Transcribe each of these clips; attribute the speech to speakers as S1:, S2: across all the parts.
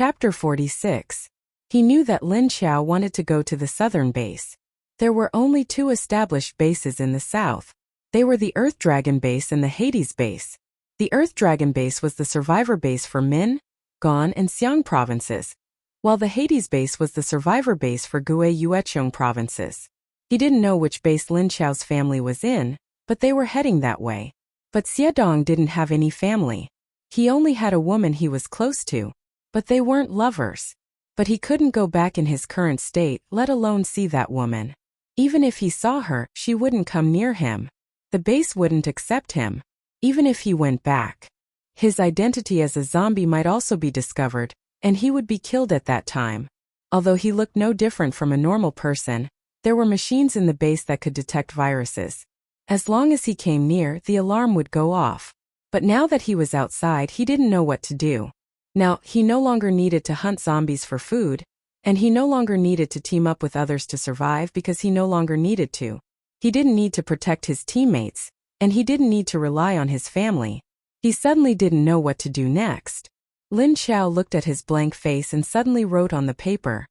S1: Chapter 46. He knew that Lin Xiao wanted to go to the southern base. There were only 2 established bases in the south. They were the Earth Dragon Base and the Hades Base. The Earth Dragon Base was the survivor base for Min, Gan, and Xiang provinces, while the Hades Base was the survivor base for Gue Yuechong provinces. He didn't know which base Lin Xiao's family was in, but they were heading that way. But Xiedong didn't have any family. He only had a woman he was close to, but they weren't lovers. But he couldn't go back in his current state, let alone see that woman. Even if he saw her, she wouldn't come near him. The base wouldn't accept him. Even if he went back, his identity as a zombie might also be discovered, and he would be killed at that time. Although he looked no different from a normal person, there were machines in the base that could detect viruses. As long as he came near, the alarm would go off. But now that he was outside, he didn't know what to do. Now, he no longer needed to hunt zombies for food, and he no longer needed to team up with others to survive because he no longer needed to. He didn't need to protect his teammates, and he didn't need to rely on his family. He suddenly didn't know what to do next. Lin Xiao looked at his blank face and suddenly wrote on the paper,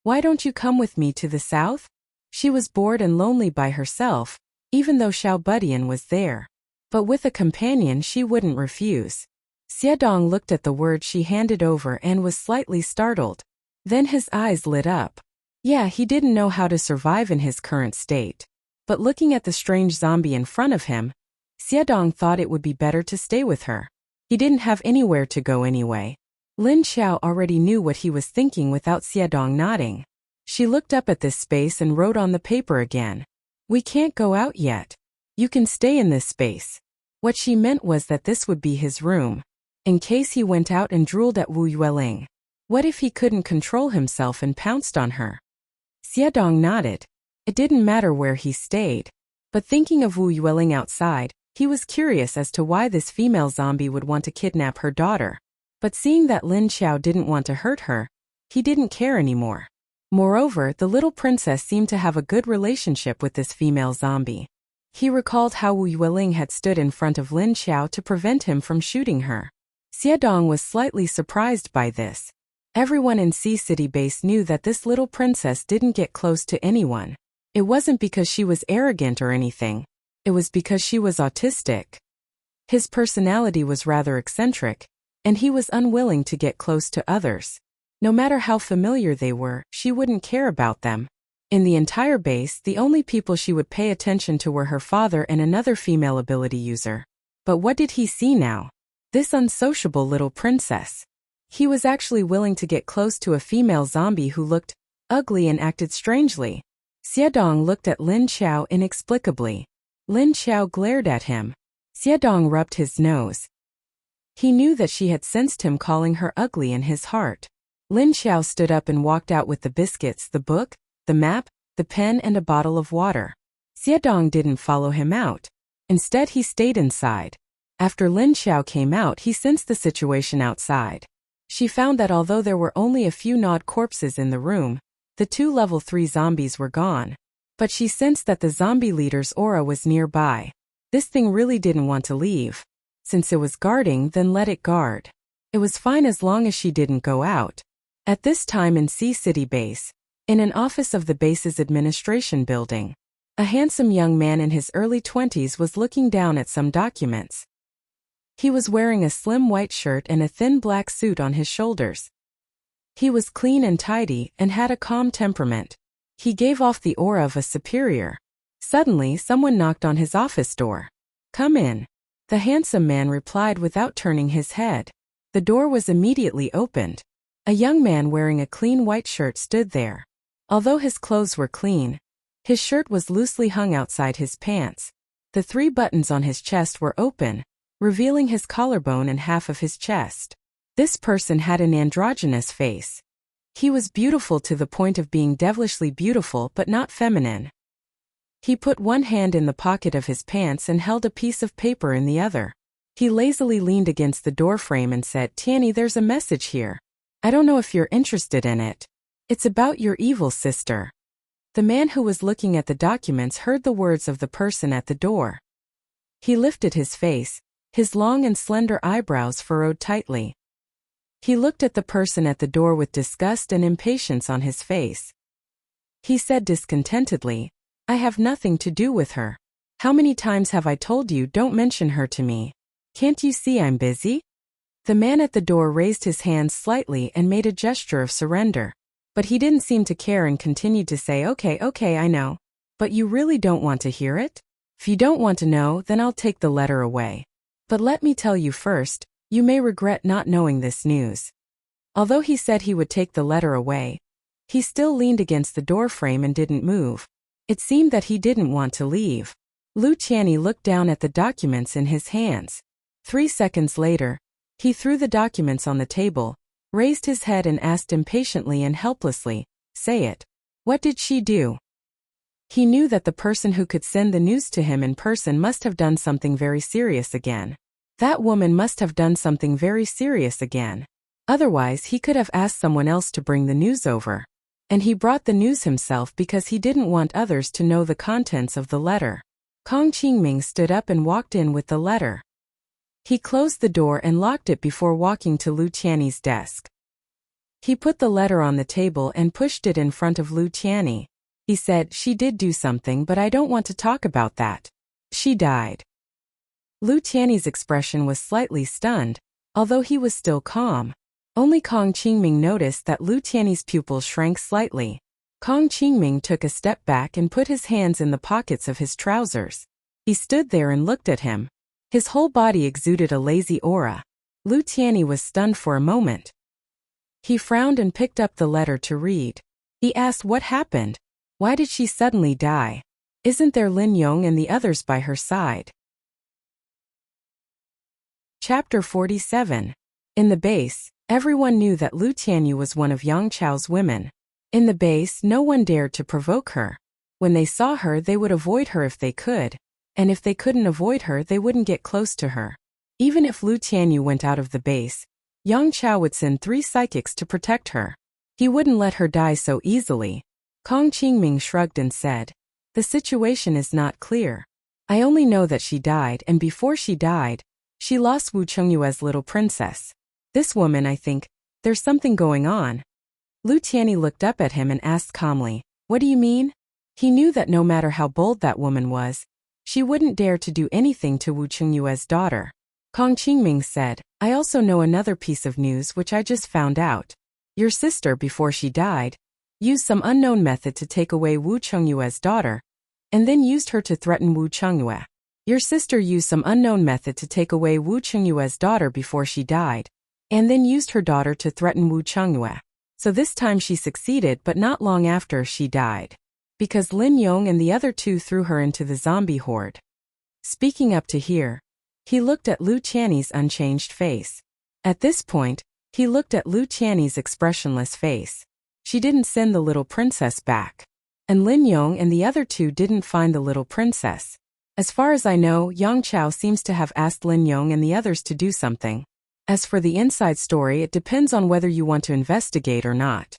S1: "Why don't you come with me to the south?" She was bored and lonely by herself, even though Xiao Budian was there. But with a companion she wouldn't refuse. Xiedong looked at the word she handed over and was slightly startled. Then his eyes lit up. Yeah, he didn't know how to survive in his current state. But looking at the strange zombie in front of him, Xiedong thought it would be better to stay with her. He didn't have anywhere to go anyway. Lin Xiao already knew what he was thinking without Xiedong nodding. She looked up at this space and wrote on the paper again, "We can't go out yet. You can stay in this space." What she meant was that this would be his room, in case he went out and drooled at Wu Yueling. What if he couldn't control himself and pounced on her? Xiedong nodded. It didn't matter where he stayed. But thinking of Wu Yueling outside, he was curious as to why this female zombie would want to kidnap her daughter. But seeing that Lin Xiao didn't want to hurt her, he didn't care anymore. Moreover, the little princess seemed to have a good relationship with this female zombie. He recalled how Wu Yueling had stood in front of Lin Xiao to prevent him from shooting her. Xiedong was slightly surprised by this. Everyone in Sea City Base knew that this little princess didn't get close to anyone. It wasn't because she was arrogant or anything. It was because she was autistic. His personality was rather eccentric, and he was unwilling to get close to others. No matter how familiar they were, she wouldn't care about them. In the entire base, the only people she would pay attention to were her father and another female ability user. But what did he see now? This unsociable little princess. He was actually willing to get close to a female zombie who looked ugly and acted strangely. Xiedong looked at Lin Xiao inexplicably. Lin Xiao glared at him. Xiedong rubbed his nose. He knew that she had sensed him calling her ugly in his heart. Lin Xiao stood up and walked out with the biscuits, the book, the map, the pen, and a bottle of water. Xiedong didn't follow him out. Instead, he stayed inside. After Lin Xiao came out, he sensed the situation outside. She found that although there were only a few gnawed corpses in the room, the 2 level 3 zombies were gone. But she sensed that the zombie leader's aura was nearby. This thing really didn't want to leave. Since it was guarding, then let it guard. It was fine as long as she didn't go out. At this time in Sea City Base, in an office of the base's administration building, a handsome young man in his early 20s was looking down at some documents. He was wearing a slim white shirt and a thin black suit on his shoulders. He was clean and tidy and had a calm temperament. He gave off the aura of a superior. Suddenly, someone knocked on his office door. "Come in." The handsome man replied without turning his head. The door was immediately opened. A young man wearing a clean white shirt stood there. Although his clothes were clean, his shirt was loosely hung outside his pants. The 3 buttons on his chest were open, revealing his collarbone and half of his chest. This person had an androgynous face. He was beautiful to the point of being devilishly beautiful but not feminine. He put one hand in the pocket of his pants and held a piece of paper in the other. He lazily leaned against the doorframe and said, "Tianny, there's a message here. I don't know if you're interested in it. It's about your evil sister." The man who was looking at the documents heard the words of the person at the door. He lifted his face, his long and slender eyebrows furrowed tightly. He looked at the person at the door with disgust and impatience on his face. He said discontentedly, I have nothing to do with her. How many times have I told you don't mention her to me? Can't you see I'm busy? The man at the door raised his hands slightly and made a gesture of surrender. But he didn't seem to care and continued to say, okay, I know. But you really don't want to hear it? If you don't want to know, then I'll take the letter away. But let me tell you first, you may regret not knowing this news. Although he said he would take the letter away, he still leaned against the doorframe and didn't move. It seemed that he didn't want to leave. Lu Qianni looked down at the documents in his hands. 3 seconds later, he threw the documents on the table, raised his head and asked impatiently and helplessly, say it. What did she do? He knew that the person who could send the news to him in person must have done something very serious again. That woman must have done something very serious again. Otherwise, he could have asked someone else to bring the news over. And he brought the news himself because he didn't want others to know the contents of the letter. Kong Qingming stood up and walked in with the letter. He closed the door and locked it before walking to Lu Qianni's desk. He put the letter on the table and pushed it in front of Lu Qianni. He said, she did do something, but I don't want to talk about that. She died. Lu Qianni's expression was slightly stunned, although he was still calm. Only Kong Qingming noticed that Lu Qianni's pupils shrank slightly. Kong Qingming took a step back and put his hands in the pockets of his trousers. He stood there and looked at him. His whole body exuded a lazy aura. Lu Qianni was stunned for a moment. He frowned and picked up the letter to read. He asked what happened. Why did she suddenly die? Isn't there Lin Yong and the others by her side? Chapter 47. In the base, everyone knew that Lu Qianni was one of Yang Chao's women. In the base, no one dared to provoke her. When they saw her, they would avoid her if they could. And if they couldn't avoid her, they wouldn't get close to her. Even if Lu Qianni went out of the base, Yang Chao would send 3 psychics to protect her. He wouldn't let her die so easily. Kong Qingming shrugged and said, the situation is not clear. I only know that she died, and before she died, she lost Wu Chengyue's little princess. This woman, I think, there's something going on. Lu Qianni looked up at him and asked calmly, what do you mean? He knew that no matter how bold that woman was, she wouldn't dare to do anything to Wu Chengyue's daughter. Kong Qingming said, I also know another piece of news which I just found out. Your sister, before she died, used some unknown method to take away Wu Chengyue's daughter, and then used her to threaten Wu Chengyue. Your sister used some unknown method to take away Wu Chengyue's daughter before she died, and then used her daughter to threaten Wu Chengyue. So this time she succeeded, but not long after she died. Because Lin Yong and the other 2 threw her into the zombie horde. Speaking up to here, he looked at Lu Qianni's unchanged face. At this point, he looked at Lu Qianni's expressionless face. She didn't send the little princess back. And Lin Yong and the other 2 didn't find the little princess. As far as I know, Yang Chao seems to have asked Lin Yong and the others to do something. As for the inside story, it depends on whether you want to investigate or not.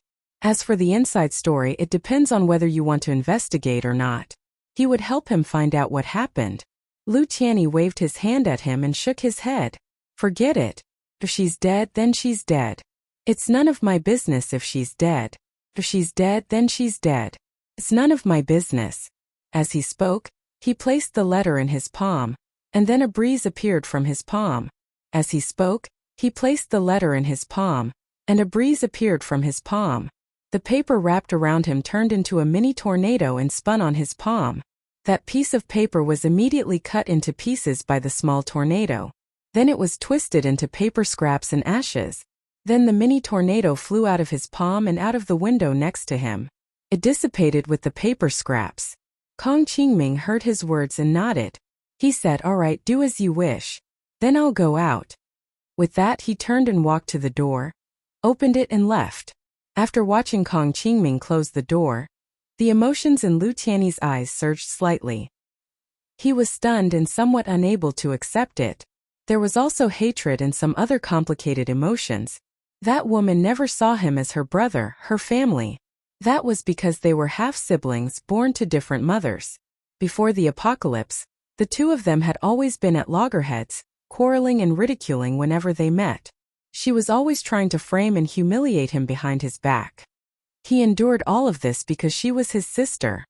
S1: He would help him find out what happened. Lu Qianni waved his hand at him and shook his head. Forget it. If she's dead, then she's dead. It's none of my business if she's dead. If she's dead, then she's dead. It's none of my business. As he spoke, he placed the letter in his palm, and then a breeze appeared from his palm. As he spoke, he placed the letter in his palm, and a breeze appeared from his palm. The paper wrapped around him turned into a mini tornado and spun on his palm. That piece of paper was immediately cut into pieces by the small tornado. Then it was twisted into paper scraps and ashes. Then the mini tornado flew out of his palm and out of the window next to him. It dissipated with the paper scraps. Kong Qingming heard his words and nodded. He said, all right, do as you wish. Then I'll go out. With that, he turned and walked to the door, opened it and left. After watching Kong Qingming close the door, the emotions in Lu Qianni's eyes surged slightly. He was stunned and somewhat unable to accept it. There was also hatred and some other complicated emotions. That woman never saw him as her brother, her family. That was because they were half-siblings born to different mothers. Before the apocalypse, the 2 of them had always been at loggerheads, quarreling and ridiculing whenever they met. She was always trying to frame and humiliate him behind his back. He endured all of this because she was his sister.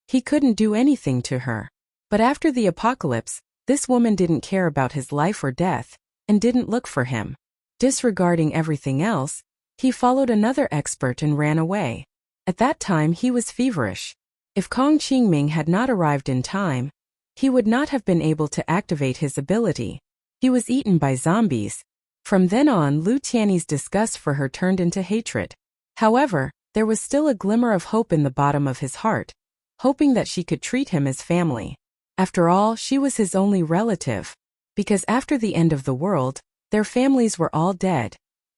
S1: He couldn't do anything to her. But after the apocalypse, this woman didn't care about his life or death, and didn't look for him. Disregarding everything else, he followed another expert and ran away. At that time he was feverish. If Kong Qingming had not arrived in time, he would not have been able to activate his ability. He was eaten by zombies. From then on, Lu Tiany's disgust for her turned into hatred. However, there was still a glimmer of hope in the bottom of his heart, hoping that she could treat him as family. After all, she was his only relative. Because after the end of the world, their families were all dead,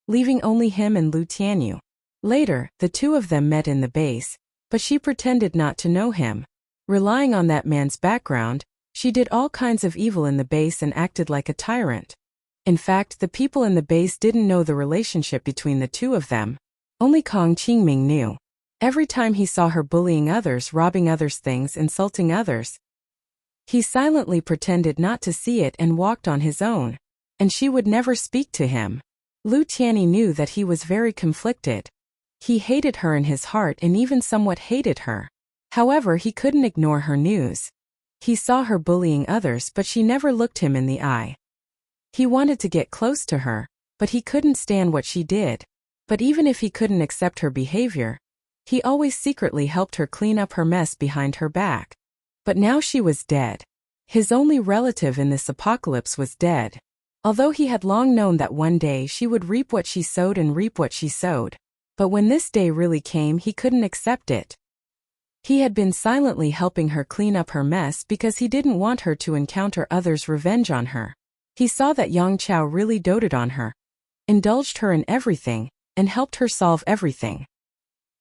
S1: leaving only him and Lu Tianyu. Later, the two of them met in the base, but she pretended not to know him. Relying on that man's background, she did all kinds of evil in the base and acted like a tyrant. In fact, the people in the base didn't know the relationship between the two of them. Only Kong Qingming knew. Every time he saw her bullying others, robbing others' things, insulting others, he silently pretended not to see it and walked on his own. And she would never speak to him. Lu Tianyi knew that he was very conflicted. He hated her in his heart and even somewhat hated her. However, he couldn't ignore her news. He saw her bullying others, but she never looked him in the eye. He wanted to get close to her, but he couldn't stand what she did. But even if he couldn't accept her behavior, he always secretly helped her clean up her mess behind her back. But now she was dead. His only relative in this apocalypse was dead. Although he had long known that one day she would reap what she sowed and reap what she sowed. But when this day really came, he couldn't accept it. He had been silently helping her clean up her mess because he didn't want her to encounter others' revenge on her. He saw that Yang Chao really doted on her, indulged her in everything, and helped her solve everything.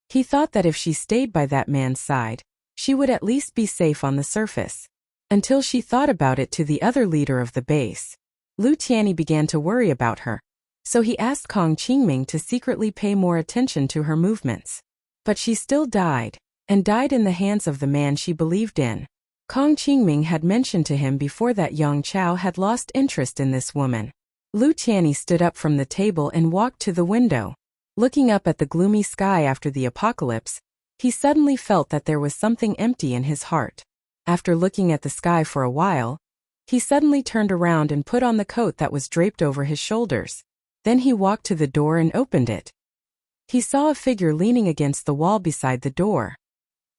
S1: He thought that if she stayed by that man's side, she would at least be safe on the surface. Until she thought about it to the other leader of the base. Lu Tianyi began to worry about her. So he asked Kong Qingming to secretly pay more attention to her movements. But she still died, and died in the hands of the man she believed in. Kong Qingming had mentioned to him before that Yang Chao had lost interest in this woman. Lu Tianyi stood up from the table and walked to the window. Looking up at the gloomy sky after the apocalypse, he suddenly felt that there was something empty in his heart. After looking at the sky for a while, he suddenly turned around and put on the coat that was draped over his shoulders. Then he walked to the door and opened it. He saw a figure leaning against the wall beside the door.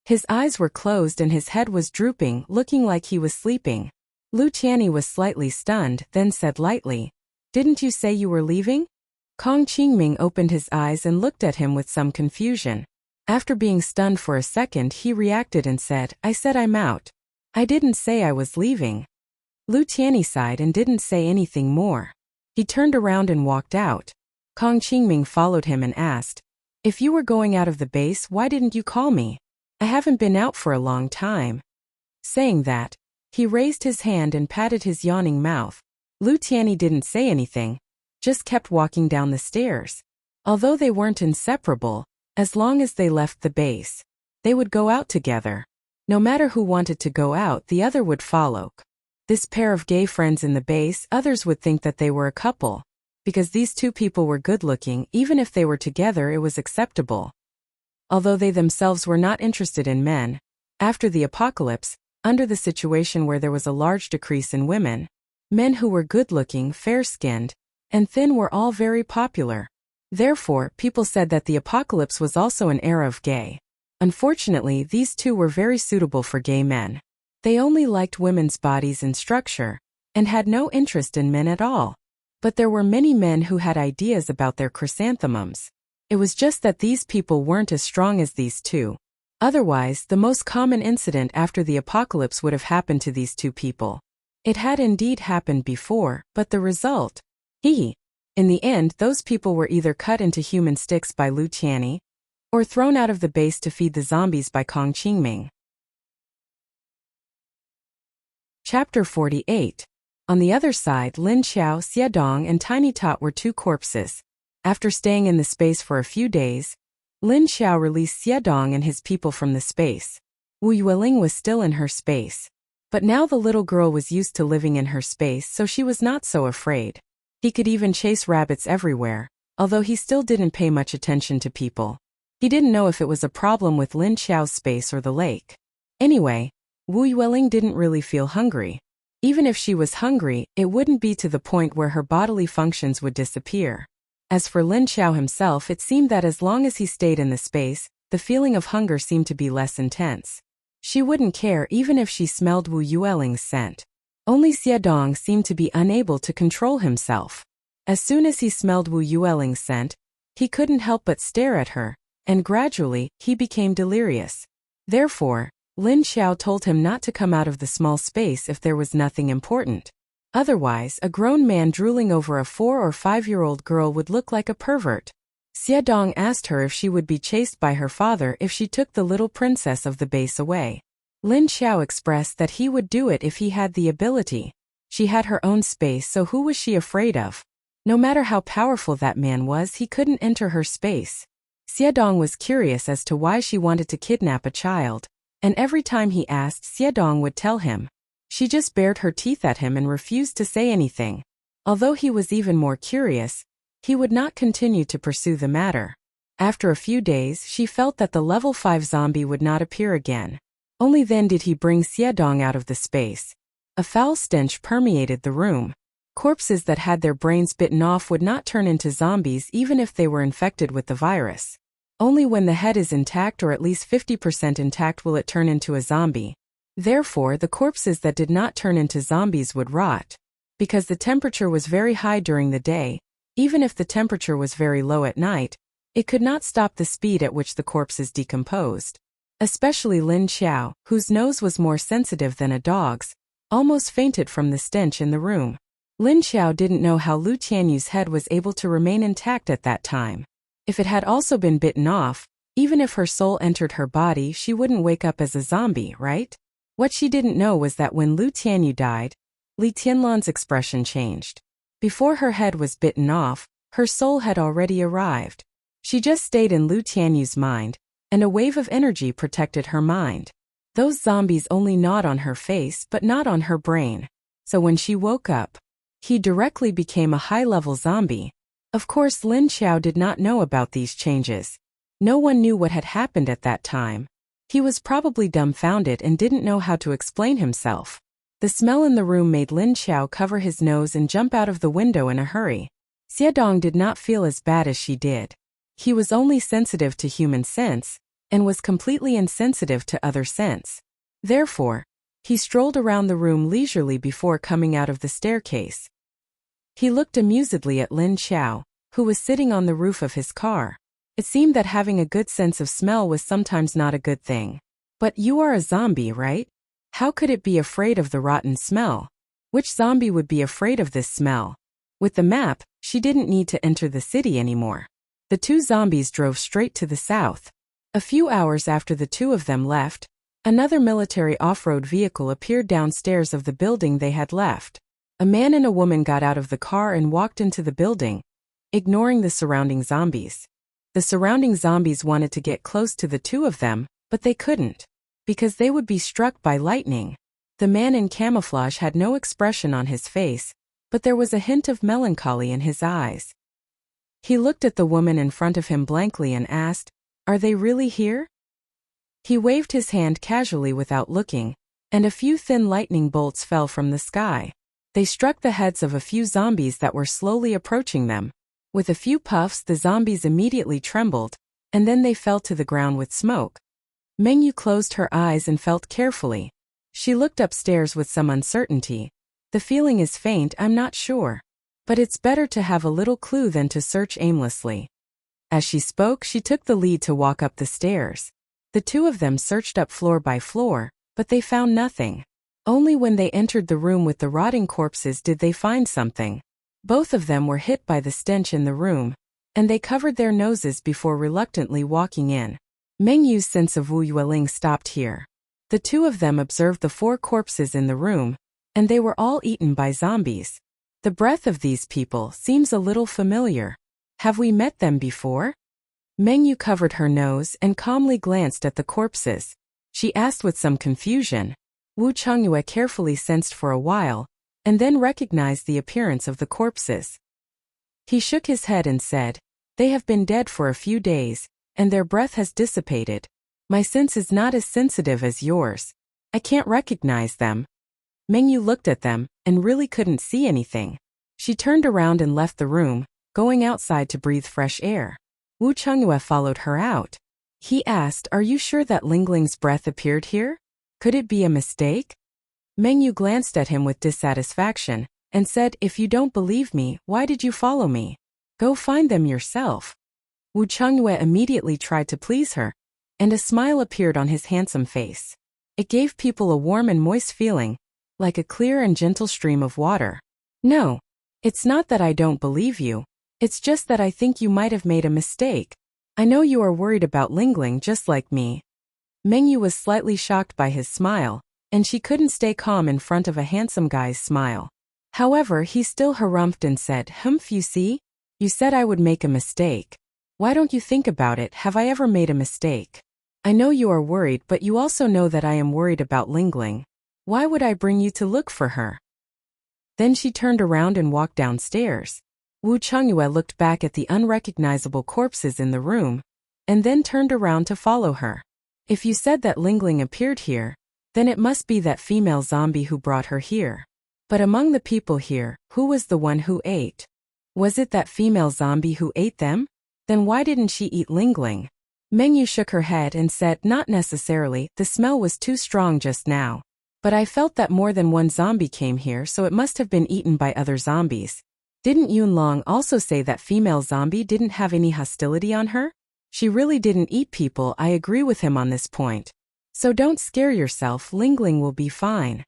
S1: His eyes were closed and his head was drooping, looking like he was sleeping. Lu Tianyi was slightly stunned, then said lightly, "Didn't you say you were leaving?" Kong Qingming opened his eyes and looked at him with some confusion. After being stunned for a second, he reacted and said, "I said I'm out. I didn't say I was leaving." Lu Tianyi sighed and didn't say anything more. He turned around and walked out. Kong Qingming followed him and asked, "If you were going out of the base, why didn't you call me? I haven't been out for a long time." Saying that, he raised his hand and patted his yawning mouth. Lu Tianyi didn't say anything, just kept walking down the stairs. Although they weren't inseparable, as long as they left the base, they would go out together. No matter who wanted to go out, the other would follow. This pair of gay friends in the base, others would think that they were a couple. Because these two people were good-looking, even if they were together it was acceptable. Although they themselves were not interested in men, after the apocalypse, under the situation where there was a large decrease in women, men who were good-looking, fair-skinned, and thin were all very popular. Therefore, people said that the apocalypse was also an era of gay. Unfortunately, these two were very suitable for gay men. They only liked women's bodies and structure, and had no interest in men at all. But there were many men who had ideas about their chrysanthemums. It was just that these people weren't as strong as these two. Otherwise, the most common incident after the apocalypse would have happened to these two people. It had indeed happened before, but the result? In the end, those people were either cut into human sticks by Lu Tianyi, or thrown out of the base to feed the zombies by Kong Qingming. Chapter 48. On the other side, Lin Xiao, Xiedong, and Tiny Tot were two corpses. After staying in the space for a few days, Lin Xiao released Xiedong and his people from the space. Wu Yueling was still in her space. But now the little girl was used to living in her space, so she was not so afraid. He could even chase rabbits everywhere, although he still didn't pay much attention to people. He didn't know if it was a problem with Lin Xiao's space or the lake. Anyway, Wu Yueling didn't really feel hungry. Even if she was hungry, it wouldn't be to the point where her bodily functions would disappear. As for Lin Xiao himself, it seemed that as long as he stayed in the space, the feeling of hunger seemed to be less intense. She wouldn't care even if she smelled Wu Yueling's scent. Only Xiedong seemed to be unable to control himself. As soon as he smelled Wu Yueling's scent, he couldn't help but stare at her, and gradually, he became delirious. Therefore, Lin Xiao told him not to come out of the small space if there was nothing important. Otherwise, a grown man drooling over a 4- or 5-year-old girl would look like a pervert. Xiedong asked her if she would be chased by her father if she took the little princess of the base away. Lin Xiao expressed that he would do it if he had the ability. She had her own space, so who was she afraid of? No matter how powerful that man was, he couldn't enter her space. Xiedong was curious as to why she wanted to kidnap a child, and every time he asked, Xiedong would tell him. She just bared her teeth at him and refused to say anything. Although he was even more curious, he would not continue to pursue the matter. After a few days, she felt that the level 5 zombie would not appear again. Only then did he bring Xiedong out of the space. A foul stench permeated the room. Corpses that had their brains bitten off would not turn into zombies even if they were infected with the virus. Only when the head is intact or at least 50% intact will it turn into a zombie. Therefore, the corpses that did not turn into zombies would rot. Because the temperature was very high during the day, even if the temperature was very low at night, it could not stop the speed at which the corpses decomposed. Especially Lin Xiao, whose nose was more sensitive than a dog's, almost fainted from the stench in the room. Lin Xiao didn't know how Lu Tianyu's head was able to remain intact at that time. If it had also been bitten off, even if her soul entered her body, she wouldn't wake up as a zombie, right? What she didn't know was that when Lu Tianyu died, Li Tianlan's expression changed. Before her head was bitten off, her soul had already arrived. She just stayed in Lu Tianyu's mind, and a wave of energy protected her mind. Those zombies only gnawed on her face but not on her brain. So when she woke up, he directly became a high-level zombie. Of course, Lin Xiao did not know about these changes. No one knew what had happened at that time. He was probably dumbfounded and didn't know how to explain himself. The smell in the room made Lin Xiao cover his nose and jump out of the window in a hurry. Xiedong did not feel as bad as she did. He was only sensitive to human sense, and was completely insensitive to other sense. Therefore, he strolled around the room leisurely before coming out of the staircase. He looked amusedly at Lin Xiao, who was sitting on the roof of his car. It seemed that having a good sense of smell was sometimes not a good thing. But you are a zombie, right? How could it be afraid of the rotten smell? Which zombie would be afraid of this smell? With the map, she didn't need to enter the city anymore. The two zombies drove straight to the south. A few hours after the two of them left, another military off-road vehicle appeared downstairs of the building they had left. A man and a woman got out of the car and walked into the building, ignoring the surrounding zombies. The surrounding zombies wanted to get close to the two of them, but they couldn't, because they would be struck by lightning. The man in camouflage had no expression on his face, but there was a hint of melancholy in his eyes. He looked at the woman in front of him blankly and asked, "Are they really here?" He waved his hand casually without looking, and a few thin lightning bolts fell from the sky. They struck the heads of a few zombies that were slowly approaching them. With a few puffs, the zombies immediately trembled, and then they fell to the ground with smoke. Mengyu closed her eyes and felt carefully. She looked upstairs with some uncertainty. The feeling is faint, I'm not sure. But it's better to have a little clue than to search aimlessly. As she spoke, she took the lead to walk up the stairs. The two of them searched up floor by floor, but they found nothing. Only when they entered the room with the rotting corpses did they find something. Both of them were hit by the stench in the room, and they covered their noses before reluctantly walking in. Mengyu's sense of Wu Yueling stopped here. The two of them observed the 4 corpses in the room, and they were all eaten by zombies. The breath of these people seems a little familiar. Have we met them before? Mengyu covered her nose and calmly glanced at the corpses. She asked with some confusion. Wu Changyue carefully sensed for a while, and then recognized the appearance of the corpses. He shook his head and said, "They have been dead for a few days, and their breath has dissipated. My sense is not as sensitive as yours. I can't recognize them." Mengyu looked at them, and really couldn't see anything. She turned around and left the room, going outside to breathe fresh air. Wu Chengyue followed her out. He asked, "Are you sure that Lingling's breath appeared here? Could it be a mistake?" Mengyu glanced at him with dissatisfaction, and said, "If you don't believe me, why did you follow me? Go find them yourself." Wu Chengyue immediately tried to please her, and a smile appeared on his handsome face. It gave people a warm and moist feeling, like a clear and gentle stream of water. "No, it's not that I don't believe you. It's just that I think you might have made a mistake. I know you are worried about Lingling just like me." Mengyu was slightly shocked by his smile, and she couldn't stay calm in front of a handsome guy's smile. However, he still harumphed and said, "Humph, you see? You said I would make a mistake. Why don't you think about it? Have I ever made a mistake? I know you are worried, but you also know that I am worried about Lingling. Why would I bring you to look for her?" Then she turned around and walked downstairs. Wu Chengyue looked back at the unrecognizable corpses in the room, and then turned around to follow her. "If you said that Lingling appeared here, then it must be that female zombie who brought her here. But among the people here, who was the one who ate? Was it that female zombie who ate them? Then why didn't she eat Lingling?" Mengyu shook her head and said, "Not necessarily, the smell was too strong just now. But I felt that more than one zombie came here, so it must have been eaten by other zombies. Didn't Yunlong also say that female zombie didn't have any hostility on her? She really didn't eat people. I agree with him on this point. So don't scare yourself, Lingling will be fine."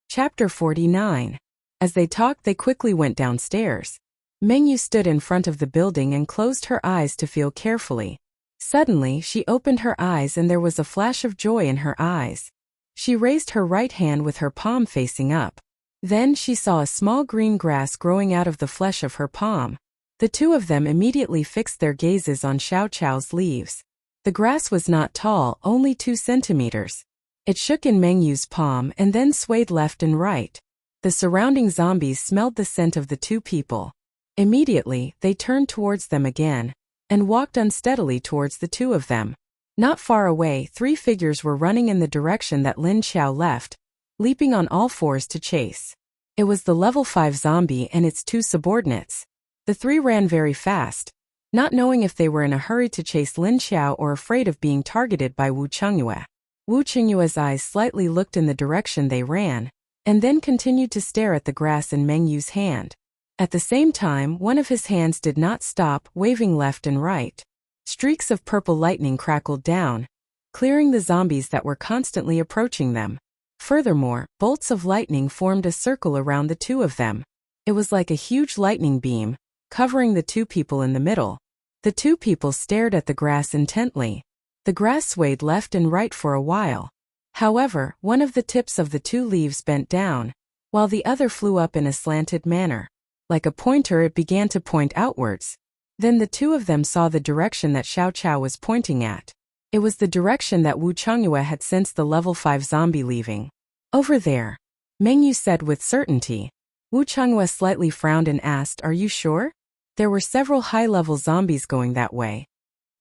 S1: Chapter 49. As they talked, they quickly went downstairs. Mengyu stood in front of the building and closed her eyes to feel carefully. Suddenly, she opened her eyes and there was a flash of joy in her eyes. She raised her right hand with her palm facing up. Then she saw a small green grass growing out of the flesh of her palm. The two of them immediately fixed their gazes on Xiao Chao's leaves. The grass was not tall, only 2 centimeters. It shook in Mengyu's palm and then swayed left and right. The surrounding zombies smelled the scent of the two people. Immediately, they turned towards them again, and walked unsteadily towards the two of them. Not far away, 3 figures were running in the direction that Lin Xiao left, leaping on all fours to chase. It was the level 5 zombie and its 2 subordinates. The 3 ran very fast, not knowing if they were in a hurry to chase Lin Xiao or afraid of being targeted by Wu Chengyue. Wu Chengyue's eyes slightly looked in the direction they ran, and then continued to stare at the grass in Mengyu's hand. At the same time, one of his hands did not stop, waving left and right. Streaks of purple lightning crackled down, clearing the zombies that were constantly approaching them. Furthermore, bolts of lightning formed a circle around the two of them. It was like a huge lightning beam, covering the 2 people in the middle. The 2 people stared at the grass intently. The grass swayed left and right for a while. However, one of the tips of the 2 leaves bent down, while the other flew up in a slanted manner. Like a pointer, it began to point outwards. Then the 2 of them saw the direction that Xiao Chao was pointing at. It was the direction that Wu Chengyue had sensed the level 5 zombie leaving. "Over there," Mengyu said with certainty. Wu Chengyue slightly frowned and asked, "Are you sure? There were several high-level zombies going that way."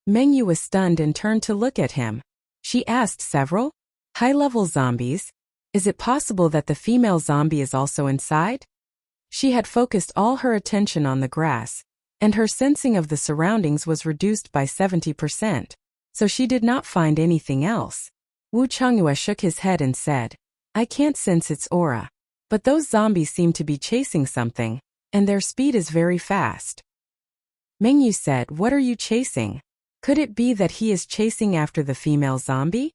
S1: Mengyu was stunned and turned to look at him. She asked, "Several? High-level zombies? Is it possible that the female zombie is also inside?" She had focused all her attention on the grass, and her sensing of the surroundings was reduced by 70%, so she did not find anything else. Wu Chengyue shook his head and said, "I can't sense its aura. But those zombies seem to be chasing something, and their speed is very fast." Mengyu said, "What are you chasing? Could it be that he is chasing after the female zombie?"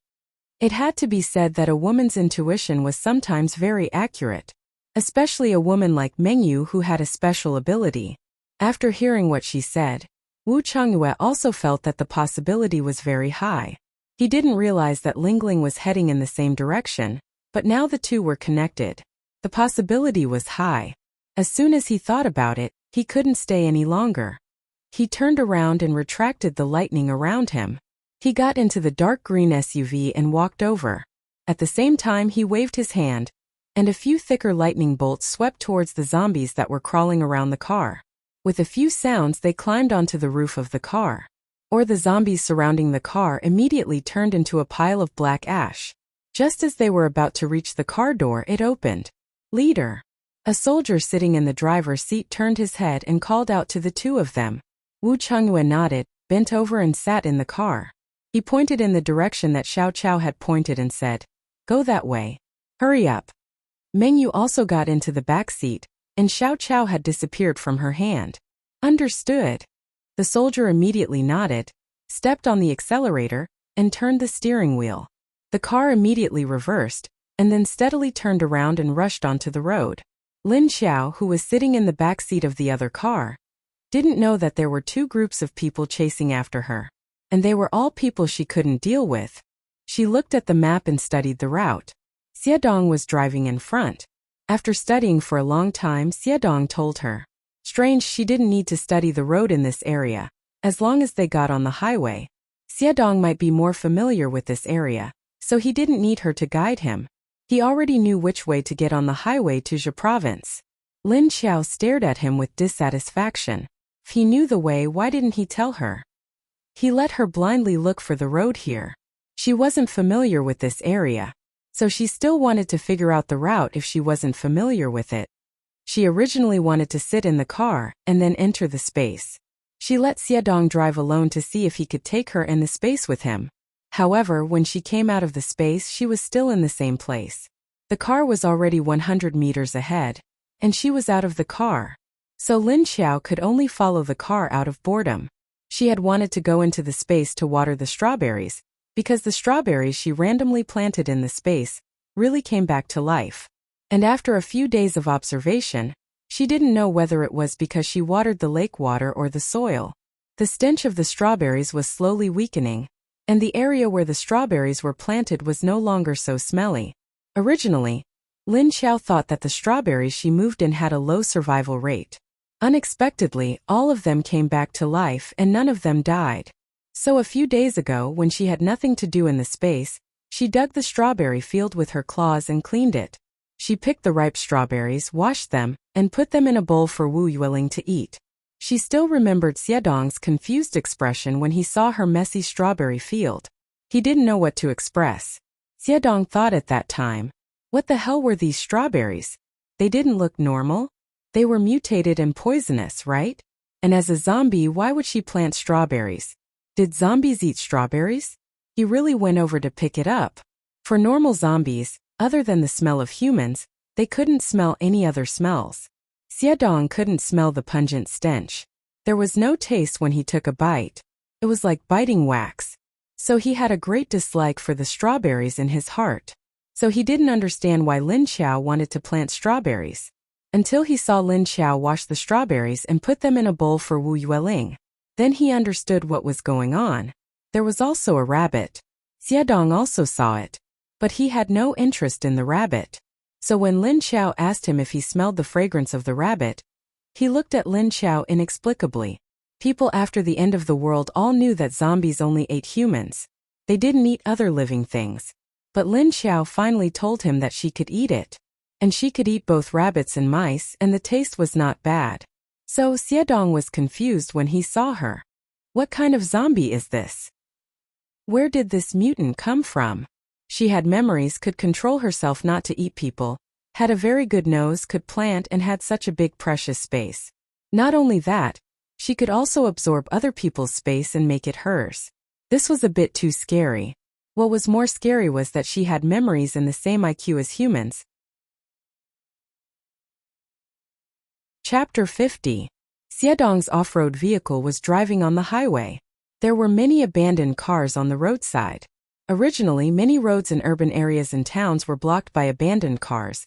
S1: It had to be said that a woman's intuition was sometimes very accurate, especially a woman like Mengyu who had a special ability. After hearing what she said, Wu Chengyue also felt that the possibility was very high. He didn't realize that Lingling was heading in the same direction, but now the two were connected. The possibility was high. As soon as he thought about it, he couldn't stay any longer. He turned around and retracted the lightning around him. He got into the dark green SUV and walked over. At the same time, he waved his hand, and a few thicker lightning bolts swept towards the zombies that were crawling around the car. With a few sounds, they climbed onto the roof of the car. The zombies surrounding the car immediately turned into a pile of black ash. Just as they were about to reach the car door, it opened. "Leader." A soldier sitting in the driver's seat turned his head and called out to the two of them. Wu Chengyue nodded, bent over and sat in the car. He pointed in the direction that Xiao Chao had pointed and said, "Go that way. Hurry up." Meng Yu also got into the back seat, and Xiao Chao had disappeared from her hand. "Understood." The soldier immediately nodded, stepped on the accelerator, and turned the steering wheel. The car immediately reversed, and then steadily turned around and rushed onto the road. Lin Xiao, who was sitting in the back seat of the other car, didn't know that there were two groups of people chasing after her, and they were all people she couldn't deal with. She looked at the map and studied the route. Xiedong was driving in front. After studying for a long time, Xiedong told her. Strange, she didn't need to study the road in this area. As long as they got on the highway, Xiedong might be more familiar with this area, so he didn't need her to guide him. He already knew which way to get on the highway to Zhe province. Lin Xiao stared at him with dissatisfaction. If he knew the way, why didn't he tell her? He let her blindly look for the road here. She wasn't familiar with this area, so she still wanted to figure out the route if she wasn't familiar with it. She originally wanted to sit in the car and then enter the space. She let Xiedong drive alone to see if he could take her in the space with him. However, when she came out of the space, she was still in the same place. The car was already 100 meters ahead, and she was out of the car. So Lin Xiao could only follow the car out of boredom. She had wanted to go into the space to water the strawberries, because the strawberries she randomly planted in the space really came back to life. And after a few days of observation, she didn't know whether it was because she watered the lake water or the soil. The stench of the strawberries was slowly weakening, and the area where the strawberries were planted was no longer so smelly. Originally, Lin Xiao thought that the strawberries she moved in had a low survival rate. Unexpectedly, all of them came back to life and none of them died. So a few days ago, when she had nothing to do in the space, she dug the strawberry field with her claws and cleaned it. She picked the ripe strawberries, washed them, and put them in a bowl for Wu Yueling to eat. She still remembered Xiedong's confused expression when he saw her messy strawberry field. He didn't know what to express. Xiedong thought at that time, what the hell were these strawberries? They didn't look normal. They were mutated and poisonous, right? And as a zombie, why would she plant strawberries? Did zombies eat strawberries? He really went over to pick it up. For normal zombies, other than the smell of humans, they couldn't smell any other smells. Xiedong couldn't smell the pungent stench. There was no taste when he took a bite. It was like biting wax. So he had a great dislike for the strawberries in his heart. So he didn't understand why Lin Xiao wanted to plant strawberries. Until he saw Lin Xiao wash the strawberries and put them in a bowl for Wu Yueling. Then he understood what was going on. There was also a rabbit. Xiedong also saw it. But he had no interest in the rabbit. So when Lin Xiao asked him if he smelled the fragrance of the rabbit, he looked at Lin Xiao inexplicably. People after the end of the world all knew that zombies only ate humans. They didn't eat other living things. But Lin Xiao finally told him that she could eat it. And she could eat both rabbits and mice, and the taste was not bad. So Xiedong was confused when he saw her. What kind of zombie is this? Where did this mutant come from? She had memories, could control herself not to eat people, had a very good nose, could plant, and had such a big precious space. Not only that, she could also absorb other people's space and make it hers. This was a bit too scary. What was more scary was that she had memories and the same IQ as humans. Chapter 50. Xiedong's off-road vehicle was driving on the highway. There were many abandoned cars on the roadside. Originally, many roads in urban areas and towns were blocked by abandoned cars.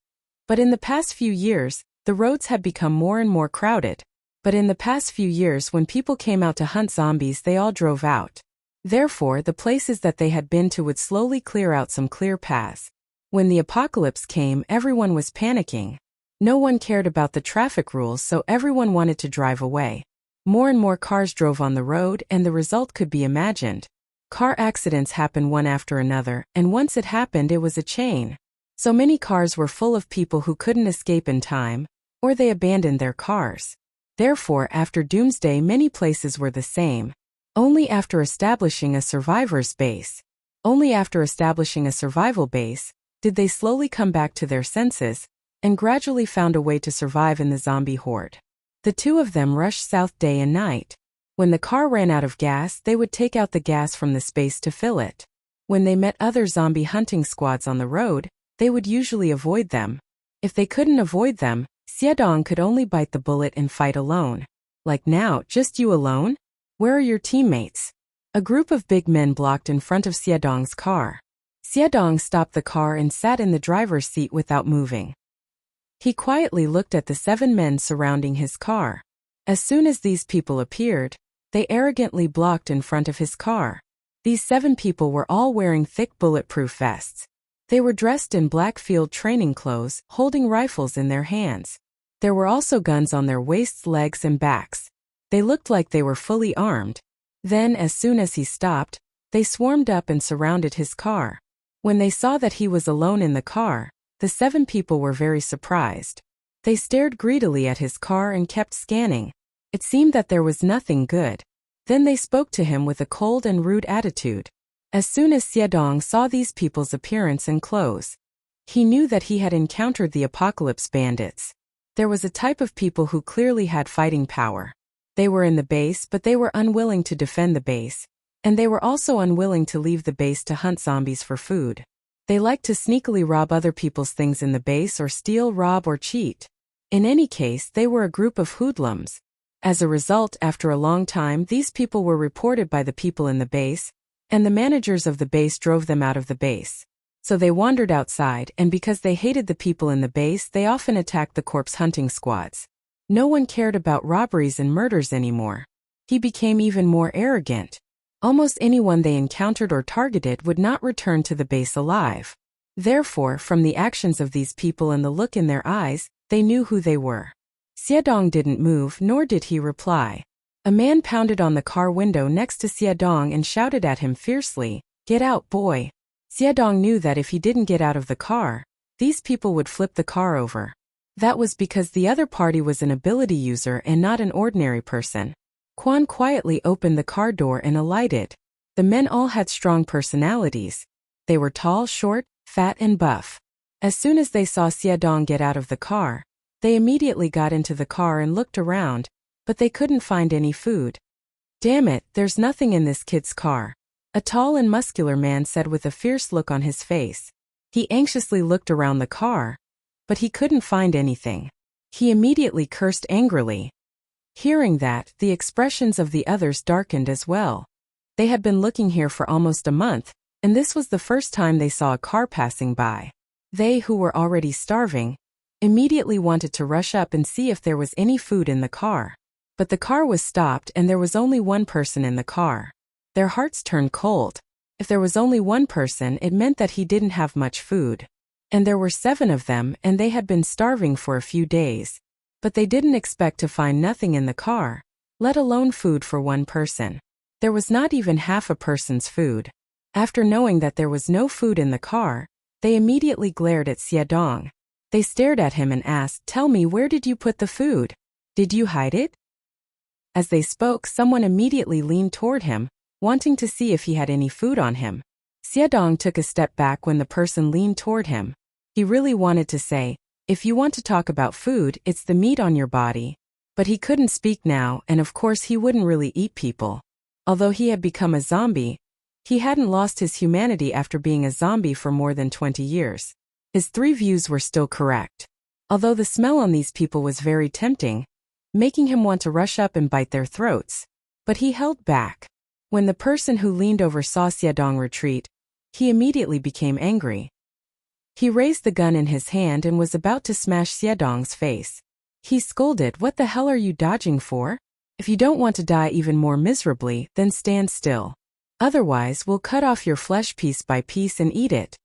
S1: But in the past few years, the roads had become more and more crowded. When people came out to hunt zombies, they all drove out. Therefore, the places that they had been to would slowly clear out some clear paths. When the apocalypse came, everyone was panicking. No one cared about the traffic rules, so everyone wanted to drive away. More and more cars drove on the road, and the result could be imagined. Car accidents happened one after another, and once it happened, it was a chain. So many cars were full of people who couldn't escape in time, or they abandoned their cars. Therefore, after Doomsday, many places were the same. Only after establishing a survivor's base, only after establishing a survival base, did they slowly come back to their senses, and gradually found a way to survive in the zombie horde. The two of them rushed south day and night. When the car ran out of gas, they would take out the gas from the space to fill it. When they met other zombie hunting squads on the road, they would usually avoid them. If they couldn't avoid them, Xiedong could only bite the bullet and fight alone. Like now, just you alone? Where are your teammates? A group of big men blocked in front of Xiedong's car. Xiedong stopped the car and sat in the driver's seat without moving. He quietly looked at the 7 men surrounding his car. As soon as these people appeared, they arrogantly blocked in front of his car. These 7 people were all wearing thick bulletproof vests. They were dressed in black field training clothes, holding rifles in their hands. There were also guns on their waists, legs, and backs. They looked like they were fully armed. Then, as soon as he stopped, they swarmed up and surrounded his car. When they saw that he was alone in the car, the 7 people were very surprised. They stared greedily at his car and kept scanning. It seemed that there was nothing good. Then they spoke to him with a cold and rude attitude. As soon as Xiedong saw these people's appearance and clothes, he knew that he had encountered the apocalypse bandits. There was a type of people who clearly had fighting power. They were in the base, but they were unwilling to defend the base, and they were also unwilling to leave the base to hunt zombies for food. They liked to sneakily rob other people's things in the base or steal, rob, or cheat. In any case, they were a group of hoodlums. As a result, after a long time, these people were reported by the people in the base, and the managers of the base drove them out of the base. So they wandered outside, and because they hated the people in the base, they often attacked the corpse hunting squads. No one cared about robberies and murders anymore. He became even more arrogant. Almost anyone they encountered or targeted would not return to the base alive. Therefore, from the actions of these people and the look in their eyes, they knew who they were. Xiedong didn't move, nor did he reply. A man pounded on the car window next to Xiedong and shouted at him fiercely, "Get out, boy!" Xiedong knew that if he didn't get out of the car, these people would flip the car over. That was because the other party was an ability user and not an ordinary person. Quan quietly opened the car door and alighted. The men all had strong personalities. They were tall, short, fat, and buff. As soon as they saw Xiedong get out of the car, they immediately got into the car and looked around, but they couldn't find any food. "Damn it, there's nothing in this kid's car," a tall and muscular man said with a fierce look on his face. He anxiously looked around the car, but he couldn't find anything. He immediately cursed angrily. Hearing that, the expressions of the others darkened as well. They had been looking here for almost a month, and this was the first time they saw a car passing by. They, who were already starving, immediately wanted to rush up and see if there was any food in the car. But the car was stopped and there was only one person in the car. Their hearts turned cold. If there was only one person, it meant that he didn't have much food. And there were 7 of them, and they had been starving for a few days. But they didn't expect to find nothing in the car, let alone food for one person. There was not even half a person's food. After knowing that there was no food in the car, they immediately glared at Xiedong. They stared at him and asked, "Tell me, where did you put the food? Did you hide it?" As they spoke, someone immediately leaned toward him, wanting to see if he had any food on him. Xiedong took a step back when the person leaned toward him. He really wanted to say, "If you want to talk about food, it's the meat on your body." But he couldn't speak now, and of course he wouldn't really eat people. Although he had become a zombie, he hadn't lost his humanity after being a zombie for more than 20 years. His 3 views were still correct. Although the smell on these people was very tempting, making him want to rush up and bite their throats. But he held back. When the person who leaned over saw Xiedong retreat, he immediately became angry. He raised the gun in his hand and was about to smash Xiedong's face. He scolded, "What the hell are you dodging for? If you don't want to die even more miserably, then stand still. Otherwise, we'll cut off your flesh piece by piece and eat it."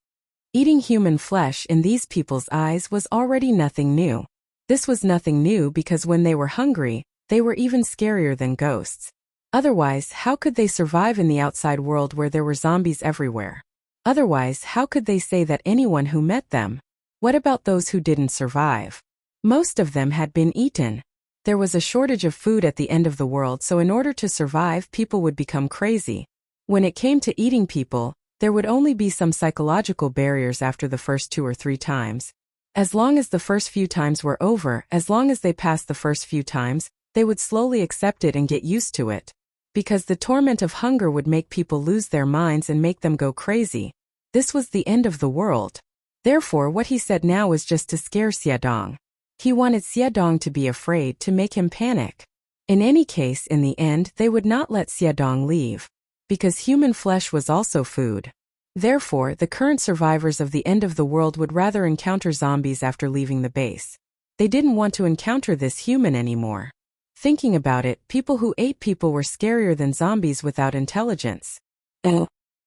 S1: Eating human flesh in these people's eyes was already nothing new. This was nothing new because when they were hungry, they were even scarier than ghosts. Otherwise, how could they survive in the outside world where there were zombies everywhere? Otherwise, how could they say that anyone who met them? What about those who didn't survive? Most of them had been eaten. There was a shortage of food at the end of the world, so in order to survive, people would become crazy. When it came to eating people, there would only be some psychological barriers after the first 2 or 3 times. As long as the first few times were over, as long as they passed the first few times, they would slowly accept it and get used to it. Because the torment of hunger would make people lose their minds and make them go crazy. This was the end of the world. Therefore, what he said now was just to scare Xiaodong. He wanted Xiaodong to be afraid, to make him panic. In any case, in the end, they would not let Xiaodong leave. Because human flesh was also food. Therefore, the current survivors of the end of the world would rather encounter zombies after leaving the base. They didn't want to encounter this human anymore. Thinking about it, people who ate people were scarier than zombies without intelligence.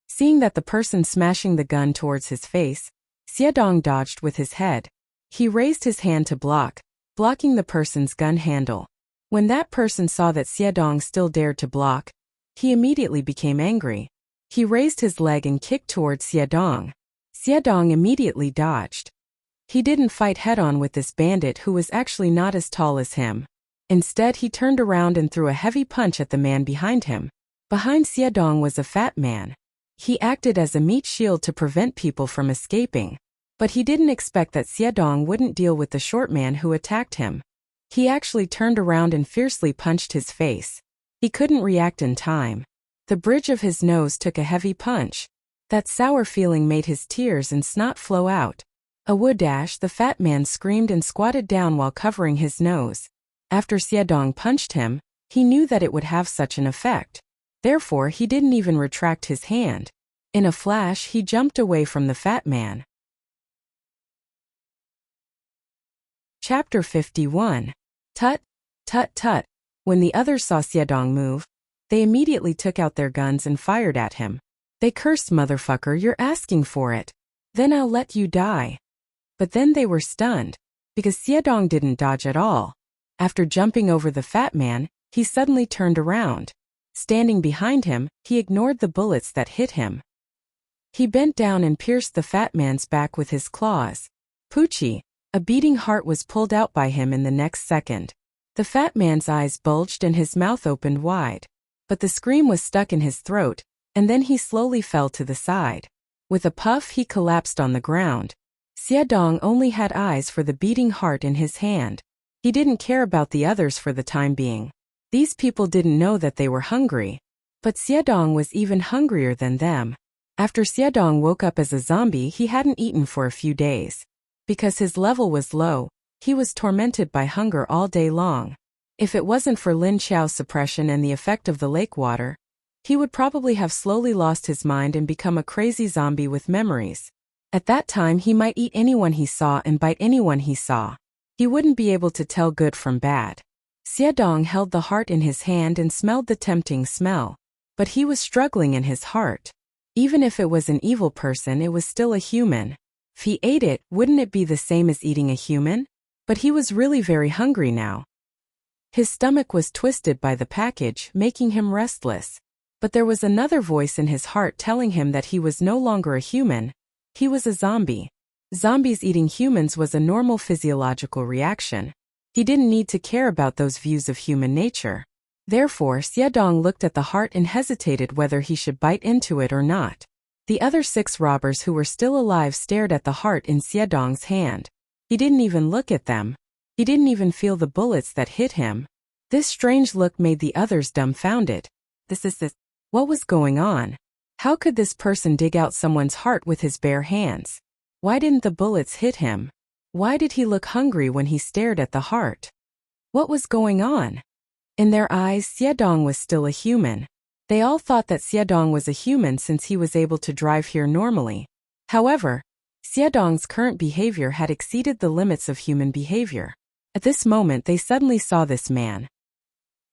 S1: Seeing that the person smashing the gun towards his face, Xiaodong dodged with his head. He raised his hand to block, blocking the person's gun handle. When that person saw that Xiaodong still dared to block, he immediately became angry. He raised his leg and kicked towards Xiaodong. Xiaodong immediately dodged. He didn't fight head-on with this bandit who was actually not as tall as him. Instead, he turned around and threw a heavy punch at the man behind him. Behind Xiaodong was a fat man. He acted as a meat shield to prevent people from escaping. But he didn't expect that Xiaodong wouldn't deal with the short man who attacked him. He actually turned around and fiercely punched his face. He couldn't react in time. The bridge of his nose took a heavy punch. That sour feeling made his tears and snot flow out. A woodash, the fat man screamed and squatted down while covering his nose. After Xiaodong punched him, he knew that it would have such an effect. Therefore, he didn't even retract his hand. In a flash, he jumped away from the fat man. Chapter 51. Tut, tut, tut. When the others saw Xiaodong move, they immediately took out their guns and fired at him. They cursed, "Motherfucker, you're asking for it. Then I'll let you die." But then they were stunned, because Xiaodong didn't dodge at all. After jumping over the fat man, he suddenly turned around. Standing behind him, he ignored the bullets that hit him. He bent down and pierced the fat man's back with his claws. Poochie! A beating heart was pulled out by him in the next second. The fat man's eyes bulged and his mouth opened wide. But the scream was stuck in his throat, and then he slowly fell to the side. With a puff, he collapsed on the ground. Xiaodong only had eyes for the beating heart in his hand. He didn't care about the others for the time being. These people didn't know that they were hungry. But Xiaodong was even hungrier than them. After Xiaodong woke up as a zombie, he hadn't eaten for a few days. Because his level was low, he was tormented by hunger all day long. If it wasn't for Lin Xiao's suppression and the effect of the lake water, he would probably have slowly lost his mind and become a crazy zombie with memories. At that time, he might eat anyone he saw and bite anyone he saw. He wouldn't be able to tell good from bad. Xiaodong held the heart in his hand and smelled the tempting smell. But he was struggling in his heart. Even if it was an evil person, it was still a human. If he ate it, wouldn't it be the same as eating a human? But he was really very hungry now. His stomach was twisted by the package, making him restless. But there was another voice in his heart telling him that he was no longer a human. He was a zombie. Zombies eating humans was a normal physiological reaction. He didn't need to care about those views of human nature. Therefore, Xiaodong looked at the heart and hesitated whether he should bite into it or not. The other 6 robbers who were still alive stared at the heart in Xiaodong's hand. He didn't even look at them. He didn't even feel the bullets that hit him. This strange look made the others dumbfounded. This. What was going on? How could this person dig out someone's heart with his bare hands? Why didn't the bullets hit him? Why did he look hungry when he stared at the heart? What was going on? In their eyes, Xiaodong was still a human. They all thought that Xiaodong was a human since he was able to drive here normally. However, Xiaodong's current behavior had exceeded the limits of human behavior. At this moment, they suddenly saw this man.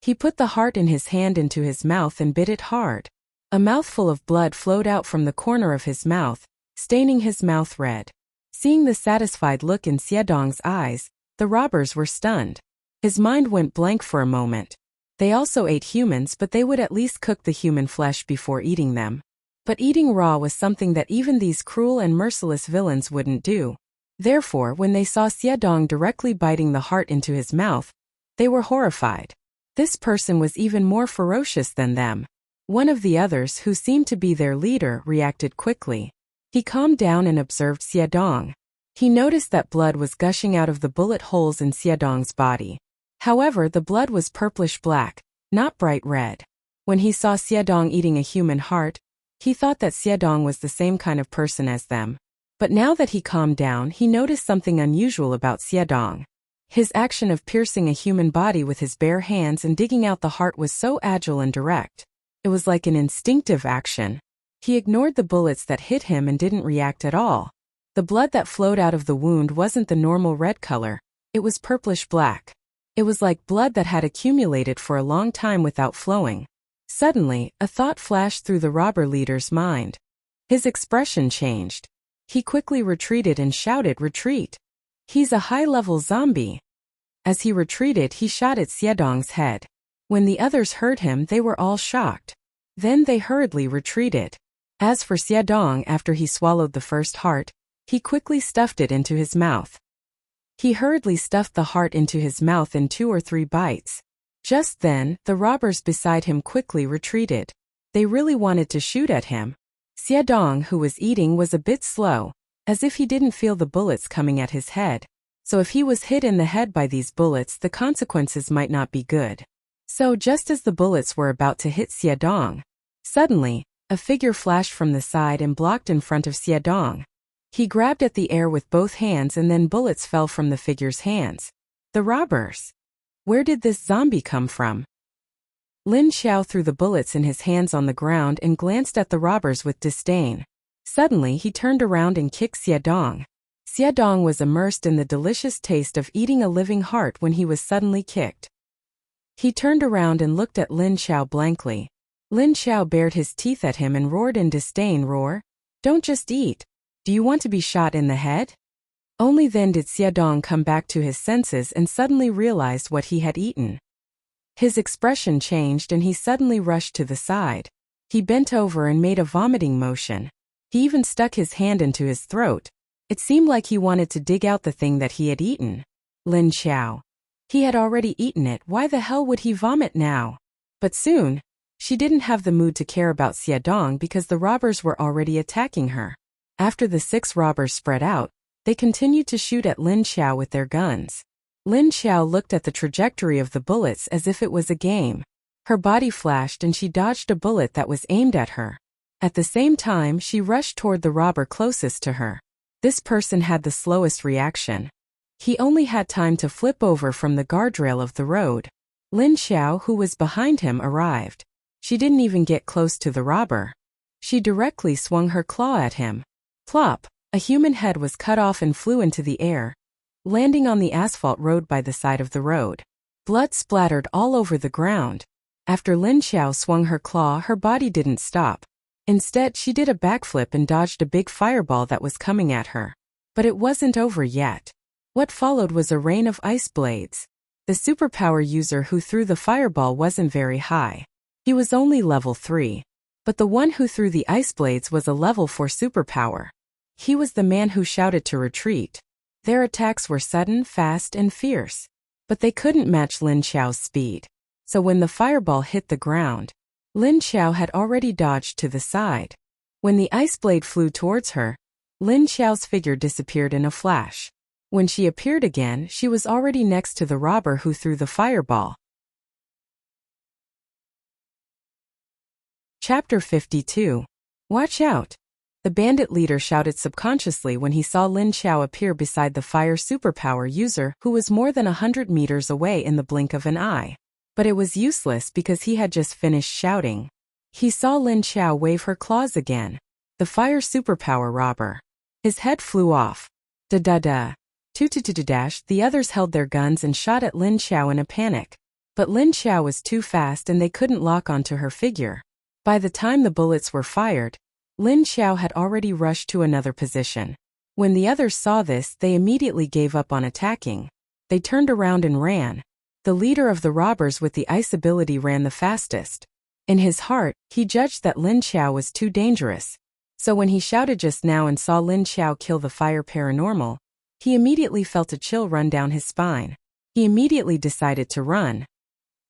S1: He put the heart in his hand into his mouth and bit it hard. A mouthful of blood flowed out from the corner of his mouth, staining his mouth red. Seeing the satisfied look in Xiaodong's eyes, the robbers were stunned. His mind went blank for a moment. They also ate humans, but they would at least cook the human flesh before eating them. But eating raw was something that even these cruel and merciless villains wouldn't do. Therefore, when they saw Xiaodong directly biting the heart into his mouth, they were horrified. This person was even more ferocious than them. One of the others, who seemed to be their leader, reacted quickly. He calmed down and observed Xiaodong. He noticed that blood was gushing out of the bullet holes in Xiaodong's body. However, the blood was purplish-black, not bright red. When he saw Xiaodong eating a human heart, he thought that Xiaodong was the same kind of person as them. But now that he calmed down, he noticed something unusual about Xiaodong. His action of piercing a human body with his bare hands and digging out the heart was so agile and direct. It was like an instinctive action. He ignored the bullets that hit him and didn't react at all. The blood that flowed out of the wound wasn't the normal red color. It was purplish-black. It was like blood that had accumulated for a long time without flowing. Suddenly, a thought flashed through the robber leader's mind. His expression changed. He quickly retreated and shouted, "Retreat! He's a high-level zombie." As he retreated, he shot at Xiaodong's head. When the others heard him, they were all shocked. Then they hurriedly retreated. As for Xiaodong, after he swallowed the first heart, he quickly stuffed it into his mouth. He hurriedly stuffed the heart into his mouth in 2 or 3 bites. Just then, the robbers beside him quickly retreated. They really wanted to shoot at him. Xiaodong, who was eating, was a bit slow, as if he didn't feel the bullets coming at his head. So if he was hit in the head by these bullets, the consequences might not be good. So just as the bullets were about to hit Xiaodong, suddenly, a figure flashed from the side and blocked in front of Xiaodong. He grabbed at the air with both hands and then bullets fell from the figure's hands. The robbers. Where did this zombie come from? Lin Xiao threw the bullets in his hands on the ground and glanced at the robbers with disdain. Suddenly he turned around and kicked Xiaodong. Xiaodong was immersed in the delicious taste of eating a living heart when he was suddenly kicked. He turned around and looked at Lin Xiao blankly. Lin Xiao bared his teeth at him and roared in disdain, "Roar! Don't just eat. Do you want to be shot in the head?" Only then did Xiaodong come back to his senses and suddenly realized what he had eaten. His expression changed and he suddenly rushed to the side. He bent over and made a vomiting motion. He even stuck his hand into his throat. It seemed like he wanted to dig out the thing that he had eaten. Lin Xiao. He had already eaten it, why the hell would he vomit now? But soon, she didn't have the mood to care about Xiaodong because the robbers were already attacking her. After the 6 robbers spread out, they continued to shoot at Lin Xiao with their guns. Lin Xiao looked at the trajectory of the bullets as if it was a game. Her body flashed and she dodged a bullet that was aimed at her. At the same time, she rushed toward the robber closest to her. This person had the slowest reaction. He only had time to flip over from the guardrail of the road. Lin Xiao, who was behind him, arrived. She didn't even get close to the robber. She directly swung her claw at him. Plop! A human head was cut off and flew into the air, landing on the asphalt road by the side of the road. Blood splattered all over the ground. After Lin Xiao swung her claw, her body didn't stop. Instead, she did a backflip and dodged a big fireball that was coming at her. But it wasn't over yet. What followed was a rain of ice blades. The superpower user who threw the fireball wasn't very high. He was only level 3. But the one who threw the ice blades was a level 4 superpower. He was the man who shouted to retreat. Their attacks were sudden, fast, and fierce. But they couldn't match Lin Xiao's speed. So when the fireball hit the ground, Lin Xiao had already dodged to the side. When the ice blade flew towards her, Lin Xiao's figure disappeared in a flash. When she appeared again, she was already next to the robber who threw the fireball. Chapter 52. Watch out! The bandit leader shouted subconsciously when he saw Lin Xiao appear beside the fire superpower user who was more than 100 meters away in the blink of an eye. But it was useless because he had just finished shouting. He saw Lin Xiao wave her claws again. The fire superpower robber. His head flew off. Da-da-da. Toot-toot-toot-dash. The others held their guns and shot at Lin Xiao in a panic. But Lin Xiao was too fast and they couldn't lock onto her figure. By the time the bullets were fired, Lin Xiao had already rushed to another position. When the others saw this, they immediately gave up on attacking. They turned around and ran. The leader of the robbers with the ice ability ran the fastest. In his heart, he judged that Lin Xiao was too dangerous. So when he shouted just now and saw Lin Xiao kill the fire paranormal, he immediately felt a chill run down his spine. He immediately decided to run.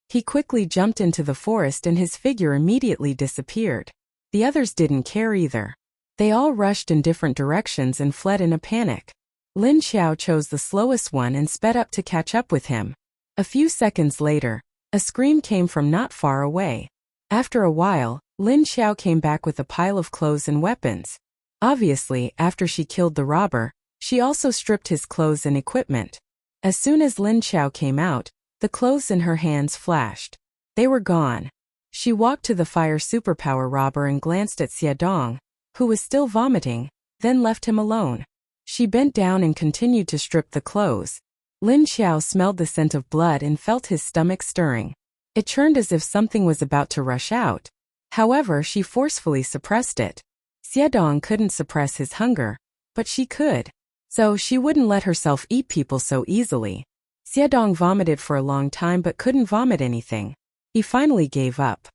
S1: He quickly jumped into the forest and his figure immediately disappeared. The others didn't care either. They all rushed in different directions and fled in a panic. Lin Xiao chose the slowest one and sped up to catch up with him. A few seconds later, a scream came from not far away. After a while, Lin Xiao came back with a pile of clothes and weapons. Obviously, after she killed the robber, she also stripped his clothes and equipment. As soon as Lin Xiao came out, the clothes in her hands flashed. They were gone. She walked to the fire superpower robber and glanced at Xie Dong, who was still vomiting, then left him alone. She bent down and continued to strip the clothes. Lin Xiao smelled the scent of blood and felt his stomach stirring. It churned as if something was about to rush out. However, she forcefully suppressed it. Xie Dong couldn't suppress his hunger, but she could. So she wouldn't let herself eat people so easily. Xie Dong vomited for a long time but couldn't vomit anything. He finally gave up.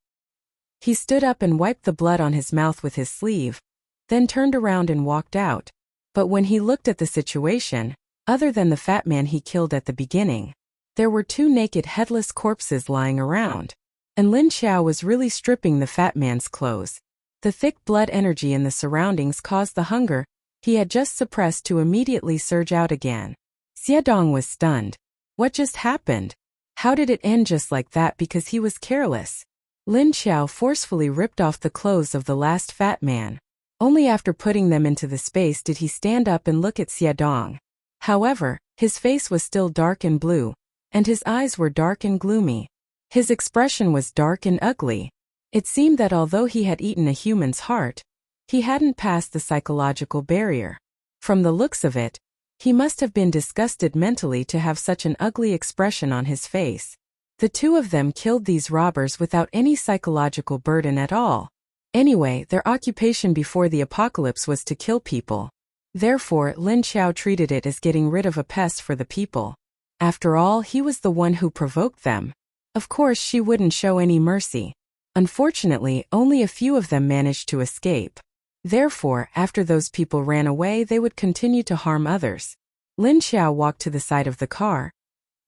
S1: He stood up and wiped the blood on his mouth with his sleeve, then turned around and walked out. But when he looked at the situation, other than the fat man he killed at the beginning, there were two naked headless corpses lying around. And Lin Xiao was really stripping the fat man's clothes. The thick blood energy in the surroundings caused the hunger he had just suppressed to immediately surge out again. Xie Dong was stunned. What just happened? How did it end just like that because he was careless? Lin Xiao forcefully ripped off the clothes of the last fat man. Only after putting them into the space did he stand up and look at Xie Dong. However, his face was still dark and blue, and his eyes were dark and gloomy. His expression was dark and ugly. It seemed that although he had eaten a human's heart, he hadn't passed the psychological barrier. From the looks of it, he must have been disgusted mentally to have such an ugly expression on his face. The two of them killed these robbers without any psychological burden at all. Anyway, their occupation before the apocalypse was to kill people. Therefore, Lin Xiao treated it as getting rid of a pest for the people. After all, he was the one who provoked them. Of course, she wouldn't show any mercy. Unfortunately, only a few of them managed to escape. Therefore, after those people ran away, they would continue to harm others. Lin Xiao walked to the side of the car,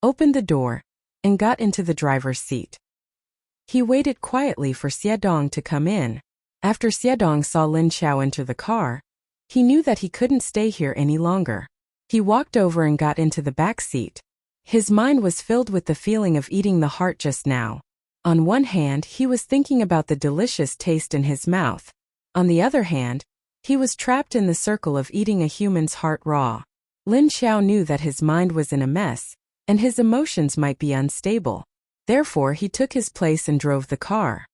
S1: opened the door, and got into the driver's seat. He waited quietly for Xie Dong to come in. After Xie Dong saw Lin Xiao enter the car, he knew that he couldn't stay here any longer. He walked over and got into the back seat. His mind was filled with the feeling of eating the heart just now. On one hand, he was thinking about the delicious taste in his mouth. On the other hand, he was trapped in the circle of eating a human's heart raw. Lin Xiao knew that his mind was in a mess, and his emotions might be unstable. Therefore, he took his place and drove the car.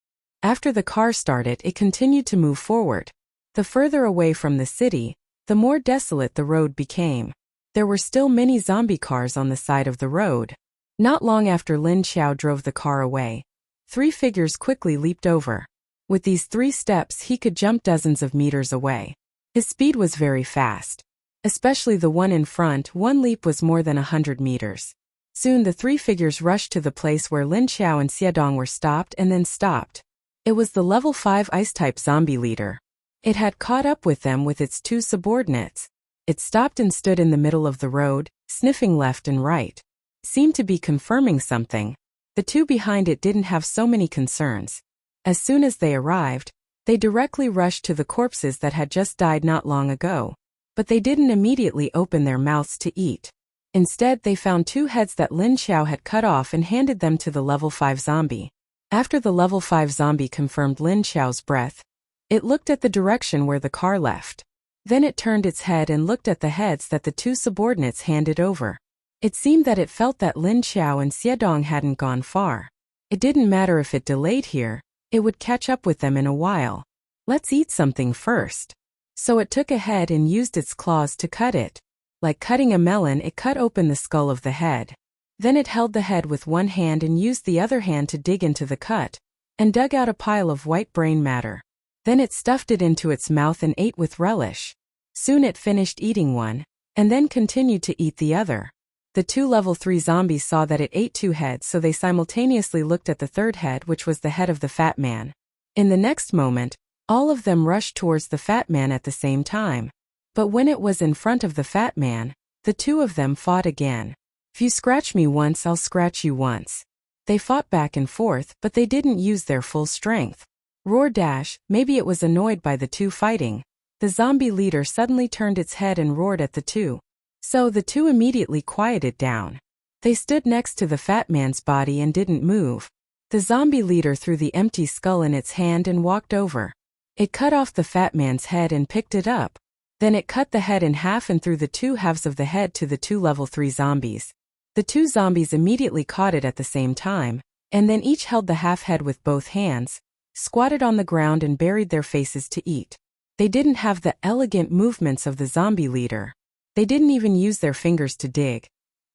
S1: After the car started, it continued to move forward. The further away from the city, the more desolate the road became. There were still many zombie cars on the side of the road. Not long after Lin Xiao drove the car away, three figures quickly leaped over. With these 3 steps, he could jump dozens of meters away. His speed was very fast. Especially the one in front, one leap was more than 100 meters. Soon the 3 figures rushed to the place where Lin Xiao and Xie Dong were stopped and then stopped. It was the level 5 ice-type zombie leader. It had caught up with them with its 2 subordinates. It stopped and stood in the middle of the road, sniffing left and right. Seemed to be confirming something. The 2 behind it didn't have so many concerns. As soon as they arrived, they directly rushed to the corpses that had just died not long ago. But they didn't immediately open their mouths to eat. Instead, they found 2 heads that Lin Xiao had cut off and handed them to the level 5 zombie. After the level 5 zombie confirmed Lin Xiao's breath, it looked at the direction where the car left. Then it turned its head and looked at the heads that the 2 subordinates handed over. It seemed that it felt that Lin Xiao and Xie Dong hadn't gone far. It didn't matter if it delayed here, it would catch up with them in a while. Let's eat something first. So it took a head and used its claws to cut it. Like cutting a melon, it cut open the skull of the head. Then it held the head with one hand and used the other hand to dig into the cut, and dug out a pile of white brain matter. Then it stuffed it into its mouth and ate with relish. Soon it finished eating one, and then continued to eat the other. The 2 level 3 zombies saw that it ate 2 heads, so they simultaneously looked at the third head, which was the head of the fat man. In the next moment, all of them rushed towards the fat man at the same time. But when it was in front of the fat man, the two of them fought again. If you scratch me once, I'll scratch you once. They fought back and forth, but they didn't use their full strength. Roar dash, maybe it was annoyed by the two fighting. The zombie leader suddenly turned its head and roared at the two. So the two immediately quieted down. They stood next to the fat man's body and didn't move. The zombie leader threw the empty skull in its hand and walked over. It cut off the fat man's head and picked it up. Then it cut the head in half and threw the 2 halves of the head to the 2 level 3 zombies. The 2 zombies immediately caught it at the same time, and then each held the half head with both hands, squatted on the ground and buried their faces to eat. They didn't have the elegant movements of the zombie leader. They didn't even use their fingers to dig.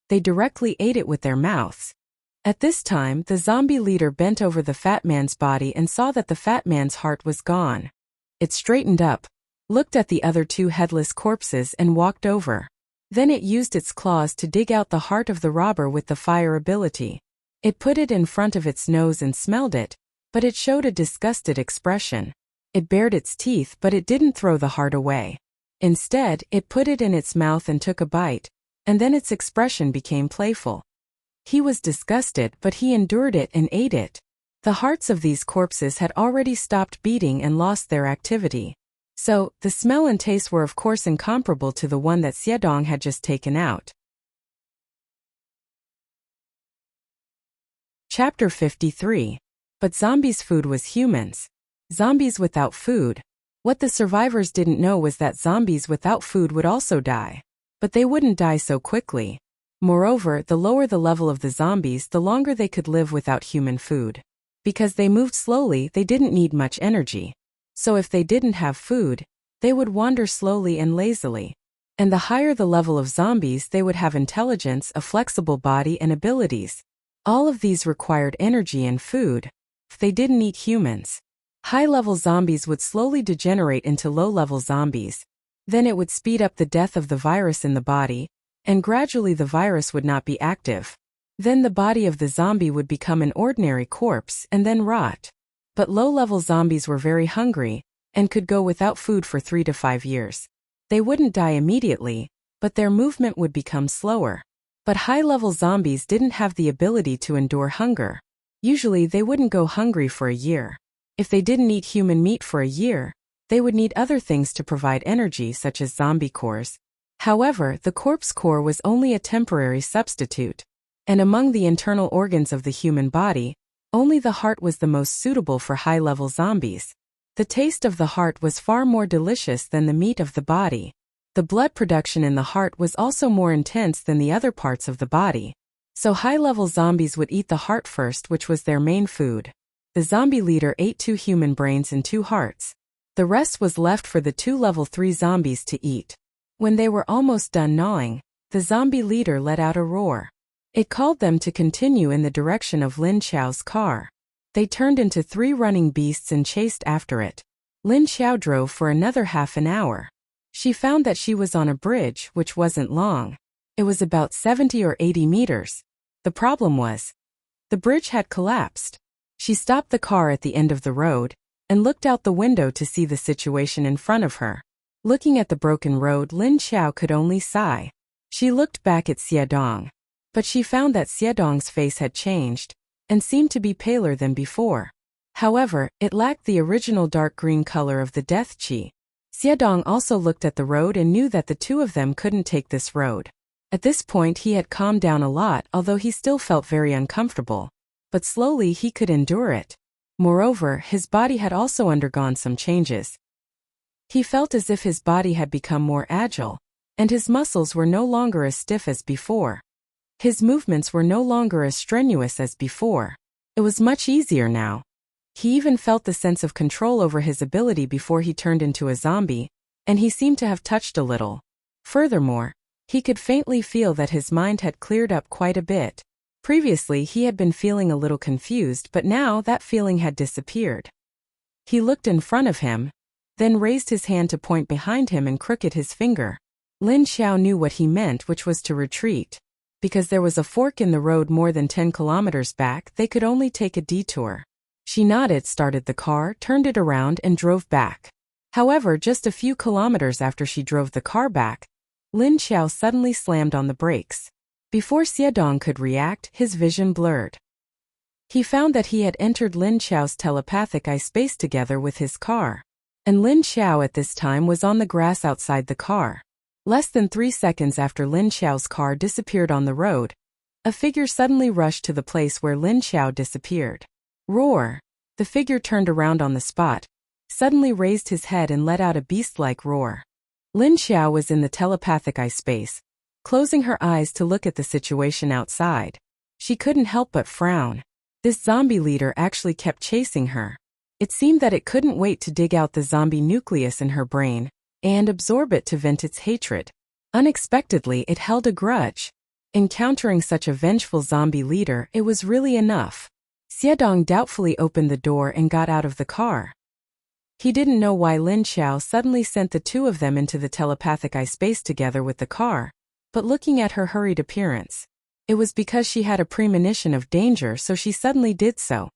S1: They directly ate it with their mouths. At this time, the zombie leader bent over the fat man's body and saw that the fat man's heart was gone. It straightened up, looked at the other 2 headless corpses and walked over. Then it used its claws to dig out the heart of the robber with the fire ability. It put it in front of its nose and smelled it, but it showed a disgusted expression. It bared its teeth, but it didn't throw the heart away. Instead, it put it in its mouth and took a bite, and then its expression became playful. He was disgusted, but he endured it and ate it. The hearts of these corpses had already stopped beating and lost their activity. So, the smell and taste were of course incomparable to the one that Xiedong had just taken out. Chapter 53. But zombies' food was humans. Zombies without food. What the survivors didn't know was that zombies without food would also die. But they wouldn't die so quickly. Moreover, the lower the level of the zombies, the longer they could live without human food. Because they moved slowly, they didn't need much energy. So if they didn't have food, they would wander slowly and lazily. And the higher the level of zombies, they would have intelligence, a flexible body and abilities. All of these required energy and food. If they didn't eat humans, high-level zombies would slowly degenerate into low-level zombies. Then it would speed up the death of the virus in the body, and gradually the virus would not be active. Then the body of the zombie would become an ordinary corpse and then rot. But low-level zombies were very hungry, and could go without food for 3 to 5 years. They wouldn't die immediately, but their movement would become slower. But high-level zombies didn't have the ability to endure hunger. Usually they wouldn't go hungry for a year. If they didn't eat human meat for a year, they would need other things to provide energy such as zombie cores. However, the corpse core was only a temporary substitute. And among the internal organs of the human body, only the heart was the most suitable for high-level zombies. The taste of the heart was far more delicious than the meat of the body. The blood production in the heart was also more intense than the other parts of the body. So high-level zombies would eat the heart first, which was their main food. The zombie leader ate 2 human brains and 2 hearts. The rest was left for the 2 level 3 zombies to eat. When they were almost done gnawing, the zombie leader let out a roar. It called them to continue in the direction of Lin Xiao's car. They turned into 3 running beasts and chased after it. Lin Xiao drove for another half an hour. She found that she was on a bridge which wasn't long. It was about 70 or 80 meters. The problem was, the bridge had collapsed. She stopped the car at the end of the road, and looked out the window to see the situation in front of her. Looking at the broken road, Lin Xiao could only sigh. She looked back at Xiedong. But she found that Xiedong's face had changed, and seemed to be paler than before. However, it lacked the original dark green color of the death chi. Xiedong also looked at the road and knew that the 2 of them couldn't take this road. At this point he had calmed down a lot, although he still felt very uncomfortable. But slowly he could endure it. Moreover, his body had also undergone some changes. He felt as if his body had become more agile, and his muscles were no longer as stiff as before. His movements were no longer as strenuous as before. It was much easier now. He even felt the sense of control over his ability before he turned into a zombie, and he seemed to have touched a little. Furthermore, he could faintly feel that his mind had cleared up quite a bit. Previously he had been feeling a little confused, but now that feeling had disappeared. He looked in front of him, then raised his hand to point behind him and crooked his finger. Lin Xiao knew what he meant, which was to retreat. Because there was a fork in the road more than 10 kilometers back, they could only take a detour. She nodded, started the car, turned it around, and drove back. However, just a few kilometers after she drove the car back, Lin Xiao suddenly slammed on the brakes. Before Xiedong could react, his vision blurred. He found that he had entered Lin Xiao's telepathic eye space together with his car. And Lin Xiao at this time was on the grass outside the car. Less than 3 seconds after Lin Xiao's car disappeared on the road, a figure suddenly rushed to the place where Lin Xiao disappeared. Roar! The figure turned around on the spot, suddenly raised his head and let out a beast-like roar. Lin Xiao was in the telepathic eye space, closing her eyes to look at the situation outside. She couldn't help but frown. This zombie leader actually kept chasing her. It seemed that it couldn't wait to dig out the zombie nucleus in her brain and absorb it to vent its hatred. Unexpectedly, it held a grudge. Encountering such a vengeful zombie leader, it was really enough. Xiedong doubtfully opened the door and got out of the car. He didn't know why Lin Xiao suddenly sent the two of them into the telepathic eye space together with the car, but looking at her hurried appearance, it was because she had a premonition of danger, so she suddenly did so.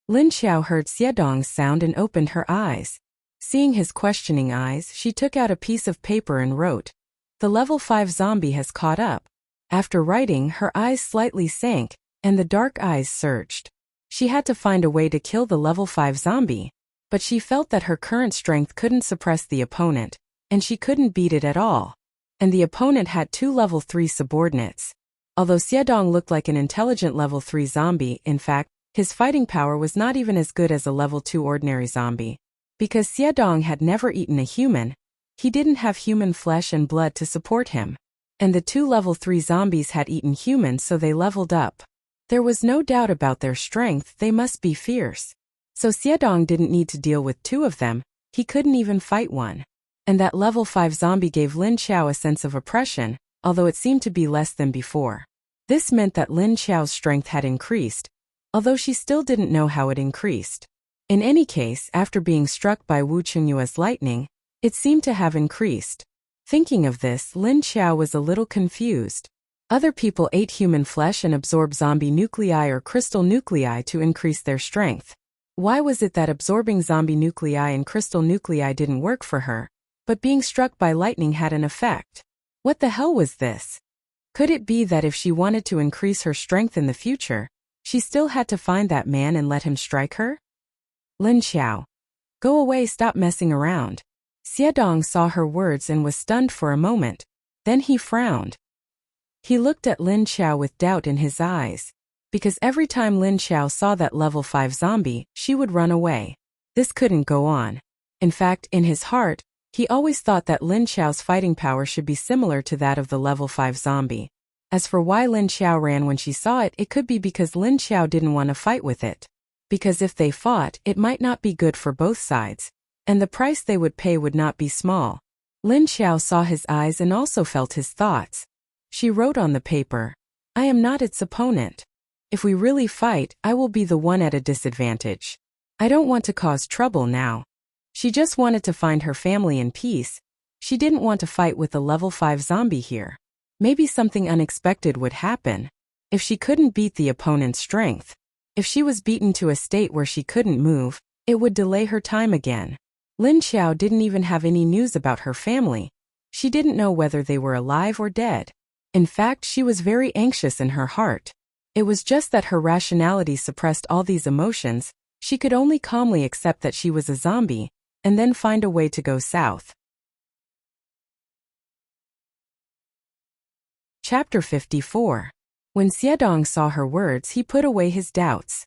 S1: Lin Xiao heard Xiedong's sound and opened her eyes. Seeing his questioning eyes, she took out a piece of paper and wrote, "The level 5 zombie has caught up." After writing, her eyes slightly sank, and the dark eyes surged. She had to find a way to kill the level 5 zombie, but she felt that her current strength couldn't suppress the opponent, and she couldn't beat it at all. And the opponent had 2 level 3 subordinates. Although Xiedong looked like an intelligent level 3 zombie, in fact, his fighting power was not even as good as a level 2 ordinary zombie. Because Xiedong had never eaten a human, he didn't have human flesh and blood to support him. And the 2 level 3 zombies had eaten humans, so they leveled up. There was no doubt about their strength, they must be fierce. So Xiedong didn't need to deal with 2 of them, he couldn't even fight one. And that level 5 zombie gave Lin Xiao a sense of oppression, although it seemed to be less than before. This meant that Lin Xiao's strength had increased, although she still didn't know how it increased. In any case, after being struck by Wu Qingyue's lightning, it seemed to have increased. Thinking of this, Lin Xiao was a little confused. Other people ate human flesh and absorbed zombie nuclei or crystal nuclei to increase their strength. Why was it that absorbing zombie nuclei and crystal nuclei didn't work for her, but being struck by lightning had an effect? What the hell was this? Could it be that if she wanted to increase her strength in the future, she still had to find that man and let him strike her? Lin Xiao. Go away, stop messing around. Xiedong saw her words and was stunned for a moment. Then he frowned. He looked at Lin Xiao with doubt in his eyes. Because every time Lin Xiao saw that level 5 zombie, she would run away. This couldn't go on. In fact, in his heart, he always thought that Lin Xiao's fighting power should be similar to that of the level 5 zombie. As for why Lin Xiao ran when she saw it, it could be because Lin Xiao didn't want to fight with it. Because if they fought, it might not be good for both sides, and the price they would pay would not be small. Lin Xiao saw his eyes and also felt his thoughts. She wrote on the paper, "I am not its opponent. If we really fight, I will be the one at a disadvantage. I don't want to cause trouble now." She just wanted to find her family in peace. She didn't want to fight with a level 5 zombie here. Maybe something unexpected would happen. If she couldn't beat the opponent's strength, if she was beaten to a state where she couldn't move, it would delay her time again. Lin Xiao didn't even have any news about her family. She didn't know whether they were alive or dead. In fact, she was very anxious in her heart. It was just that her rationality suppressed all these emotions. She could only calmly accept that she was a zombie, and then find a way to go south. Chapter 54. When Xiedong saw her words, he put away his doubts.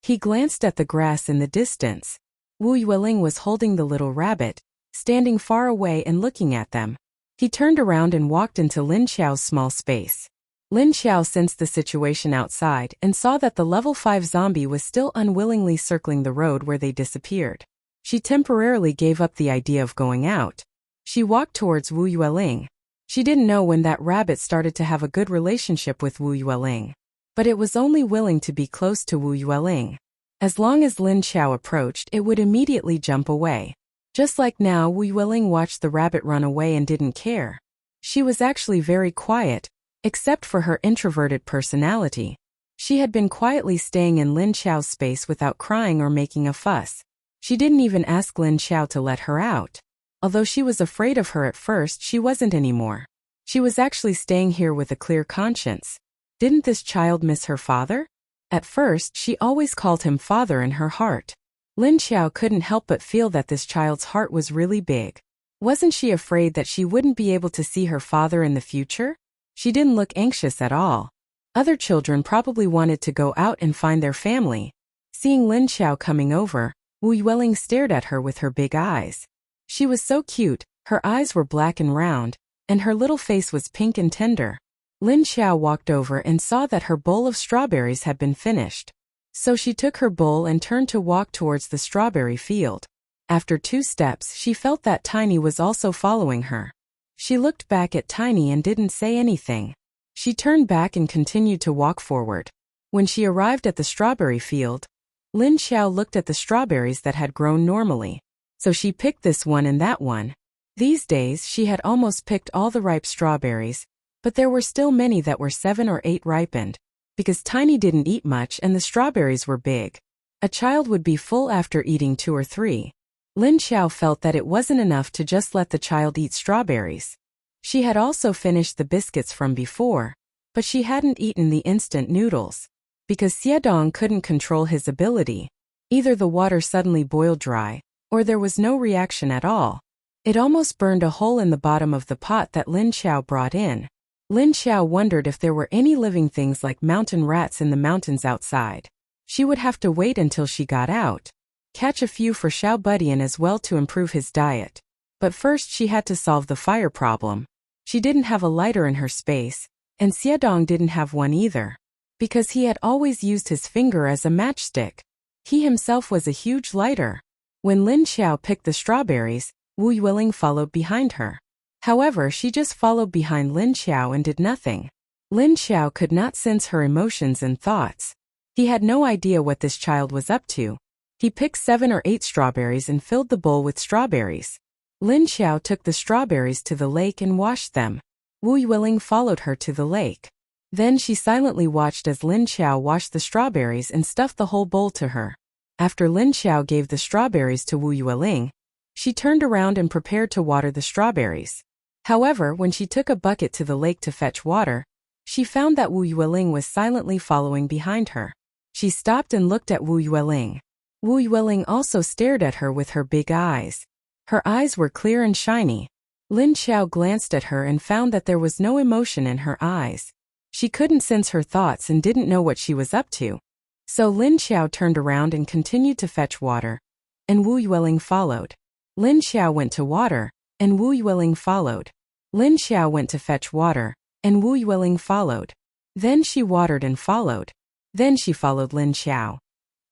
S1: He glanced at the grass in the distance. Wu Yueling was holding the little rabbit, standing far away and looking at them. He turned around and walked into Lin Xiao's small space. Lin Xiao sensed the situation outside and saw that the level 5 zombie was still unwillingly circling the road where they disappeared. She temporarily gave up the idea of going out. She walked towards Wu Yueling. She didn't know when that rabbit started to have a good relationship with Wu Yueling. But it was only willing to be close to Wu Yueling. As long as Lin Xiao approached, it would immediately jump away. Just like now, Wu Yueling watched the rabbit run away and didn't care. She was actually very quiet. Except for her introverted personality. She had been quietly staying in Lin Xiao's space without crying or making a fuss. She didn't even ask Lin Xiao to let her out. Although she was afraid of her at first, she wasn't anymore. She was actually staying here with a clear conscience. Didn't this child miss her father? At first, she always called him father in her heart. Lin Xiao couldn't help but feel that this child's heart was really big. Wasn't she afraid that she wouldn't be able to see her father in the future? She didn't look anxious at all. Other children probably wanted to go out and find their family. Seeing Lin Xiao coming over, Wu Yueling stared at her with her big eyes. She was so cute, her eyes were black and round, and her little face was pink and tender. Lin Xiao walked over and saw that her bowl of strawberries had been finished. So she took her bowl and turned to walk towards the strawberry field. After 2 steps, she felt that Tiny was also following her. She looked back at Tiny and didn't say anything. She turned back and continued to walk forward. When she arrived at the strawberry field, Lin Xiao looked at the strawberries that had grown normally. So she picked this one and that one. These days, she had almost picked all the ripe strawberries, but there were still many that were 7 or 8 ripened, because Tiny didn't eat much and the strawberries were big. A child would be full after eating 2 or 3. Lin Xiao felt that it wasn't enough to just let the child eat strawberries. She had also finished the biscuits from before, but she hadn't eaten the instant noodles. Because Xiedong couldn't control his ability, either the water suddenly boiled dry, or there was no reaction at all. It almost burned a hole in the bottom of the pot that Lin Xiao brought in. Lin Xiao wondered if there were any living things like mountain rats in the mountains outside. She would have to wait until she got out. Catch a few for Xiao Budian as well to improve his diet. But first she had to solve the fire problem. She didn't have a lighter in her space, and Xiedong didn't have one either. Because he had always used his finger as a matchstick. He himself was a huge lighter. When Lin Xiao picked the strawberries, Wu Yueling followed behind her. However, she just followed behind Lin Xiao and did nothing. Lin Xiao could not sense her emotions and thoughts. He had no idea what this child was up to. He picked 7 or 8 strawberries and filled the bowl with strawberries. Lin Xiao took the strawberries to the lake and washed them. Wu Yueling followed her to the lake. Then she silently watched as Lin Xiao washed the strawberries and stuffed the whole bowl to her. After Lin Xiao gave the strawberries to Wu Yueling, she turned around and prepared to water the strawberries. However, when she took a bucket to the lake to fetch water, she found that Wu Yueling was silently following behind her. She stopped and looked at Wu Yueling. Wu Yueling also stared at her with her big eyes. Her eyes were clear and shiny. Lin Xiao glanced at her and found that there was no emotion in her eyes. She couldn't sense her thoughts and didn't know what she was up to. So Lin Xiao turned around and continued to fetch water. And Wu Yueling followed. Lin Xiao went to water, and Wu Yueling followed. Lin Xiao went to fetch water, and Wu Yueling followed. Then she watered and followed. Then she followed Lin Xiao.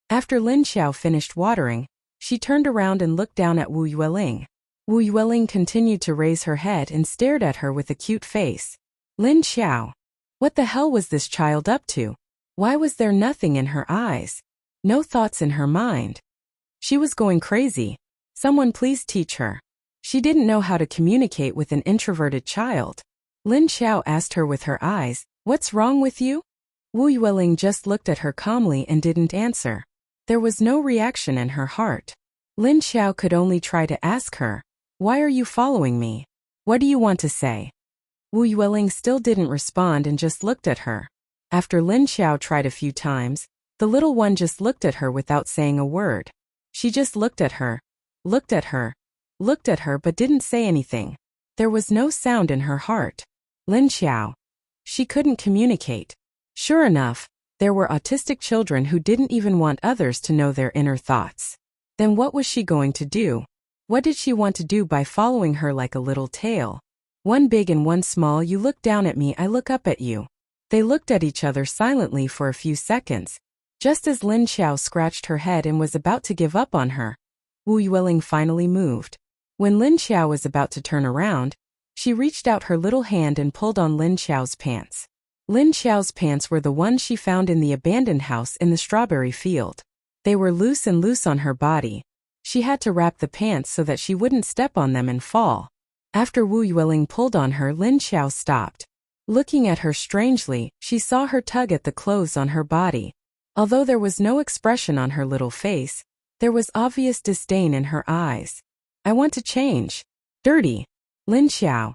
S1: After Lin Xiao finished watering, she turned around and looked down at Wu Yueling. Wu Yueling continued to raise her head and stared at her with a cute face. Lin Xiao. What the hell was this child up to? Why was there nothing in her eyes? No thoughts in her mind. She was going crazy. Someone please teach her. She didn't know how to communicate with an introverted child. Lin Xiao asked her with her eyes, "What's wrong with you?" Wu Yueling just looked at her calmly and didn't answer. There was no reaction in her heart. Lin Xiao could only try to ask her, "Why are you following me? What do you want to say?" Wu Yueling still didn't respond and just looked at her. After Lin Xiao tried a few times, the little one just looked at her without saying a word. She just looked at her, looked at her, looked at her but didn't say anything. There was no sound in her heart. Lin Xiao. She couldn't communicate. Sure enough, there were autistic children who didn't even want others to know their inner thoughts. Then what was she going to do? What did she want to do by following her like a little tail? One big and one small, you look down at me, I look up at you. They looked at each other silently for a few seconds. Just as Lin Xiao scratched her head and was about to give up on her, Wu Yueling finally moved. When Lin Xiao was about to turn around, she reached out her little hand and pulled on Lin Xiao's pants. Lin Xiao's pants were the ones she found in the abandoned house in the strawberry field. They were loose on her body. She had to wrap the pants so that she wouldn't step on them and fall. After Wu Yueling pulled on her, Lin Xiao stopped. Looking at her strangely, she saw her tug at the clothes on her body. Although there was no expression on her little face, there was obvious disdain in her eyes. I want to change. Dirty. Lin Xiao.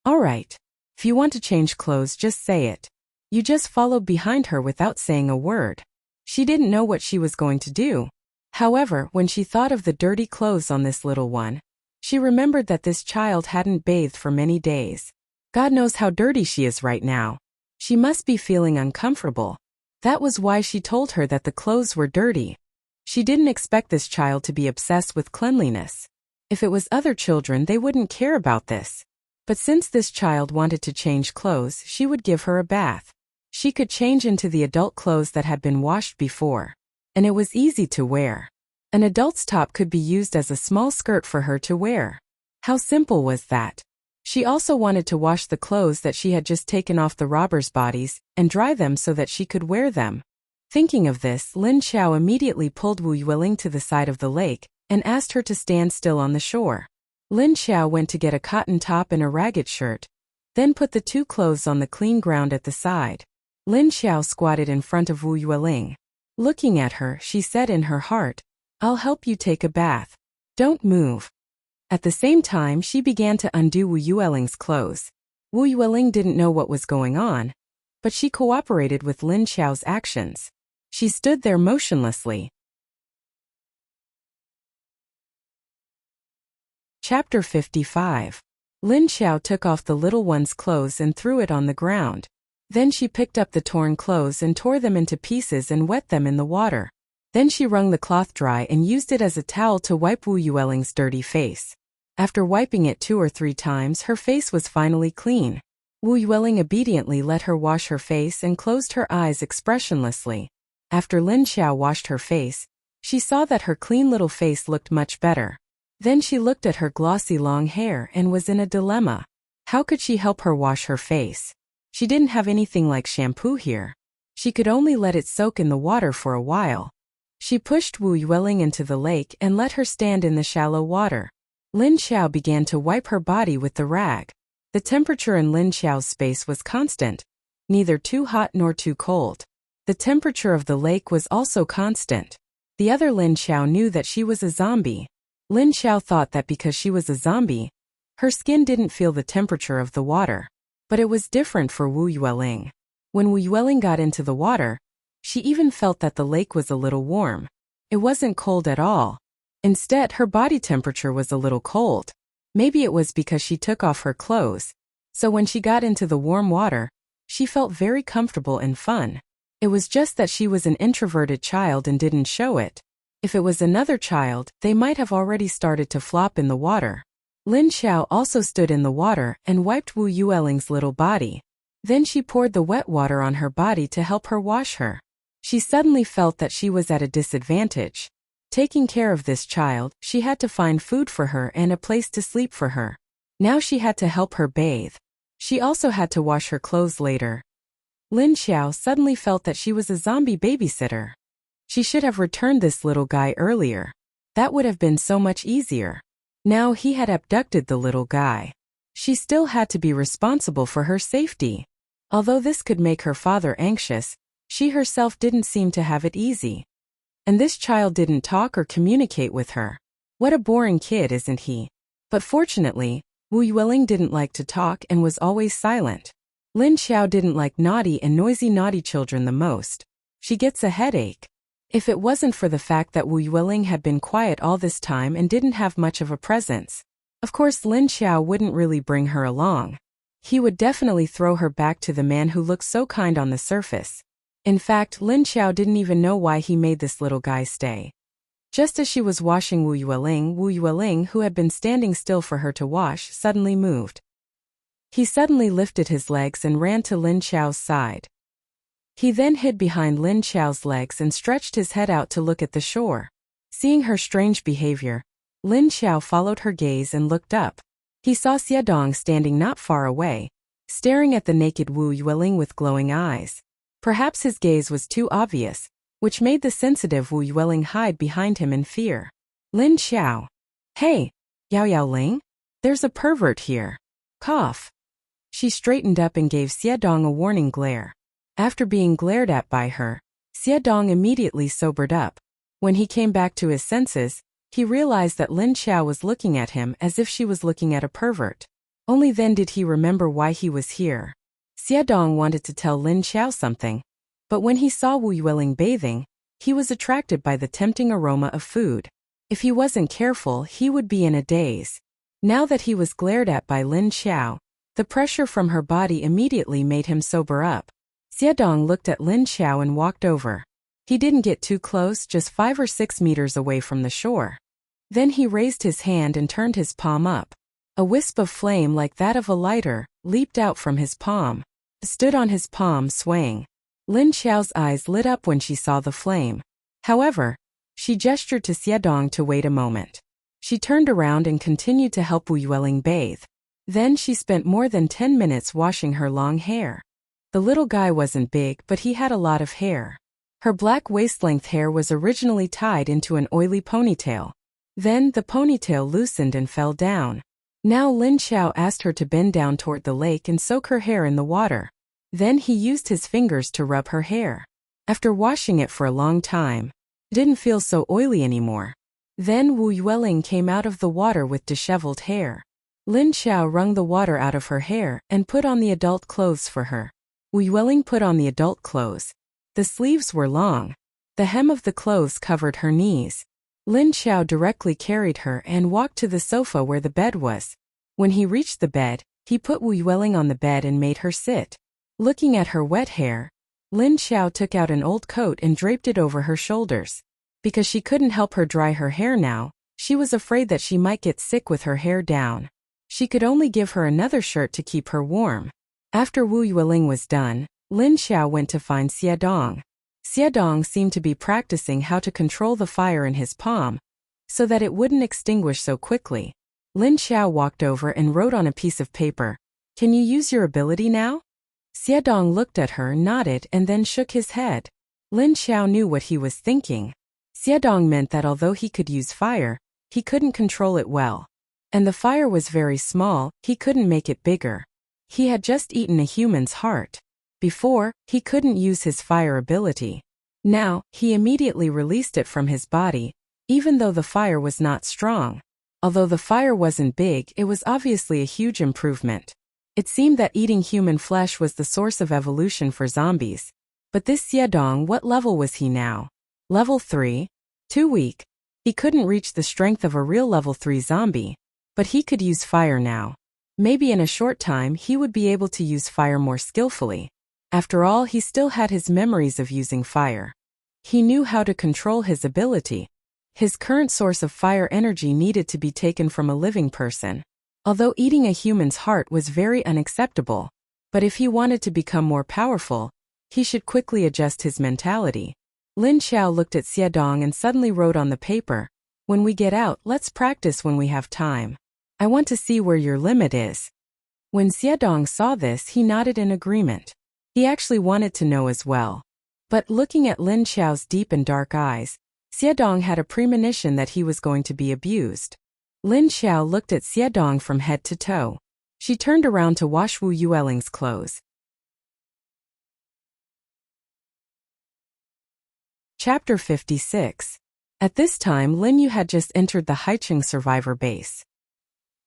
S1: All right. If you want to change clothes, just say it. You just followed behind her without saying a word. She didn't know what she was going to do. However, when she thought of the dirty clothes on this little one, she remembered that this child hadn't bathed for many days. God knows how dirty she is right now. She must be feeling uncomfortable. That was why she told her that the clothes were dirty. She didn't expect this child to be obsessed with cleanliness. If it was other children, they wouldn't care about this. But since this child wanted to change clothes, she would give her a bath. She could change into the adult clothes that had been washed before. And it was easy to wear. An adult's top could be used as a small skirt for her to wear. How simple was that? She also wanted to wash the clothes that she had just taken off the robbers' bodies and dry them so that she could wear them. Thinking of this, Lin Xiao immediately pulled Wu Yueling to the side of the lake and asked her to stand still on the shore. Lin Xiao went to get a cotton top and a ragged shirt, then put the two clothes on the clean ground at the side. Lin Xiao squatted in front of Wu Yueling. Looking at her, she said in her heart, "I'll help you take a bath. Don't move." At the same time, she began to undo Wu Yueling's clothes. Wu Yueling didn't know what was going on, but she cooperated with Lin Xiao's actions. She stood there motionlessly. Chapter 55. Lin Xiao took off the little one's clothes and threw it on the ground. Then she picked up the torn clothes and tore them into pieces and wet them in the water. Then she wrung the cloth dry and used it as a towel to wipe Wu Yueling's dirty face. After wiping it 2 or 3 times, her face was finally clean. Wu Yueling obediently let her wash her face and closed her eyes expressionlessly. After Lin Xiao washed her face, she saw that her clean little face looked much better. Then she looked at her glossy long hair and was in a dilemma. How could she help her wash her face? She didn't have anything like shampoo here. She could only let it soak in the water for a while. She pushed Wu Yueling into the lake and let her stand in the shallow water. Lin Xiao began to wipe her body with the rag. The temperature in Lin Xiao's space was constant, neither too hot nor too cold. The temperature of the lake was also constant. The other Lin Xiao knew that she was a zombie. Lin Xiao thought that because she was a zombie, her skin didn't feel the temperature of the water. But it was different for Wu Yueling. When Wu Yueling got into the water, she even felt that the lake was a little warm. It wasn't cold at all. Instead, her body temperature was a little cold. Maybe it was because she took off her clothes. So when she got into the warm water, she felt very comfortable and fun. It was just that she was an introverted child and didn't show it. If it was another child, they might have already started to flop in the water. Lin Xiao also stood in the water and wiped Wu Yueling's little body. Then she poured the wet water on her body to help her wash her. She suddenly felt that she was at a disadvantage. Taking care of this child, she had to find food for her and a place to sleep for her. Now she had to help her bathe. She also had to wash her clothes later. Lin Xiao suddenly felt that she was a zombie babysitter. She should have returned this little guy earlier. That would have been so much easier. Now he had abducted the little guy. She still had to be responsible for her safety. Although this could make her father anxious, she herself didn't seem to have it easy. And this child didn't talk or communicate with her. What a boring kid, isn't he? But fortunately, Wu Yueling didn't like to talk and was always silent. Lin Xiao didn't like naughty and noisy children the most. She gets a headache. If it wasn't for the fact that Wu Yueling had been quiet all this time and didn't have much of a presence, of course Lin Xiao wouldn't really bring her along. He would definitely throw her back to the man who looked so kind on the surface. In fact, Lin Xiao didn't even know why he made this little guy stay. Just as she was washing Wu Yueling, who had been standing still for her to wash, suddenly moved. He suddenly lifted his legs and ran to Lin Xiao's side. He then hid behind Lin Xiao's legs and stretched his head out to look at the shore. Seeing her strange behavior, Lin Xiao followed her gaze and looked up. He saw Xiaodong standing not far away, staring at the naked Wu Yueling with glowing eyes. Perhaps his gaze was too obvious, which made the sensitive Wu Yueling hide behind him in fear. Lin Xiao. Hey, Yao Ling? There's a pervert here. Cough. She straightened up and gave Xiedong a warning glare. After being glared at by her, Xiedong immediately sobered up. When he came back to his senses, he realized that Lin Xiao was looking at him as if she was looking at a pervert. Only then did he remember why he was here. Xiedong wanted to tell Lin Xiao something, but when he saw Wu Yueling bathing, he was attracted by the tempting aroma of food. If he wasn't careful, he would be in a daze. Now that he was glared at by Lin Xiao, the pressure from her body immediately made him sober up. Xiedong looked at Lin Xiao and walked over. He didn't get too close, just 5 or 6 meters away from the shore. Then he raised his hand and turned his palm up. A wisp of flame like that of a lighter leaped out from his palm, stood on his palm swaying. Lin Xiao's eyes lit up when she saw the flame. However, she gestured to Xiedong to wait a moment. She turned around and continued to help Wu Yueling bathe. Then she spent more than 10 minutes washing her long hair. The little guy wasn't big, but he had a lot of hair. Her black waist-length hair was originally tied into an oily ponytail. Then the ponytail loosened and fell down. Now Lin Xiao asked her to bend down toward the lake and soak her hair in the water. Then he used his fingers to rub her hair. After washing it for a long time, it didn't feel so oily anymore. Then Wu Yueling came out of the water with disheveled hair. Lin Xiao wrung the water out of her hair and put on the adult clothes for her. Wu Yueling put on the adult clothes. The sleeves were long. The hem of the clothes covered her knees. Lin Xiao directly carried her and walked to the sofa where the bed was. When he reached the bed, he put Wu Yueling on the bed and made her sit. Looking at her wet hair, Lin Xiao took out an old coat and draped it over her shoulders. Because she couldn't help her dry her hair now, she was afraid that she might get sick with her hair down. She could only give her another shirt to keep her warm. After Wu Yueling was done, Lin Xiao went to find Xiedong. Xiedong seemed to be practicing how to control the fire in his palm, so that it wouldn't extinguish so quickly. Lin Xiao walked over and wrote on a piece of paper, "Can you use your ability now?" Xiedong looked at her, nodded, and then shook his head. Lin Xiao knew what he was thinking. Xiedong meant that although he could use fire, he couldn't control it well. And the fire was very small, he couldn't make it bigger. He had just eaten a human's heart. Before, he couldn't use his fire ability. Now, he immediately released it from his body, even though the fire was not strong. Although the fire wasn't big, it was obviously a huge improvement. It seemed that eating human flesh was the source of evolution for zombies. But this Xiedong, what level was he now? Level 3? Too weak. He couldn't reach the strength of a real level 3 zombie. But he could use fire now. Maybe in a short time he would be able to use fire more skillfully. After all, he still had his memories of using fire. He knew how to control his ability. His current source of fire energy needed to be taken from a living person. Although eating a human's heart was very unacceptable, but if he wanted to become more powerful, he should quickly adjust his mentality. Lin Xiao looked at Xiedong and suddenly wrote on the paper, "When we get out, let's practice when we have time. I want to see where your limit is." When Xiedong saw this, he nodded in agreement. He actually wanted to know as well. But looking at Lin Xiao's deep and dark eyes, Xiedong had a premonition that he was going to be abused. Lin Xiao looked at Xiedong from head to toe. She turned around to wash Wu Yueling's clothes. Chapter 56. At this time, Lin Yu had just entered the Haicheng survivor base.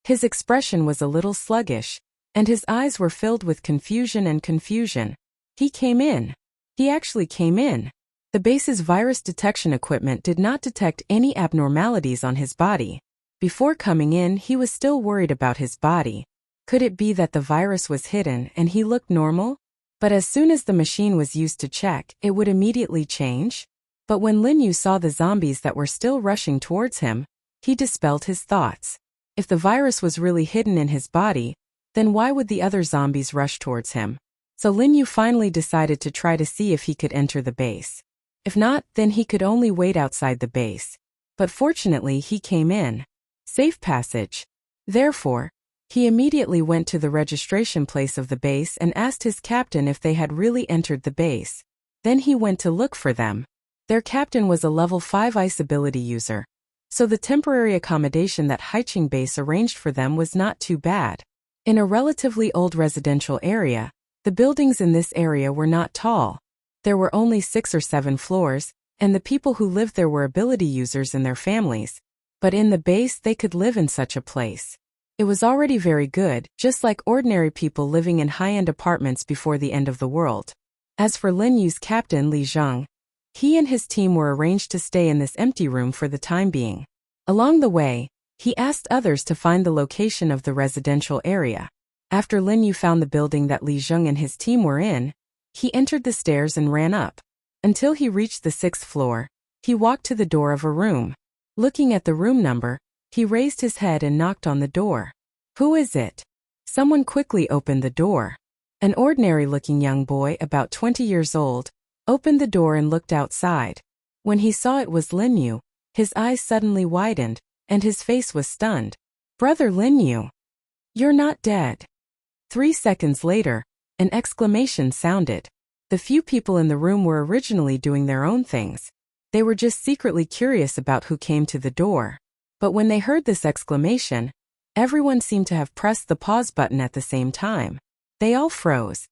S1: His expression was a little sluggish, and his eyes were filled with confusion. He came in. He actually came in. The base's virus detection equipment did not detect any abnormalities on his body. Before coming in, he was still worried about his body. Could it be that the virus was hidden and he looked normal? But as soon as the machine was used to check, it would immediately change? But when Lin Yu saw the zombies that were still rushing towards him, he dispelled his thoughts. If the virus was really hidden in his body, then why would the other zombies rush towards him? So Lin Yu finally decided to try to see if he could enter the base. If not, then he could only wait outside the base. But fortunately, he came in. Safe passage. Therefore, he immediately went to the registration place of the base and asked his captain if they had really entered the base. Then he went to look for them. Their captain was a level 5 ice ability user. So the temporary accommodation that Haicheng base arranged for them was not too bad. In a relatively old residential area, the buildings in this area were not tall. There were only 6 or 7 floors, and the people who lived there were ability users and their families. But in the base they could live in such a place. It was already very good, just like ordinary people living in high-end apartments before the end of the world. As for Lin Yu's captain Li Zheng, he and his team were arranged to stay in this empty room for the time being. Along the way, he asked others to find the location of the residential area. After Lin Yu found the building that Li Zheng and his team were in, he entered the stairs and ran up. Until he reached the 6th floor, he walked to the door of a room. Looking at the room number, he raised his head and knocked on the door. "Who is it?" Someone quickly opened the door. An ordinary-looking young boy, about 20 years old, opened the door and looked outside. When he saw it was Lin Yu, his eyes suddenly widened, and his face was stunned. "Brother Lin Yu, you're not dead." 3 seconds later, an exclamation sounded. The few people in the room were originally doing their own things. They were just secretly curious about who came to the door. But when they heard this exclamation, everyone seemed to have pressed the pause button at the same time. They all froze.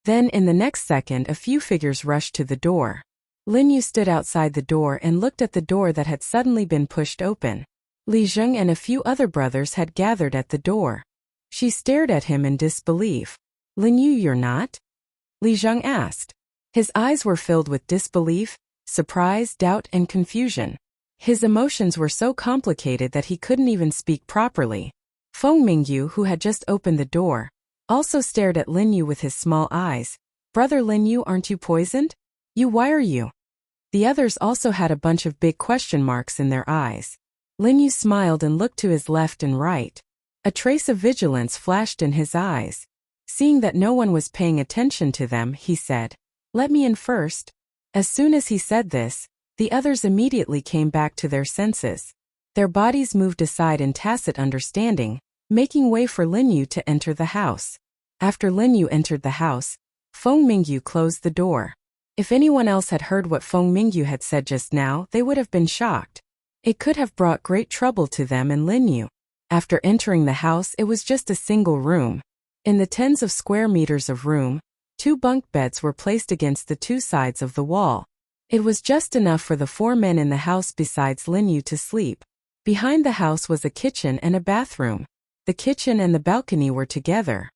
S1: Then in the next second a few figures rushed to the door. Lin Yu stood outside the door and looked at the door that had suddenly been pushed open. Li Zheng and a few other brothers had gathered at the door. She stared at him in disbelief. "Lin Yu, you're not?" Li Zheng asked. His eyes were filled with disbelief, surprise, doubt, and confusion. His emotions were so complicated that he couldn't even speak properly. Feng Mingyu, who had just opened the door, also stared at Lin Yu with his small eyes. "Brother Lin Yu, aren't you poisoned? Why are you?" The others also had a bunch of big question marks in their eyes. Lin Yu smiled and looked to his left and right. A trace of vigilance flashed in his eyes. Seeing that no one was paying attention to them, he said, "Let me in first." As soon as he said this, the others immediately came back to their senses. Their bodies moved aside in tacit understanding, making way for Lin Yu to enter the house. After Lin Yu entered the house, Feng Mingyu closed the door. If anyone else had heard what Feng Mingyu had said just now, they would have been shocked. It could have brought great trouble to them and Lin Yu. After entering the house, it was just a single room. In the tens of square meters of room, 2 bunk beds were placed against the 2 sides of the wall. It was just enough for the 4 men in the house besides Lin Yu to sleep. Behind the house was a kitchen and a bathroom. The kitchen and the balcony were together.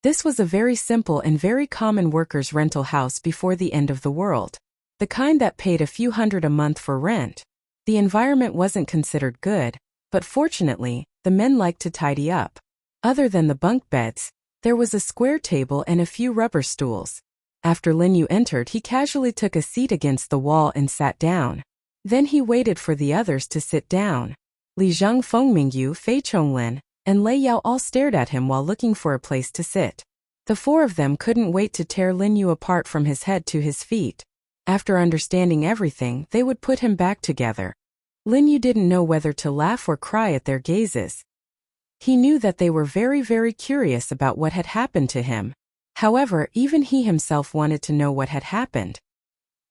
S1: This was a very simple and very common workers' rental house before the end of the world. The kind that paid a few hundred a month for rent. The environment wasn't considered good, but fortunately, the men liked to tidy up. Other than the bunk beds, there was a square table and a few rubber stools. After Lin Yu entered, he casually took a seat against the wall and sat down. Then he waited for the others to sit down. Li Zheng, Feng Mingyu, Fei Chonglin, and Lei Yao all stared at him while looking for a place to sit. The 4 of them couldn't wait to tear Lin Yu apart from his head to his feet. After understanding everything, they would put him back together. Lin Yu didn't know whether to laugh or cry at their gazes. He knew that they were very, very curious about what had happened to him. However, even he himself wanted to know what had happened.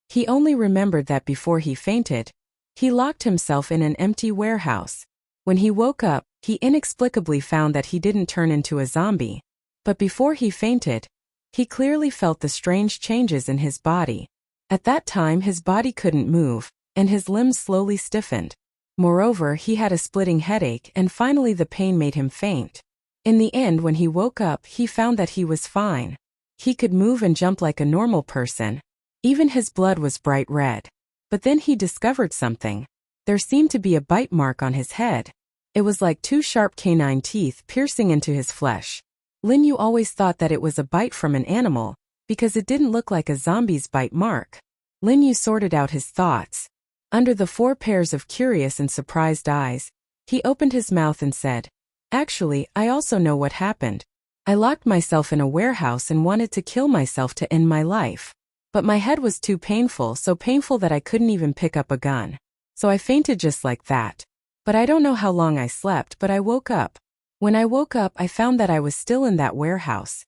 S1: He only remembered that before he fainted, he locked himself in an empty warehouse. When he woke up, he inexplicably found that he didn't turn into a zombie. But before he fainted, he clearly felt the strange changes in his body. At that time his body couldn't move, and his limbs slowly stiffened. Moreover, he had a splitting headache, and finally the pain made him faint. In the end, when he woke up, he found that he was fine. He could move and jump like a normal person. Even his blood was bright red. But then he discovered something. There seemed to be a bite mark on his head. It was like 2 sharp canine teeth piercing into his flesh. Lin Yu always thought that it was a bite from an animal, because it didn't look like a zombie's bite mark. Lin Yu sorted out his thoughts. Under the 4 pairs of curious and surprised eyes, he opened his mouth and said, "Actually, I also know what happened. I locked myself in a warehouse and wanted to kill myself to end my life. But my head was too painful, so painful that I couldn't even pick up a gun. So I fainted just like that. But I don't know how long I slept, but I woke up. When I woke up, I found that I was still in that warehouse."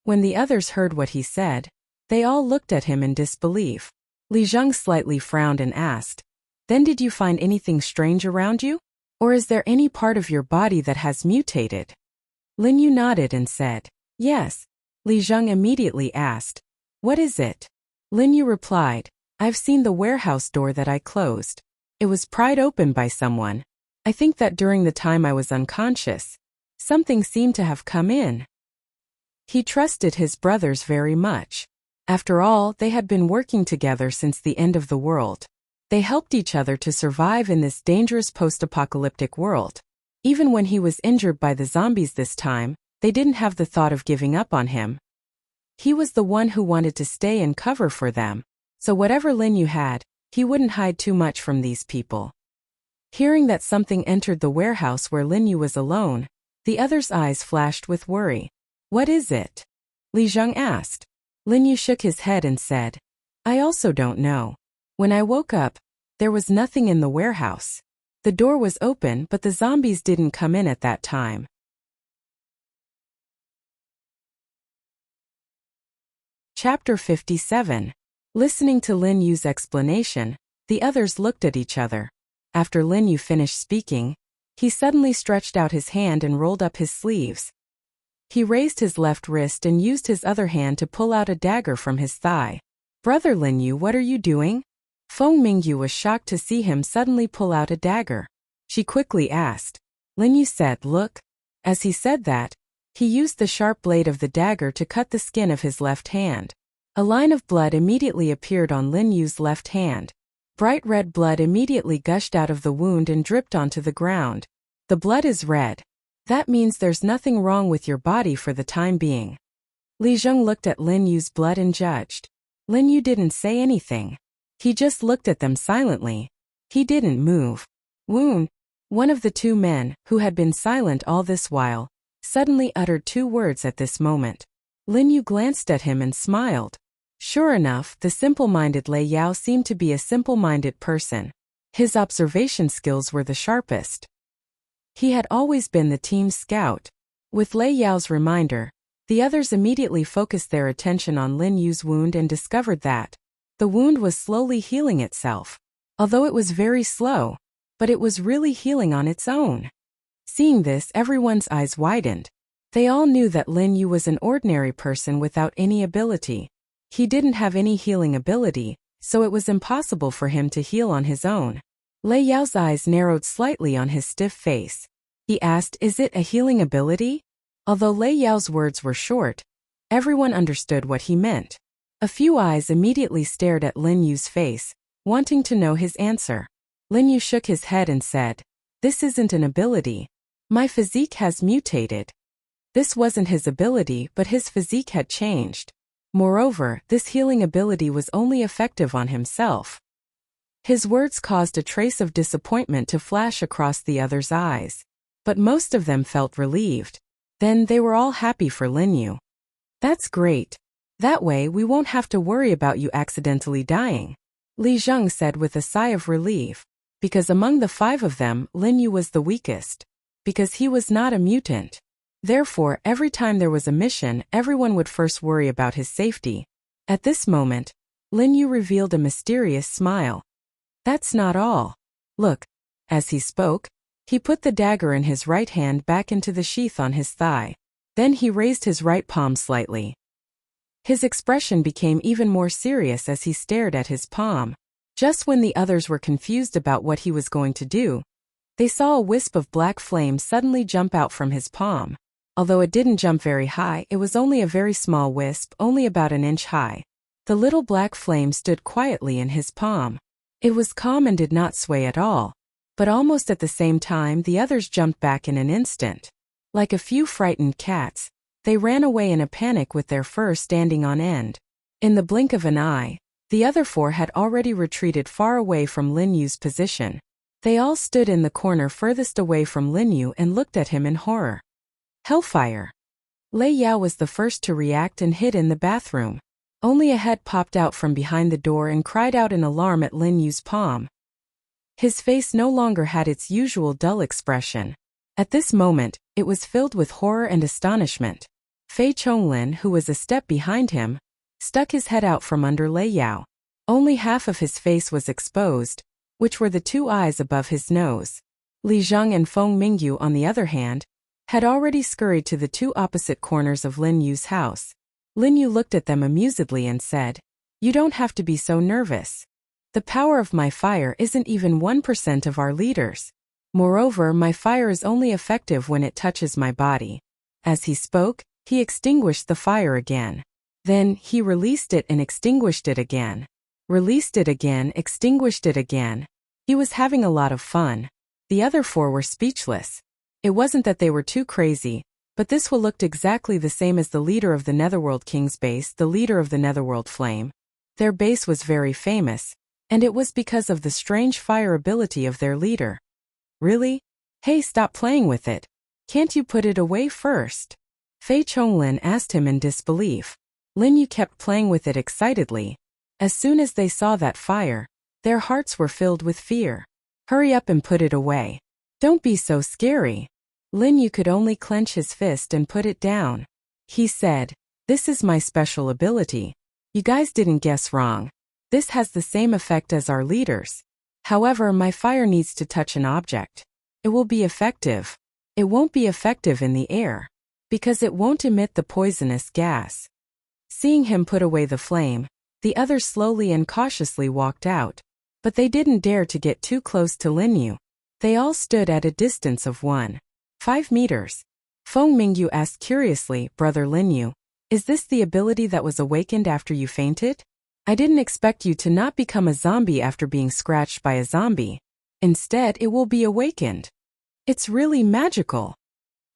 S1: When the others heard what he said, they all looked at him in disbelief. Li Zheng slightly frowned and asked, "Then did you find anything strange around you? Or is there any part of your body that has mutated?" Lin Yu nodded and said, "Yes." Li Zheng immediately asked, "What is it?" Lin Yu replied, "I've seen the warehouse door that I closed. It was pried open by someone. I think that during the time I was unconscious, something seemed to have come in." He trusted his brothers very much. After all, they had been working together since the end of the world. They helped each other to survive in this dangerous post-apocalyptic world. Even when he was injured by the zombies this time, they didn't have the thought of giving up on him. He was the one who wanted to stay and cover for them, so whatever Lin Yu had, he wouldn't hide too much from these people. Hearing that something entered the warehouse where Lin Yu was alone, the other's eyes flashed with worry. "What is it?" Li Zheng asked. Lin Yu shook his head and said, "I also don't know. When I woke up, there was nothing in the warehouse. The door was open, but the zombies didn't come in at that time." Chapter 57. Listening to Lin Yu's explanation, the others looked at each other. After Lin Yu finished speaking, he suddenly stretched out his hand and rolled up his sleeves. He raised his left wrist and used his other hand to pull out a dagger from his thigh. "Brother Lin Yu, what are you doing?" Feng Mingyu was shocked to see him suddenly pull out a dagger. She quickly asked. Lin Yu said, "Look." As he said that, he used the sharp blade of the dagger to cut the skin of his left hand. A line of blood immediately appeared on Lin Yu's left hand. Bright red blood immediately gushed out of the wound and dripped onto the ground. "The blood is red. That means there's nothing wrong with your body for the time being." Li Zheng looked at Lin Yu's blood and judged. Lin Yu didn't say anything. He just looked at them silently. He didn't move. "Wound." One of the two men, who had been silent all this while, suddenly uttered two words at this moment. Lin Yu glanced at him and smiled. Sure enough, the simple-minded Lei Yao seemed to be a simple-minded person. His observation skills were the sharpest. He had always been the team's scout. With Lei Yao's reminder, the others immediately focused their attention on Lin Yu's wound and discovered that the wound was slowly healing itself. Although it was very slow, but it was really healing on its own. Seeing this, everyone's eyes widened. They all knew that Lin Yu was an ordinary person without any ability. He didn't have any healing ability, so it was impossible for him to heal on his own. Lei Yao's eyes narrowed slightly on his stiff face. He asked, "Is it a healing ability?" Although Lei Yao's words were short, everyone understood what he meant. A few eyes immediately stared at Lin Yu's face, wanting to know his answer. Lin Yu shook his head and said, "This isn't an ability. My physique has mutated." This wasn't his ability, but his physique had changed. Moreover, this healing ability was only effective on himself. His words caused a trace of disappointment to flash across the others' eyes. But most of them felt relieved. Then they were all happy for Lin Yu. "That's great. That way we won't have to worry about you accidentally dying," Li Zheng said with a sigh of relief. Because among the five of them, Lin Yu was the weakest. Because he was not a mutant. Therefore, every time there was a mission, everyone would first worry about his safety. At this moment, Lin Yu revealed a mysterious smile. "That's not all. Look." As he spoke, he put the dagger in his right hand back into the sheath on his thigh. Then he raised his right palm slightly. His expression became even more serious as he stared at his palm. Just when the others were confused about what he was going to do, they saw a wisp of black flame suddenly jump out from his palm. Although it didn't jump very high, it was only a very small wisp, only about an inch high. The little black flame stood quietly in his palm. It was calm and did not sway at all. But almost at the same time, the others jumped back in an instant. Like a few frightened cats, they ran away in a panic with their fur standing on end. In the blink of an eye, the other four had already retreated far away from Lin Yu's position. They all stood in the corner furthest away from Lin Yu and looked at him in horror. Hellfire! Lei Yao was the first to react and hid in the bathroom. Only a head popped out from behind the door and cried out in alarm at Lin Yu's palm. His face no longer had its usual dull expression. At this moment, it was filled with horror and astonishment. Fei Chonglin, who was a step behind him, stuck his head out from under Lei Yao. Only half of his face was exposed, which were the two eyes above his nose. Li Zheng and Feng Mingyu, on the other hand, had already scurried to the two opposite corners of Lin Yu's house. Lin Yu looked at them amusedly and said, "You don't have to be so nervous. The power of my fire isn't even 1% of our leaders. Moreover, my fire is only effective when it touches my body." As he spoke, he extinguished the fire again. Then, he released it and extinguished it again. Released it again, extinguished it again. He was having a lot of fun. The other four were speechless. It wasn't that they were too crazy, but this one looked exactly the same as the leader of the Netherworld King's base, the leader of the Netherworld Flame. Their base was very famous, and it was because of the strange fire ability of their leader. Really? Hey, stop playing with it. Can't you put it away first? Fei Chonglin asked him in disbelief. Lin Yu kept playing with it excitedly. As soon as they saw that fire, their hearts were filled with fear. Hurry up and put it away. Don't be so scary. Lin Yu could only clench his fist and put it down. He said, "This is my special ability. You guys didn't guess wrong. This has the same effect as our leaders. However, my fire needs to touch an object. It will be effective. It won't be effective in the air, because it won't emit the poisonous gas." Seeing him put away the flame, the others slowly and cautiously walked out. But they didn't dare to get too close to Lin Yu. They all stood at a distance of 1.5 meters. Feng Mingyu asked curiously, "Brother Lin Yu, is this the ability that was awakened after you fainted? I didn't expect you to not become a zombie after being scratched by a zombie. Instead, it will be awakened. It's really magical."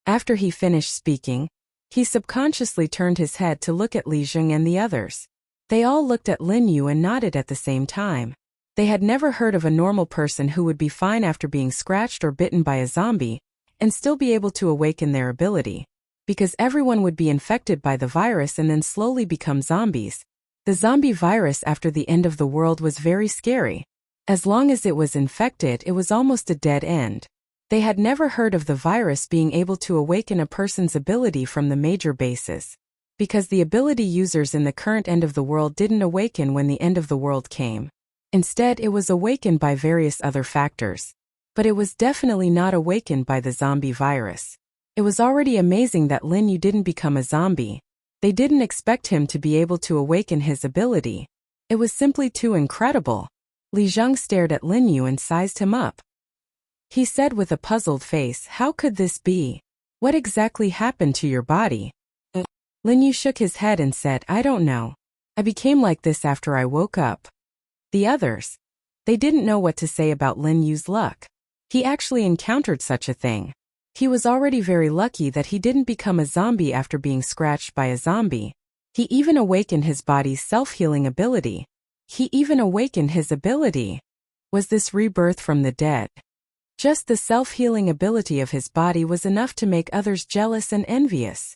S1: After he finished speaking, he subconsciously turned his head to look at Li Jing and the others. They all looked at Lin Yu and nodded at the same time. They had never heard of a normal person who would be fine after being scratched or bitten by a zombie, and still be able to awaken their ability. Because everyone would be infected by the virus and then slowly become zombies. The zombie virus after the end of the world was very scary. As long as it was infected, it was almost a dead end. They had never heard of the virus being able to awaken a person's ability from the major bases. Because the ability users in the current end of the world didn't awaken when the end of the world came. Instead, it was awakened by various other factors. But it was definitely not awakened by the zombie virus. It was already amazing that Lin Yu didn't become a zombie. They didn't expect him to be able to awaken his ability. It was simply too incredible. Li Zheng stared at Lin Yu and sized him up. He said with a puzzled face, "How could this be? What exactly happened to your body?" Lin Yu shook his head and said, "I don't know. I became like this after I woke up." The others. They didn't know what to say about Lin Yu's luck. He actually encountered such a thing. He was already very lucky that he didn't become a zombie after being scratched by a zombie. He even awakened his body's self-healing ability. Was this rebirth from the dead? Just the self-healing ability of his body was enough to make others jealous and envious.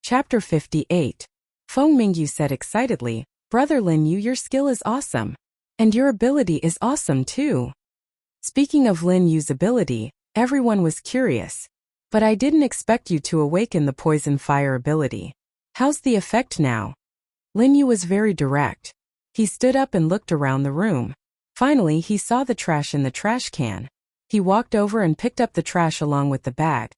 S1: Chapter 58. Feng Mingyu said excitedly, "Brother Lin Yu, your skill is awesome. And your ability is awesome too." Speaking of Lin Yu's ability, everyone was curious. "But I didn't expect you to awaken the poison fire ability. How's the effect now?" Lin Yu was very direct. He stood up and looked around the room. Finally, he saw the trash in the trash can. He walked over and picked up the trash along with the bag,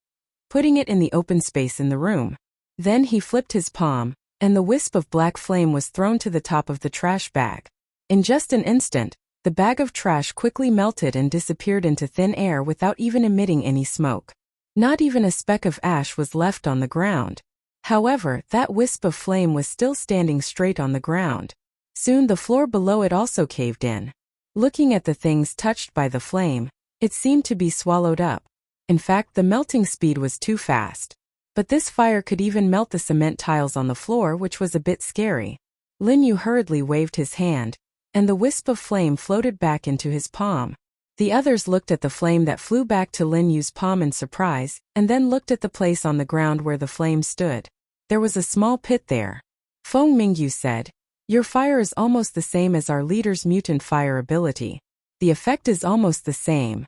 S1: putting it in the open space in the room. Then he flipped his palm, and the wisp of black flame was thrown to the top of the trash bag. In just an instant, the bag of trash quickly melted and disappeared into thin air without even emitting any smoke. Not even a speck of ash was left on the ground. However, that wisp of flame was still standing straight on the ground. Soon the floor below it also caved in. Looking at the things touched by the flame, it seemed to be swallowed up. In fact, the melting speed was too fast. But this fire could even melt the cement tiles on the floor, which was a bit scary. Lin Yu hurriedly waved his hand, and the wisp of flame floated back into his palm. The others looked at the flame that flew back to Lin Yu's palm in surprise, and then looked at the place on the ground where the flame stood. There was a small pit there. Feng Mingyu said, "Your fire is almost the same as our leader's mutant fire ability. The effect is almost the same."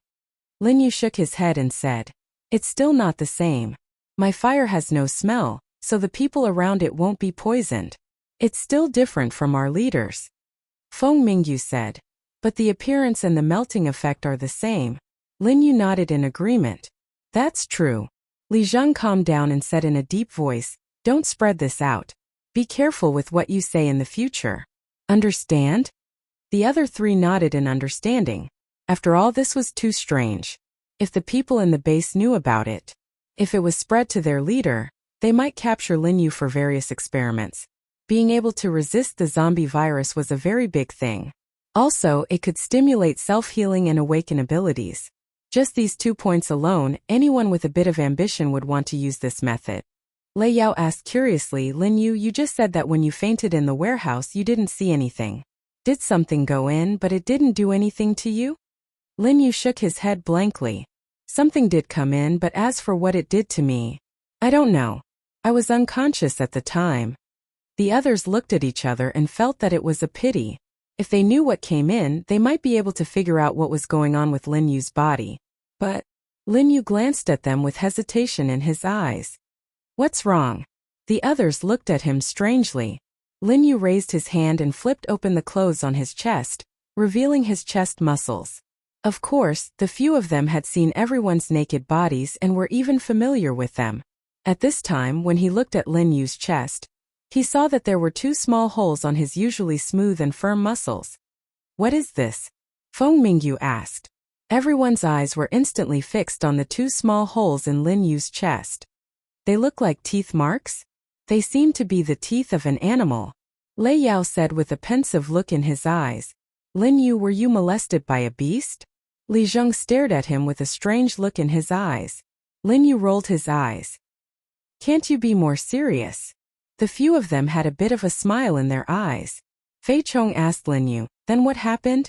S1: Lin Yu shook his head and said, "It's still not the same. My fire has no smell, so the people around it won't be poisoned. It's still different from our leaders." Feng Mingyu said, But the appearance and the melting effect are the same. Lin Yu nodded in agreement. That's true. Li Zheng calmed down and said in a deep voice, don't spread this out. Be careful with what you say in the future. Understand? The other three nodded in understanding. After all, this was too strange. If the people in the base knew about it, if it was spread to their leader, they might capture Lin Yu for various experiments. Being able to resist the zombie virus was a very big thing. Also, it could stimulate self-healing and awaken abilities. Just these 2 points alone, anyone with a bit of ambition would want to use this method. Lei Yao asked curiously, Lin Yu, you just said that when you fainted in the warehouse you didn't see anything. Did something go in but it didn't do anything to you? Lin Yu shook his head blankly. Something did come in, but as for what it did to me, I don't know. I was unconscious at the time. The others looked at each other and felt that it was a pity. If they knew what came in, they might be able to figure out what was going on with Lin Yu's body. But Lin Yu glanced at them with hesitation in his eyes. What's wrong? The others looked at him strangely. Lin Yu raised his hand and flipped open the clothes on his chest, revealing his chest muscles. Of course, the few of them had seen everyone's naked bodies and were even familiar with them. At this time, when he looked at Lin Yu's chest, he saw that there were 2 small holes on his usually smooth and firm muscles. What is this? Feng Mingyu asked. Everyone's eyes were instantly fixed on the 2 small holes in Lin Yu's chest. They look like teeth marks? They seem to be the teeth of an animal. Lei Yao said with a pensive look in his eyes. Lin Yu, were you molested by a beast? Li Zheng stared at him with a strange look in his eyes. Lin Yu rolled his eyes. Can't you be more serious? The few of them had a bit of a smile in their eyes. Fei Chong asked Lin Yu, then what happened?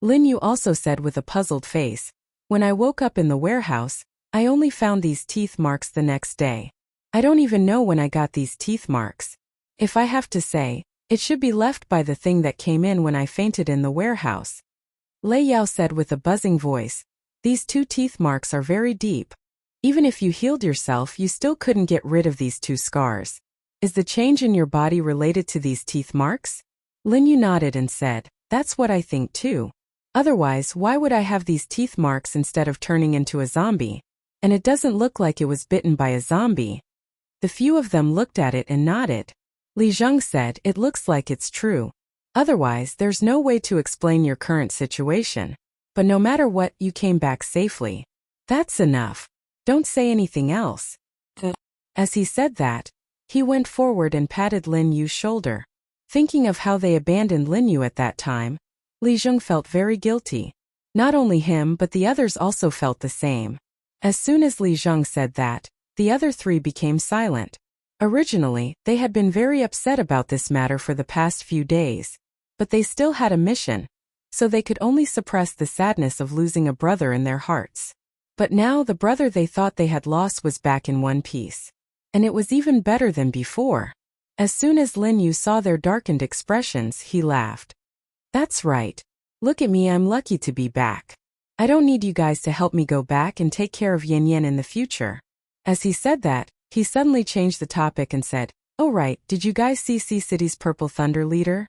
S1: Lin Yu also said with a puzzled face, when I woke up in the warehouse, I only found these teeth marks the next day. I don't even know when I got these teeth marks. If I have to say, it should be left by the thing that came in when I fainted in the warehouse. Lei Yao said with a buzzing voice, these 2 teeth marks are very deep. Even if you healed yourself, you still couldn't get rid of these 2 scars. Is the change in your body related to these teeth marks? Lin Yu nodded and said, that's what I think too. Otherwise, why would I have these teeth marks instead of turning into a zombie? And it doesn't look like it was bitten by a zombie. The few of them looked at it and nodded. Li Zheng said, it looks like it's true. Otherwise, there's no way to explain your current situation. But no matter what, you came back safely. That's enough. Don't say anything else. As he said that, he went forward and patted Lin Yu's shoulder. Thinking of how they abandoned Lin Yu at that time, Li Zheng felt very guilty. Not only him but the others also felt the same. As soon as Li Zheng said that, the other 3 became silent. Originally, they had been very upset about this matter for the past few days. But they still had a mission. So they could only suppress the sadness of losing a brother in their hearts. But now the brother they thought they had lost was back in one piece. And it was even better than before. As soon as Lin Yu saw their darkened expressions, he laughed. That's right. Look at me, I'm lucky to be back. I don't need you guys to help me go back and take care of Yan Yan in the future. As he said that, he suddenly changed the topic and said, oh right, did you guys see Sea City's Purple Thunder leader?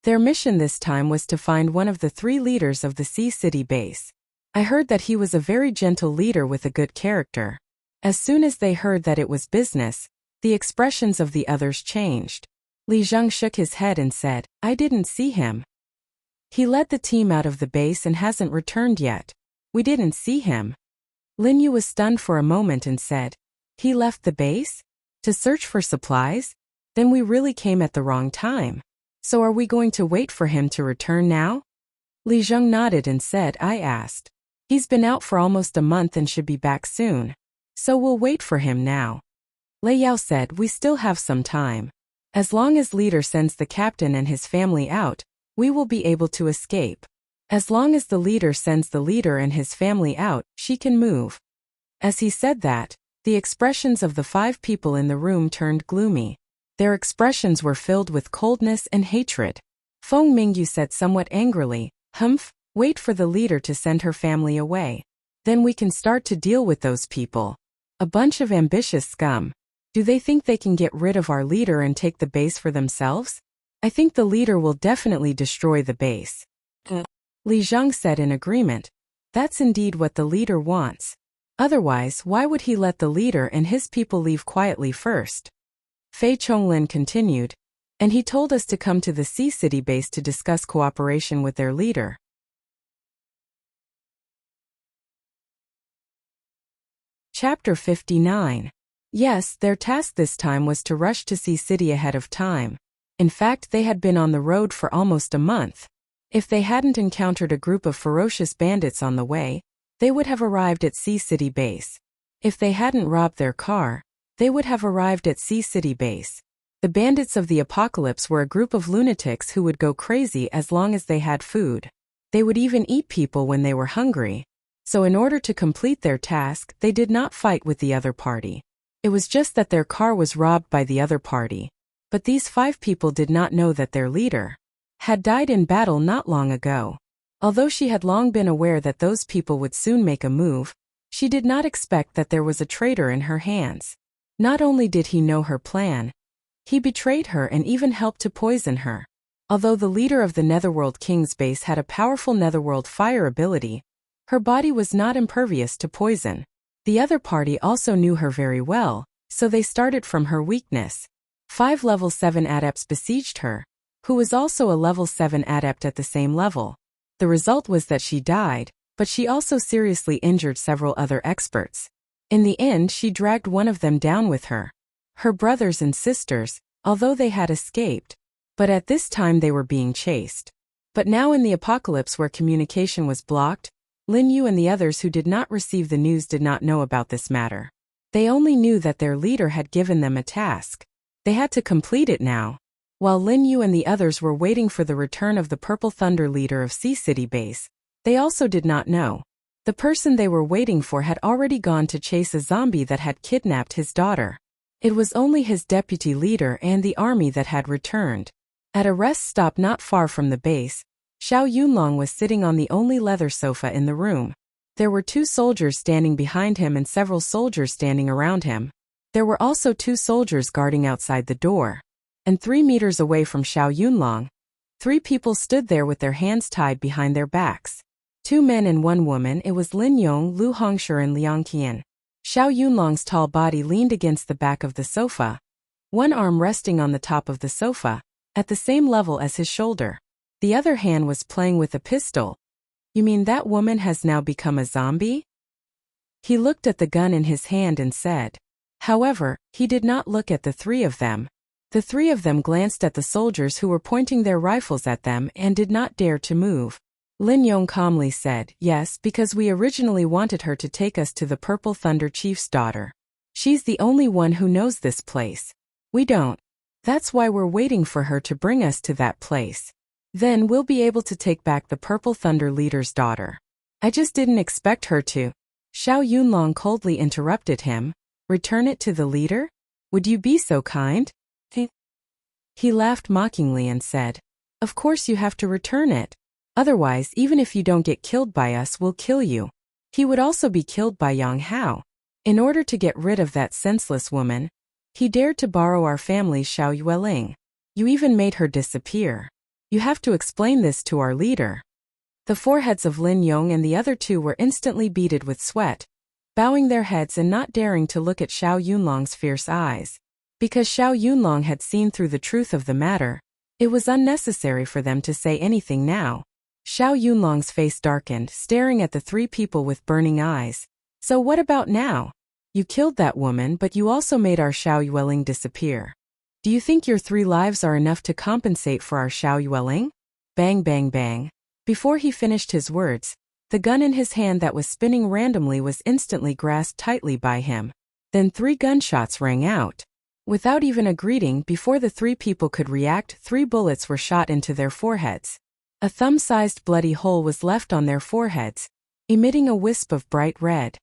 S1: Their mission this time was to find one of the 3 leaders of the Sea City base. I heard that he was a very gentle leader with a good character. As soon as they heard that it was business, the expressions of the others changed. Li Zheng shook his head and said, I didn't see him. He led the team out of the base and hasn't returned yet. We didn't see him. Lin Yu was stunned for a moment and said, he left the base? To search for supplies? Then we really came at the wrong time. So are we going to wait for him to return now? Li Zheng nodded and said, I asked. He's been out for almost a month and should be back soon. So we'll wait for him now. Lei Yao said, we still have some time. As long as leader sends the captain and his family out, we will be able to escape. As long as the leader sends the leader and his family out, she can move. As he said that, the expressions of the 5 people in the room turned gloomy. Their expressions were filled with coldness and hatred. Feng Mingyu said somewhat angrily, Humph, wait for the leader to send her family away. Then we can start to deal with those people. A bunch of ambitious scum. Do they think they can get rid of our leader and take the base for themselves? I think the leader will definitely destroy the base. Li Zhang said in agreement. That's indeed what the leader wants. Otherwise, why would he let the leader and his people leave quietly first? Fei Chonglin continued. And he told us to come to the Sea City base to discuss cooperation with their leader. Chapter 59. Yes, their task this time was to rush to Sea City ahead of time. In fact, they had been on the road for almost a month. If they hadn't encountered a group of ferocious bandits on the way, they would have arrived at Sea City base. If they hadn't robbed their car, they would have arrived at Sea City base. The bandits of the apocalypse were a group of lunatics who would go crazy as long as they had food. They would even eat people when they were hungry. So in order to complete their task, they did not fight with the other party. It was just that their car was robbed by the other party. But these 5 people did not know that their leader had died in battle not long ago. Although she had long been aware that those people would soon make a move, she did not expect that there was a traitor in her hands. Not only did he know her plan, he betrayed her and even helped to poison her. Although the leader of the Netherworld King's base had a powerful Netherworld fire ability, her body was not impervious to poison. The other party also knew her very well, so they started from her weakness. 5 level 7 adepts besieged her, who was also a level 7 adept at the same level. The result was that she died, but she also seriously injured several other experts. In the end, she dragged one of them down with her. Her brothers and sisters, although they had escaped, but at this time they were being chased. But now in the apocalypse where communication was blocked, Lin Yu and the others who did not receive the news did not know about this matter. They only knew that their leader had given them a task. They had to complete it now. While Lin Yu and the others were waiting for the return of the Purple Thunder leader of Sea City base, they also did not know. The person they were waiting for had already gone to chase a zombie that had kidnapped his daughter. It was only his deputy leader and the army that had returned. At a rest stop not far from the base, Xiao Yunlong was sitting on the only leather sofa in the room. There were 2 soldiers standing behind him and several soldiers standing around him. There were also 2 soldiers guarding outside the door. And 3 meters away from Xiao Yunlong, 3 people stood there with their hands tied behind their backs. 2 men and 1 woman. It was Lin Yong, Lu Hongshi and Liang Qian. Xiao Yunlong's tall body leaned against the back of the sofa, one arm resting on the top of the sofa, at the same level as his shoulder. The other hand was playing with a pistol. You mean that woman has now become a zombie? He looked at the gun in his hand and said. However, he did not look at the 3 of them. The 3 of them glanced at the soldiers who were pointing their rifles at them and did not dare to move. Lin Yong calmly said, yes, because we originally wanted her to take us to the Purple Thunder Chief's daughter. She's the only one who knows this place. We don't. That's why we're waiting for her to bring us to that place. Then we'll be able to take back the Purple Thunder leader's daughter. I just didn't expect her to. Xiao Yunlong coldly interrupted him. Return it to the leader? Would you be so kind? He laughed mockingly and said, of course you have to return it. Otherwise, even if you don't get killed by us, we'll kill you. He would also be killed by Yang Hao. In order to get rid of that senseless woman, he dared to borrow our family's Xiao Yueling. You even made her disappear. You have to explain this to our leader. The foreheads of Lin Yong and the other 2 were instantly beaded with sweat, bowing their heads and not daring to look at Xiao Yunlong's fierce eyes. Because Xiao Yunlong had seen through the truth of the matter, it was unnecessary for them to say anything now. Xiao Yunlong's face darkened, staring at the 3 people with burning eyes. So what about now? You killed that woman, but you also made our Xiao Yueling disappear. Do you think your 3 lives are enough to compensate for our Xiao Yueling? Bang bang bang. Before he finished his words, the gun in his hand that was spinning randomly was instantly grasped tightly by him. Then 3 gunshots rang out. Without even a greeting, before the 3 people could react, 3 bullets were shot into their foreheads. A thumb-sized bloody hole was left on their foreheads, emitting a wisp of bright red.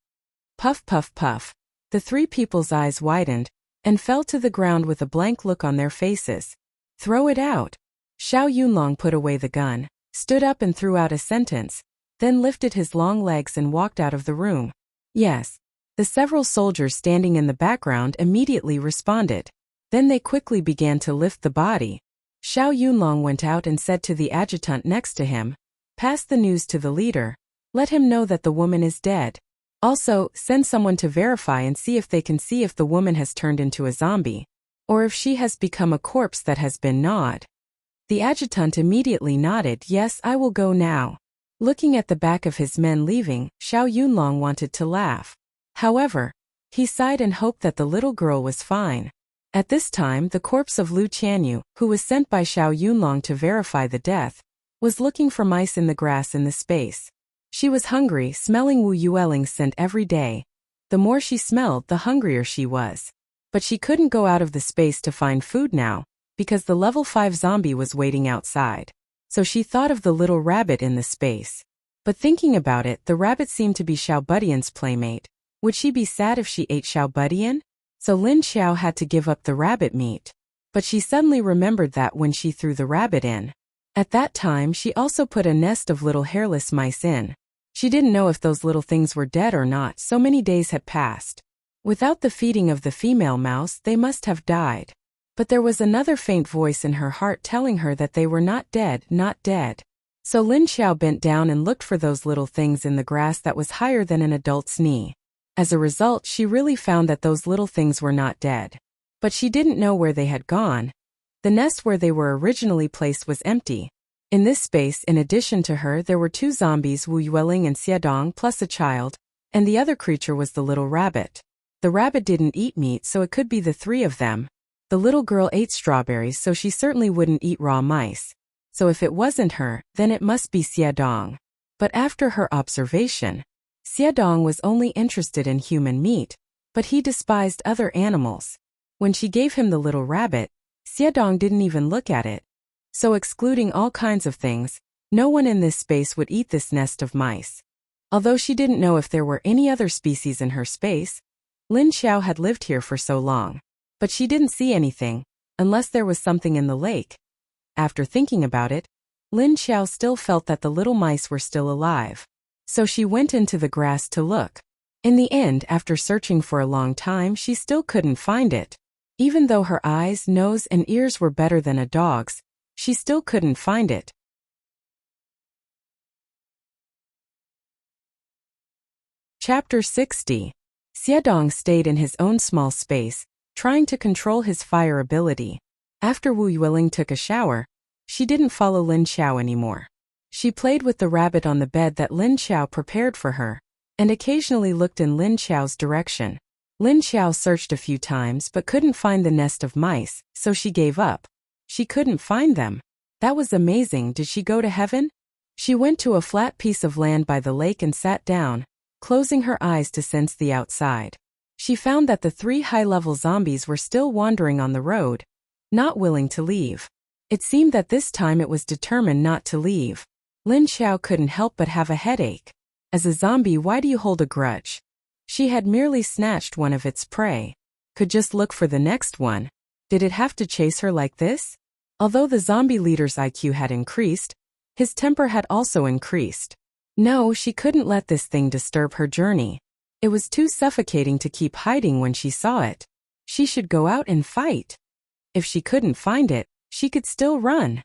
S1: Puff puff puff. The 3 people's eyes widened, and fell to the ground with a blank look on their faces. Throw it out. Xiao Yunlong put away the gun, stood up and threw out a sentence, then lifted his long legs and walked out of the room. Yes. The several soldiers standing in the background immediately responded. Then they quickly began to lift the body. Xiao Yunlong went out and said to the adjutant next to him, Pass the news to the leader. Let him know that the woman is dead. Also, send someone to verify and see if they can see if the woman has turned into a zombie, or if she has become a corpse that has been gnawed. The adjutant immediately nodded. Yes, I will go now. Looking at the back of his men leaving, Xiao Yunlong wanted to laugh. However, he sighed and hoped that the little girl was fine. At this time, the corpse of Lu Qianyu, who was sent by Xiao Yunlong to verify the death, was looking for mice in the grass in the space. She was hungry, smelling Wu Yueling's scent every day. The more she smelled, the hungrier she was. But she couldn't go out of the space to find food now, because the level 5 zombie was waiting outside. So she thought of the little rabbit in the space. But thinking about it, the rabbit seemed to be Xiao Budian's playmate. Would she be sad if she ate Xiao Budian? So Lin Xiao had to give up the rabbit meat. But she suddenly remembered that when she threw the rabbit in. At that time, she also put a nest of little hairless mice in. She didn't know if those little things were dead or not, so many days had passed. Without the feeding of the female mouse, they must have died. But there was another faint voice in her heart telling her that they were not dead, not dead. So Lin Xiao bent down and looked for those little things in the grass that was higher than an adult's knee. As a result, she really found that those little things were not dead. But she didn't know where they had gone. The nest where they were originally placed was empty. In this space, in addition to her, there were 2 zombies, Wu Yueling and Xiadong, plus a child, and the other creature was the little rabbit. The rabbit didn't eat meat, so it could be the 3 of them. The little girl ate strawberries, so she certainly wouldn't eat raw mice. So if it wasn't her, then it must be Xiadong. But after her observation, Xiadong was only interested in human meat, but he despised other animals. When she gave him the little rabbit, Xiadong didn't even look at it. So excluding all kinds of things, no one in this space would eat this nest of mice. Although she didn't know if there were any other species in her space, Lin Xiao had lived here for so long. But she didn't see anything, unless there was something in the lake. After thinking about it, Lin Xiao still felt that the little mice were still alive. So she went into the grass to look. In the end, after searching for a long time, she still couldn't find it. Even though her eyes, nose, and ears were better than a dog's, she still couldn't find it. Chapter 60. Xiadong stayed in his own small space, trying to control his fire ability. After Wu Yueling took a shower, she didn't follow Lin Xiao anymore. She played with the rabbit on the bed that Lin Xiao prepared for her, and occasionally looked in Lin Xiao's direction. Lin Xiao searched a few times but couldn't find the nest of mice, so she gave up. She couldn't find them. That was amazing. Did she go to heaven? She went to a flat piece of land by the lake and sat down, closing her eyes to sense the outside. She found that the 3 high-level zombies were still wandering on the road, not willing to leave. It seemed that this time it was determined not to leave. Lin Xiao couldn't help but have a headache. As a zombie, why do you hold a grudge? She had merely snatched one of its prey. Could just look for the next one. Did it have to chase her like this? Although the zombie leader's IQ had increased, his temper had also increased. No, she couldn't let this thing disturb her journey. It was too suffocating to keep hiding when she saw it. She should go out and fight. If she couldn't find it, she could still run.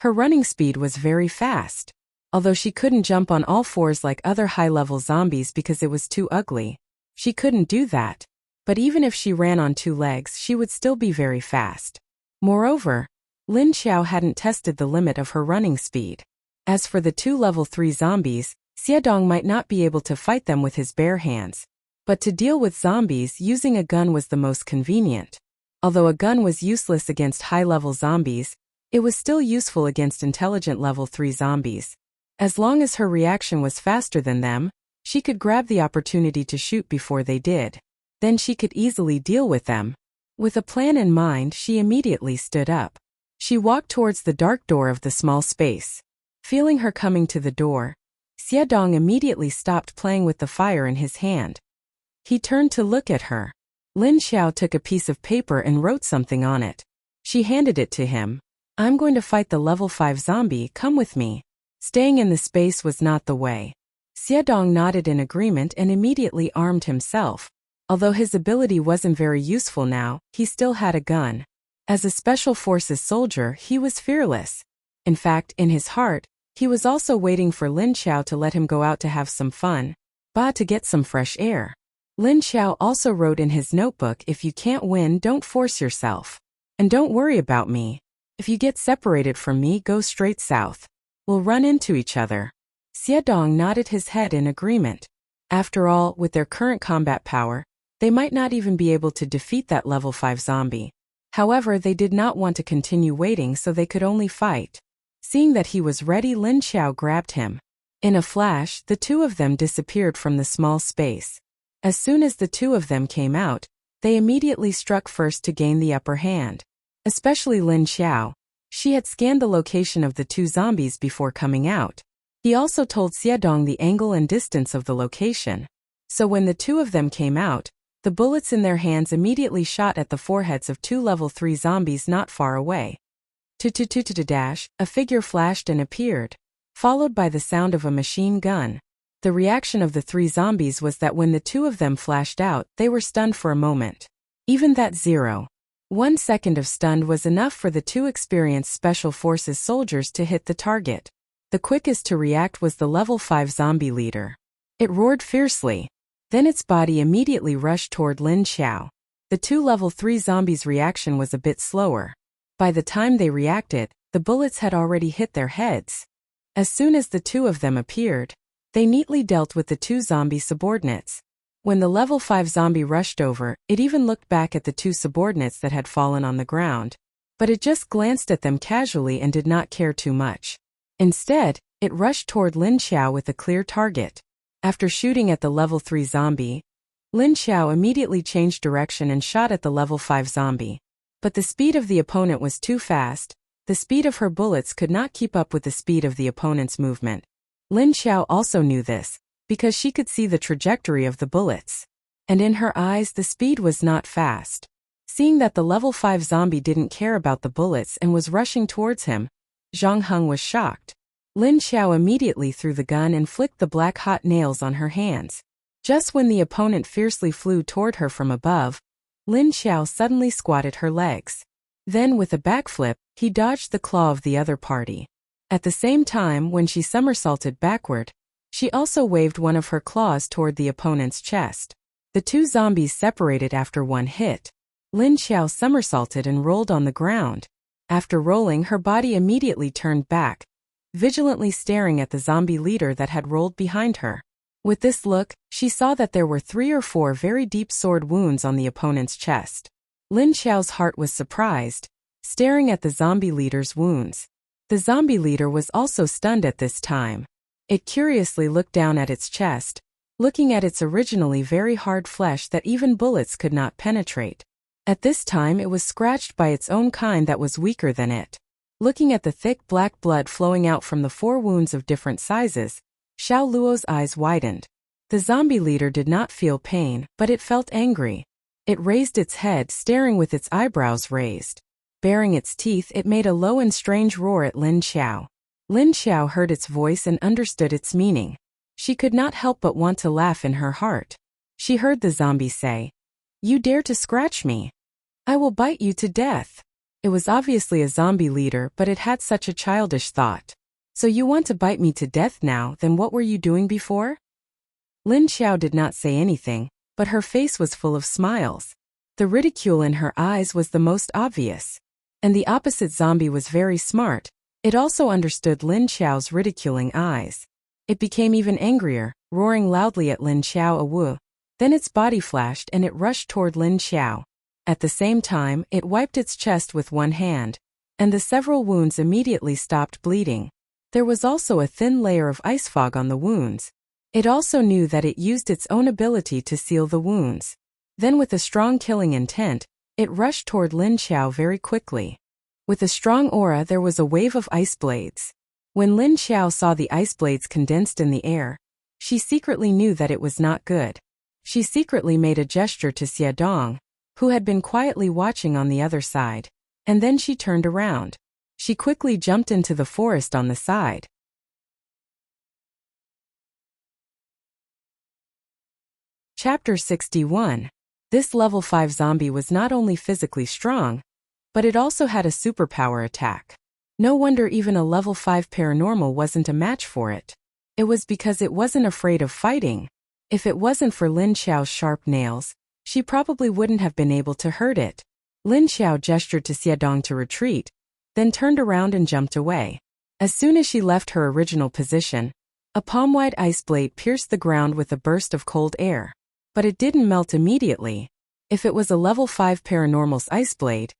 S1: Her running speed was very fast. Although she couldn't jump on all fours like other high-level zombies because it was too ugly. She couldn't do that. But even if she ran on 2 legs, she would still be very fast. Moreover, Lin Xiao hadn't tested the limit of her running speed. As for the 2 level 3 zombies, Xiadong might not be able to fight them with his bare hands. But to deal with zombies, using a gun was the most convenient. Although a gun was useless against high-level zombies, it was still useful against intelligent level 3 zombies. As long as her reaction was faster than them, she could grab the opportunity to shoot before they did. Then she could easily deal with them. With a plan in mind, she immediately stood up. She walked towards the dark door of the small space. Feeling her coming to the door, Xiadong immediately stopped playing with the fire in his hand. He turned to look at her. Lin Xiao took a piece of paper and wrote something on it. She handed it to him. I'm going to fight the level 5 zombie, come with me. Staying in the space was not the way. Xiadong nodded in agreement and immediately armed himself. Although his ability wasn't very useful now, he still had a gun. As a special forces soldier, he was fearless. In fact, in his heart, He was also waiting for Lin Xiao to let him go out to have some fun, to get some fresh air. Lin Xiao also wrote in his notebook, if you can't win, don't force yourself. And don't worry about me. If you get separated from me, go straight south. We'll run into each other. Xiedong nodded his head in agreement. After all, with their current combat power, they might not even be able to defeat that level 5 zombie. However, they did not want to continue waiting, so they could only fight. Seeing that he was ready, Lin Xiao grabbed him. In a flash, the two of them disappeared from the small space. As soon as the two of them came out, they immediately struck first to gain the upper hand. Especially Lin Xiao. She had scanned the location of the two zombies before coming out. He also told Xiedong the angle and distance of the location. So when the two of them came out, the bullets in their hands immediately shot at the foreheads of two level 3 zombies not far away. Dash, a figure flashed and appeared, followed by the sound of a machine gun. The reaction of the 3 zombies was that when the two of them flashed out, they were stunned for a moment. Even that 0.1 second of stun was enough for the two experienced Special Forces soldiers to hit the target. The quickest to react was the level 5 zombie leader. It roared fiercely. Then its body immediately rushed toward Lin Xiao. The two level 3 zombies' reaction was a bit slower. By the time they reacted, the bullets had already hit their heads. As soon as the two of them appeared, they neatly dealt with the two zombie subordinates. When the level 5 zombie rushed over, it even looked back at the two subordinates that had fallen on the ground. But it just glanced at them casually and did not care too much. Instead, it rushed toward Lin Xiao with a clear target. After shooting at the level 3 zombie, Lin Xiao immediately changed direction and shot at the level 5 zombie. But the speed of the opponent was too fast. The speed of her bullets could not keep up with the speed of the opponent's movement. Lin Xiao also knew this, because she could see the trajectory of the bullets. And in her eyes, the speed was not fast. Seeing that the level 5 zombie didn't care about the bullets and was rushing towards him, Zhang Heng was shocked. Lin Xiao immediately threw the gun and flicked the black hot nails on her hands. Just when the opponent fiercely flew toward her from above, Lin Xiao suddenly squatted her legs. Then with a backflip, he dodged the claw of the other party. At the same time, when she somersaulted backward, she also waved one of her claws toward the opponent's chest. The two zombies separated after one hit. Lin Xiao somersaulted and rolled on the ground. After rolling, her body immediately turned back, vigilantly staring at the zombie leader that had rolled behind her. With this look, she saw that there were 3 or 4 very deep sword wounds on the opponent's chest. Lin Xiao's heart was surprised, staring at the zombie leader's wounds. The zombie leader was also stunned at this time. It curiously looked down at its chest, looking at its originally very hard flesh that even bullets could not penetrate. At this time it was scratched by its own kind that was weaker than it. Looking at the thick black blood flowing out from the 4 wounds of different sizes, Xiao Luo's eyes widened. The zombie leader did not feel pain, but it felt angry. It raised its head, staring with its eyebrows raised. Baring its teeth, it made a low and strange roar at Lin Xiao. Lin Xiao heard its voice and understood its meaning. She could not help but want to laugh in her heart. She heard the zombie say, "You dare to scratch me? I will bite you to death." It was obviously a zombie leader, but it had such a childish thought. "So you want to bite me to death now, then what were you doing before?" Lin Xiao did not say anything, but her face was full of smiles. The ridicule in her eyes was the most obvious. And the opposite zombie was very smart. It also understood Lin Xiao's ridiculing eyes. It became even angrier, roaring loudly at Lin Xiao awu. Then its body flashed and it rushed toward Lin Xiao. At the same time, it wiped its chest with one hand, and the several wounds immediately stopped bleeding. There was also a thin layer of ice fog on the wounds. It also knew that it used its own ability to seal the wounds. Then with a strong killing intent, it rushed toward Lin Xiao very quickly. With a strong aura, there was a wave of ice blades. When Lin Xiao saw the ice blades condensed in the air, she secretly knew that it was not good. She secretly made a gesture to Xiedong, who had been quietly watching on the other side, and then she turned around. She quickly jumped into the forest on the side. Chapter 61. This level 5 zombie was not only physically strong, but it also had a superpower attack. No wonder even a level 5 paranormal wasn't a match for it. It was because it wasn't afraid of fighting. If it wasn't for Lin Xiao's sharp nails, she probably wouldn't have been able to hurt it. Lin Xiao gestured to Xiaodong to retreat, then turned around and jumped away. As soon as she left her original position, a palm-wide ice blade pierced the ground with a burst of cold air. But it didn't melt immediately. If it was a level 5 paranormal's ice blade,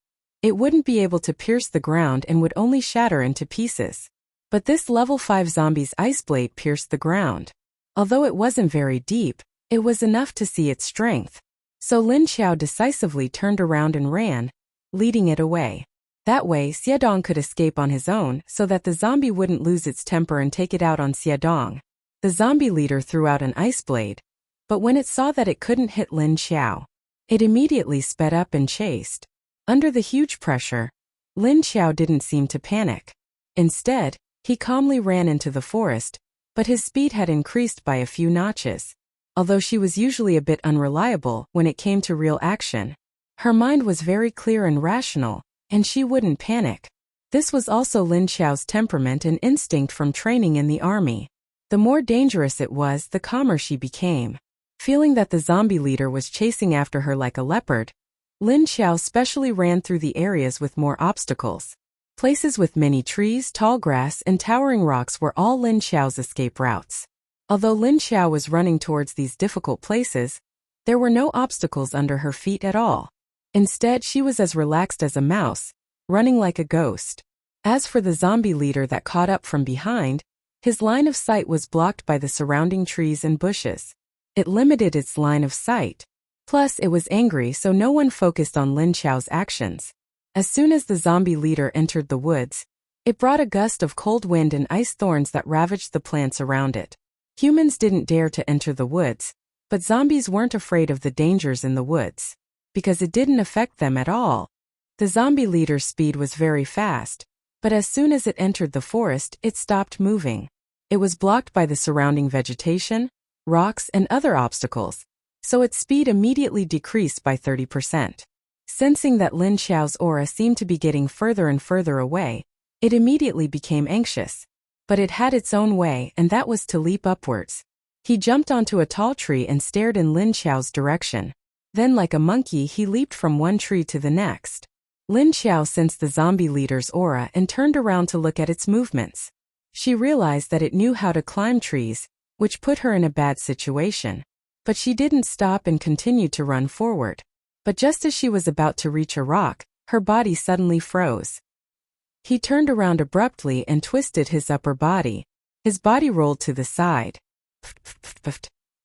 S1: it wouldn't be able to pierce the ground and would only shatter into pieces. But this level 5 zombie's ice blade pierced the ground. Although it wasn't very deep, it was enough to see its strength. So Lin Xiao decisively turned around and ran, leading it away. That way Xiaodong could escape on his own so that the zombie wouldn't lose its temper and take it out on Xiaodong. The zombie leader threw out an ice blade, but when it saw that it couldn't hit Lin Xiao, it immediately sped up and chased. Under the huge pressure, Lin Xiao didn't seem to panic. Instead, he calmly ran into the forest, but his speed had increased by a few notches. Although she was usually a bit unreliable when it came to real action, her mind was very clear and rational, and she wouldn't panic. This was also Lin Xiao's temperament and instinct from training in the army. The more dangerous it was, the calmer she became. Feeling that the zombie leader was chasing after her like a leopard, Lin Xiao specially ran through the areas with more obstacles. Places with many trees, tall grass, and towering rocks were all Lin Xiao's escape routes. Although Lin Xiao was running towards these difficult places, there were no obstacles under her feet at all. Instead, she was as relaxed as a mouse, running like a ghost. As for the zombie leader that caught up from behind, his line of sight was blocked by the surrounding trees and bushes. It limited its line of sight. Plus, it was angry, so no one focused on Lin Xiao's actions. As soon as the zombie leader entered the woods, it brought a gust of cold wind and ice thorns that ravaged the plants around it. Humans didn't dare to enter the woods, but zombies weren't afraid of the dangers in the woods, because it didn't affect them at all. The zombie leader's speed was very fast, but as soon as it entered the forest, it stopped moving. It was blocked by the surrounding vegetation, rocks, and other obstacles, so its speed immediately decreased by 30%. Sensing that Lin Xiao's aura seemed to be getting further and further away, it immediately became anxious. But it had its own way, and that was to leap upwards. He jumped onto a tall tree and stared in Lin Xiao's direction. Then, like a monkey, he leaped from one tree to the next. Lin Xiao sensed the zombie leader's aura and turned around to look at its movements. She realized that it knew how to climb trees, which put her in a bad situation. But she didn't stop and continued to run forward. But just as she was about to reach a rock, her body suddenly froze. He turned around abruptly and twisted his upper body. His body rolled to the side.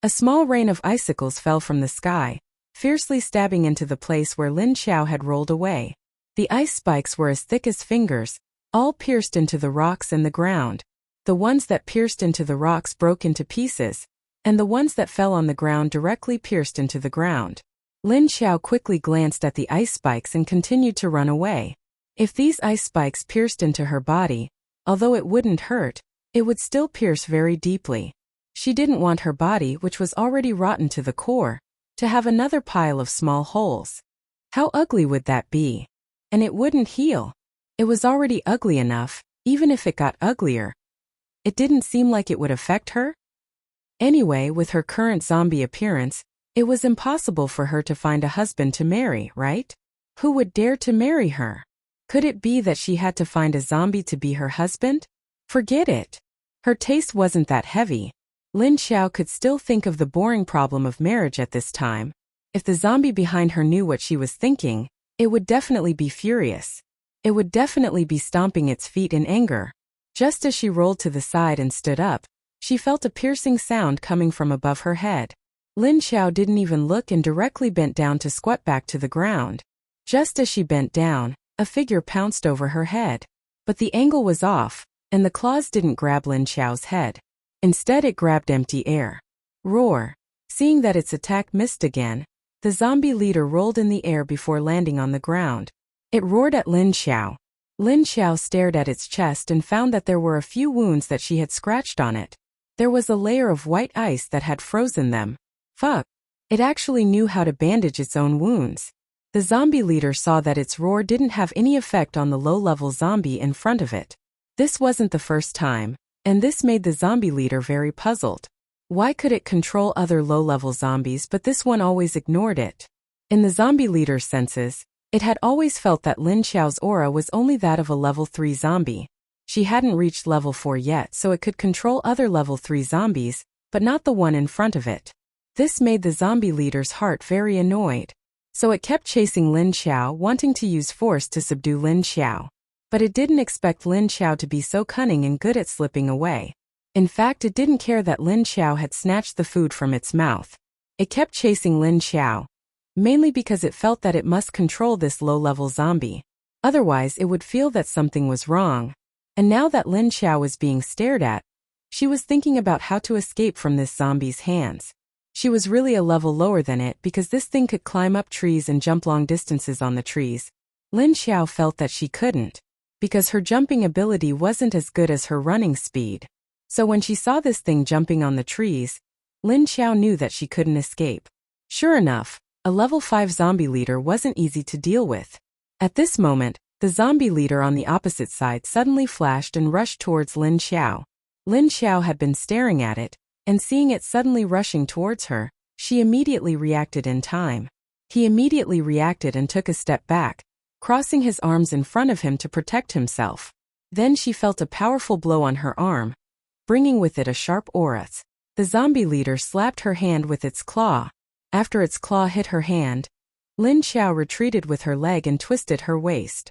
S1: A small rain of icicles fell from the sky, fiercely stabbing into the place where Lin Xiao had rolled away. The ice spikes were as thick as fingers, all pierced into the rocks and the ground. The ones that pierced into the rocks broke into pieces, and the ones that fell on the ground directly pierced into the ground. Lin Xiao quickly glanced at the ice spikes and continued to run away. If these ice spikes pierced into her body, although it wouldn't hurt, it would still pierce very deeply. She didn't want her body, which was already rotten to the core, to have another pile of small holes. How ugly would that be? And it wouldn't heal. It was already ugly enough, even if it got uglier. It didn't seem like it would affect her. Anyway, with her current zombie appearance, it was impossible for her to find a husband to marry, right? Who would dare to marry her? Could it be that she had to find a zombie to be her husband? Forget it. Her taste wasn't that heavy. Lin Xiao could still think of the boring problem of marriage at this time. If the zombie behind her knew what she was thinking, it would definitely be furious. It would definitely be stomping its feet in anger. Just as she rolled to the side and stood up, she felt a piercing sound coming from above her head. Lin Xiao didn't even look and directly bent down to squat back to the ground. Just as she bent down, a figure pounced over her head. But the angle was off, and the claws didn't grab Lin Xiao's head. Instead, it grabbed empty air. Roar! Seeing that its attack missed again, the zombie leader rolled in the air before landing on the ground. It roared at Lin Xiao. Lin Xiao stared at its chest and found that there were a few wounds that she had scratched on it. There was a layer of white ice that had frozen them. Fuck! It actually knew how to bandage its own wounds. The zombie leader saw that its roar didn't have any effect on the low-level zombie in front of it. This wasn't the first time, and this made the zombie leader very puzzled. Why could it control other low-level zombies but this one always ignored it? In the zombie leader's senses, it had always felt that Lin Xiao's aura was only that of a level 3 zombie. She hadn't reached level 4 yet, so it could control other level 3 zombies, but not the one in front of it. This made the zombie leader's heart very annoyed. So it kept chasing Lin Xiao, wanting to use force to subdue Lin Xiao. But it didn't expect Lin Xiao to be so cunning and good at slipping away. In fact, it didn't care that Lin Xiao had snatched the food from its mouth. It kept chasing Lin Xiao, mainly because it felt that it must control this low-level zombie. Otherwise, it would feel that something was wrong. And now that Lin Xiao was being stared at, she was thinking about how to escape from this zombie's hands. She was really a level lower than it because this thing could climb up trees and jump long distances on the trees. Lin Xiao felt that she couldn't, because her jumping ability wasn't as good as her running speed. So when she saw this thing jumping on the trees, Lin Xiao knew that she couldn't escape. Sure enough, a level 5 zombie leader wasn't easy to deal with. At this moment, the zombie leader on the opposite side suddenly flashed and rushed towards Lin Xiao. Lin Xiao had been staring at it, and seeing it suddenly rushing towards her, she immediately reacted in time. He immediately reacted and took a step back, crossing his arms in front of him to protect himself. Then she felt a powerful blow on her arm, bringing with it a sharp aura. The zombie leader slapped her hand with its claw. After its claw hit her hand, Lin Xiao retreated with her leg and twisted her waist.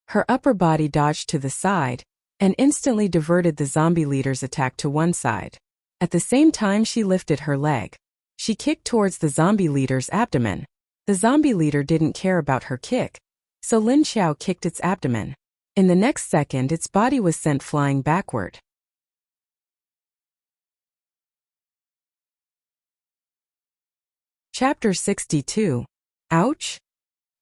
S1: Her upper body dodged to the side, and instantly diverted the zombie leader's attack to one side. At the same time she lifted her leg. She kicked towards the zombie leader's abdomen. The zombie leader didn't care about her kick, so Lin Xiao kicked its abdomen. In the next second its body was sent flying backward. Chapter 62. Ouch!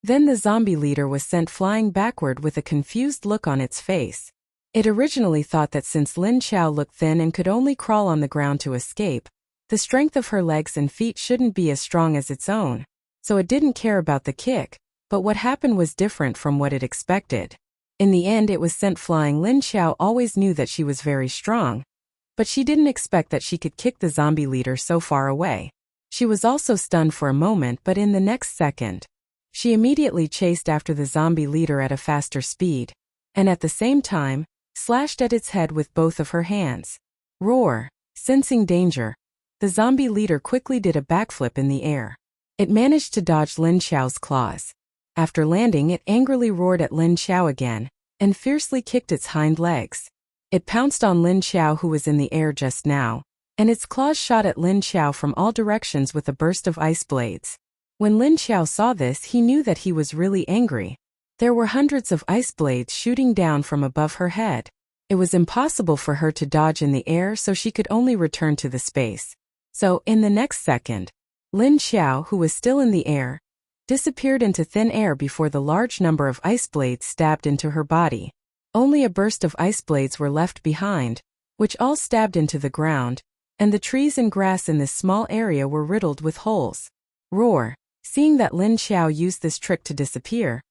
S1: Then the zombie leader was sent flying backward with a confused look on its face. It originally thought that since Lin Xiao looked thin and could only crawl on the ground to escape, the strength of her legs and feet shouldn't be as strong as its own, so it didn't care about the kick, but what happened was different from what it expected. In the end it was sent flying. Lin Xiao always knew that she was very strong, but she didn't expect that she could kick the zombie leader so far away. She was also stunned for a moment, but in the next second, she immediately chased after the zombie leader at a faster speed, and at the same time, slashed at its head with both of her hands. Roar! Sensing danger, the zombie leader quickly did a backflip in the air. It managed to dodge Lin Xiao's claws. After landing, it angrily roared at Lin Xiao again, and fiercely kicked its hind legs. It pounced on Lin Xiao, who was in the air just now, and its claws shot at Lin Xiao from all directions with a burst of ice blades. When Lin Xiao saw this, he knew that he was really angry. There were hundreds of ice blades shooting down from above her head. It was impossible for her to dodge in the air, so she could only return to the space. So, in the next second, Lin Xiao, who was still in the air, disappeared into thin air before the large number of ice blades stabbed into her body. Only a burst of ice blades were left behind, which all stabbed into the ground, and the trees and grass in this small area were riddled with holes. Roar! Seeing that Lin Xiao used this trick to disappear,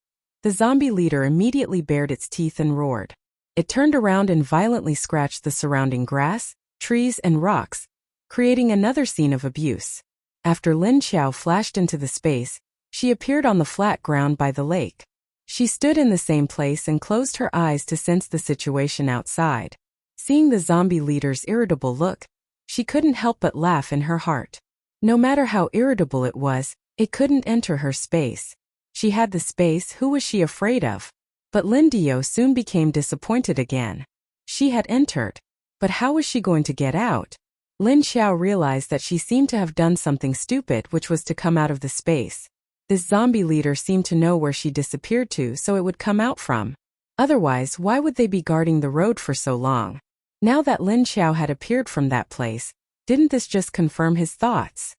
S1: the zombie leader immediately bared its teeth and roared. It turned around and violently scratched the surrounding grass, trees, and rocks, creating another scene of abuse. After Lin Xiao flashed into the space, she appeared on the flat ground by the lake. She stood in the same place and closed her eyes to sense the situation outside. Seeing the zombie leader's irritable look, she couldn't help but laugh in her heart. No matter how irritable it was, it couldn't enter her space. She had the space. Who was she afraid of? But Lin Dio soon became disappointed again. She had entered, but how was she going to get out? Lin Xiao realized that she seemed to have done something stupid, which was to come out of the space. This zombie leader seemed to know where she disappeared to, so it would come out from. Otherwise, why would they be guarding the road for so long? Now that Lin Xiao had appeared from that place, didn't this just confirm his thoughts?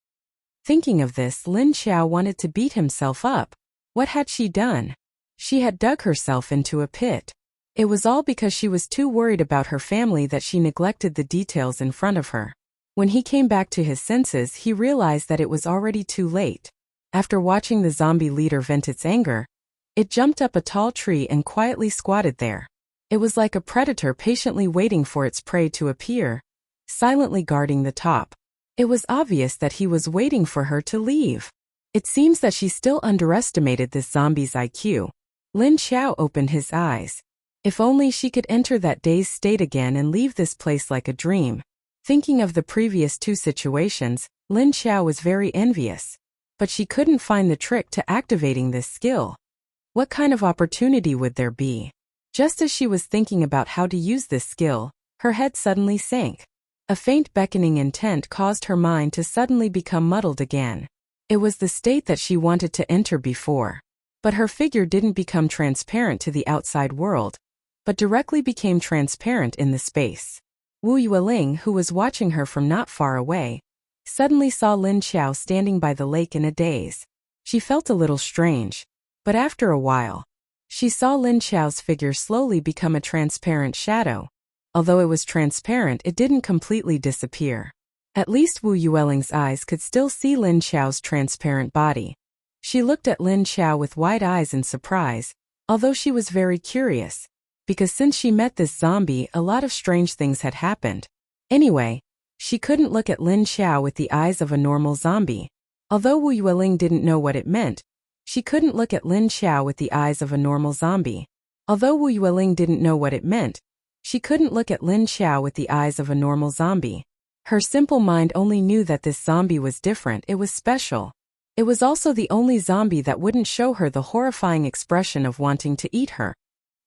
S1: Thinking of this, Lin Xiao wanted to beat himself up. What had she done? She had dug herself into a pit. It was all because she was too worried about her family that she neglected the details in front of her. When he came back to his senses, he realized that it was already too late. After watching the zombie leader vent its anger, it jumped up a tall tree and quietly squatted there. It was like a predator patiently waiting for its prey to appear, silently guarding the top. It was obvious that he was waiting for her to leave. It seems that she still underestimated this zombie's IQ. Lin Xiao opened his eyes. If only she could enter that dazed state again and leave this place like a dream. Thinking of the previous two situations, Lin Xiao was very envious. But she couldn't find the trick to activating this skill. What kind of opportunity would there be? Just as she was thinking about how to use this skill, her head suddenly sank. A faint beckoning intent caused her mind to suddenly become muddled again. It was the state that she wanted to enter before. But her figure didn't become transparent to the outside world, but directly became transparent in the space. Wu Yueling, who was watching her from not far away, suddenly saw Lin Xiao standing by the lake in a daze. She felt a little strange, but after a while, she saw Lin Xiao's figure slowly become a transparent shadow. Although it was transparent, it didn't completely disappear. At least Wu Yueling's eyes could still see Lin Xiao's transparent body. She looked at Lin Xiao with wide eyes in surprise, although she was very curious, because since she met this zombie, a lot of strange things had happened. Anyway, she couldn't look at Lin Xiao with the eyes of a normal zombie. Although Wu Yueling didn't know what it meant, she couldn't look at Lin Xiao with the eyes of a normal zombie. Although Wu Yueling didn't know what it meant, she couldn't look at Lin Xiao with the eyes of a normal zombie. Her simple mind only knew that this zombie was different, it was special. It was also the only zombie that wouldn't show her the horrifying expression of wanting to eat her.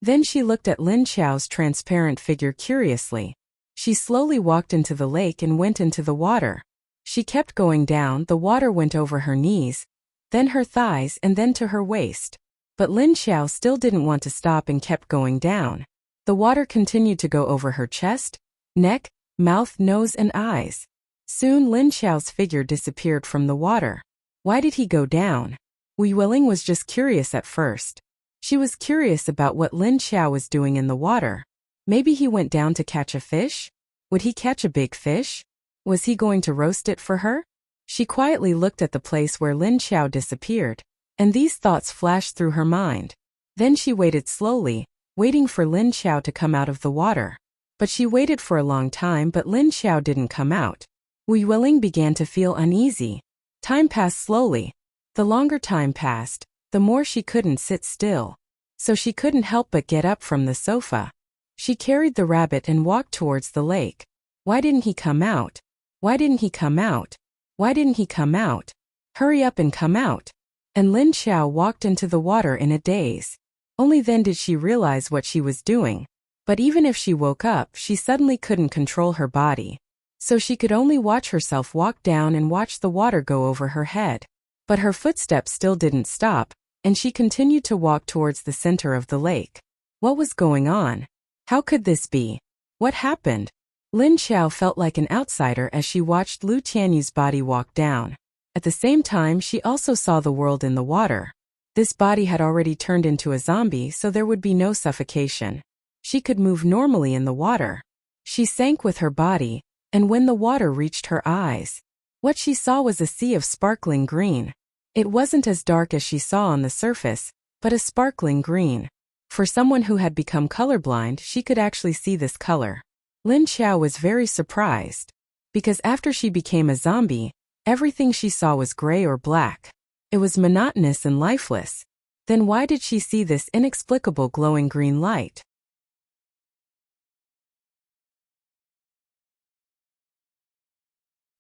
S1: Then she looked at Lin Xiao's transparent figure curiously. She slowly walked into the lake and went into the water. She kept going down, the water went over her knees, then her thighs and then to her waist. But Lin Xiao still didn't want to stop and kept going down. The water continued to go over her chest, neck, mouth, nose and eyes. Soon Lin Xiao's figure disappeared from the water. Why did he go down? Wu Yueling was just curious at first. She was curious about what Lin Xiao was doing in the water. Maybe he went down to catch a fish? Would he catch a big fish? Was he going to roast it for her? She quietly looked at the place where Lin Xiao disappeared, and these thoughts flashed through her mind. Then she waited slowly, waiting for Lin Xiao to come out of the water. But she waited for a long time, but Lin Xiao didn't come out. Wu Yueling began to feel uneasy. Time passed slowly. The longer time passed, the more she couldn't sit still. So she couldn't help but get up from the sofa. She carried the rabbit and walked towards the lake. Why didn't he come out? Why didn't he come out? Why didn't he come out? Hurry up and come out. And Lin Xiao walked into the water in a daze. Only then did she realize what she was doing. But even if she woke up, she suddenly couldn't control her body. So she could only watch herself walk down and watch the water go over her head. But her footsteps still didn't stop, and she continued to walk towards the center of the lake. What was going on? How could this be? What happened? Lin Xiao felt like an outsider as she watched Lu Tianyu's body walk down. At the same time, she also saw the world in the water. This body had already turned into a zombie, so there would be no suffocation. She could move normally in the water. She sank with her body, and when the water reached her eyes, what she saw was a sea of sparkling green. It wasn't as dark as she saw on the surface, but a sparkling green. For someone who had become colorblind, she could actually see this color. Lin Xiao was very surprised, because after she became a zombie, everything she saw was gray or black. It was monotonous and lifeless. Then why did she see this inexplicable glowing green light?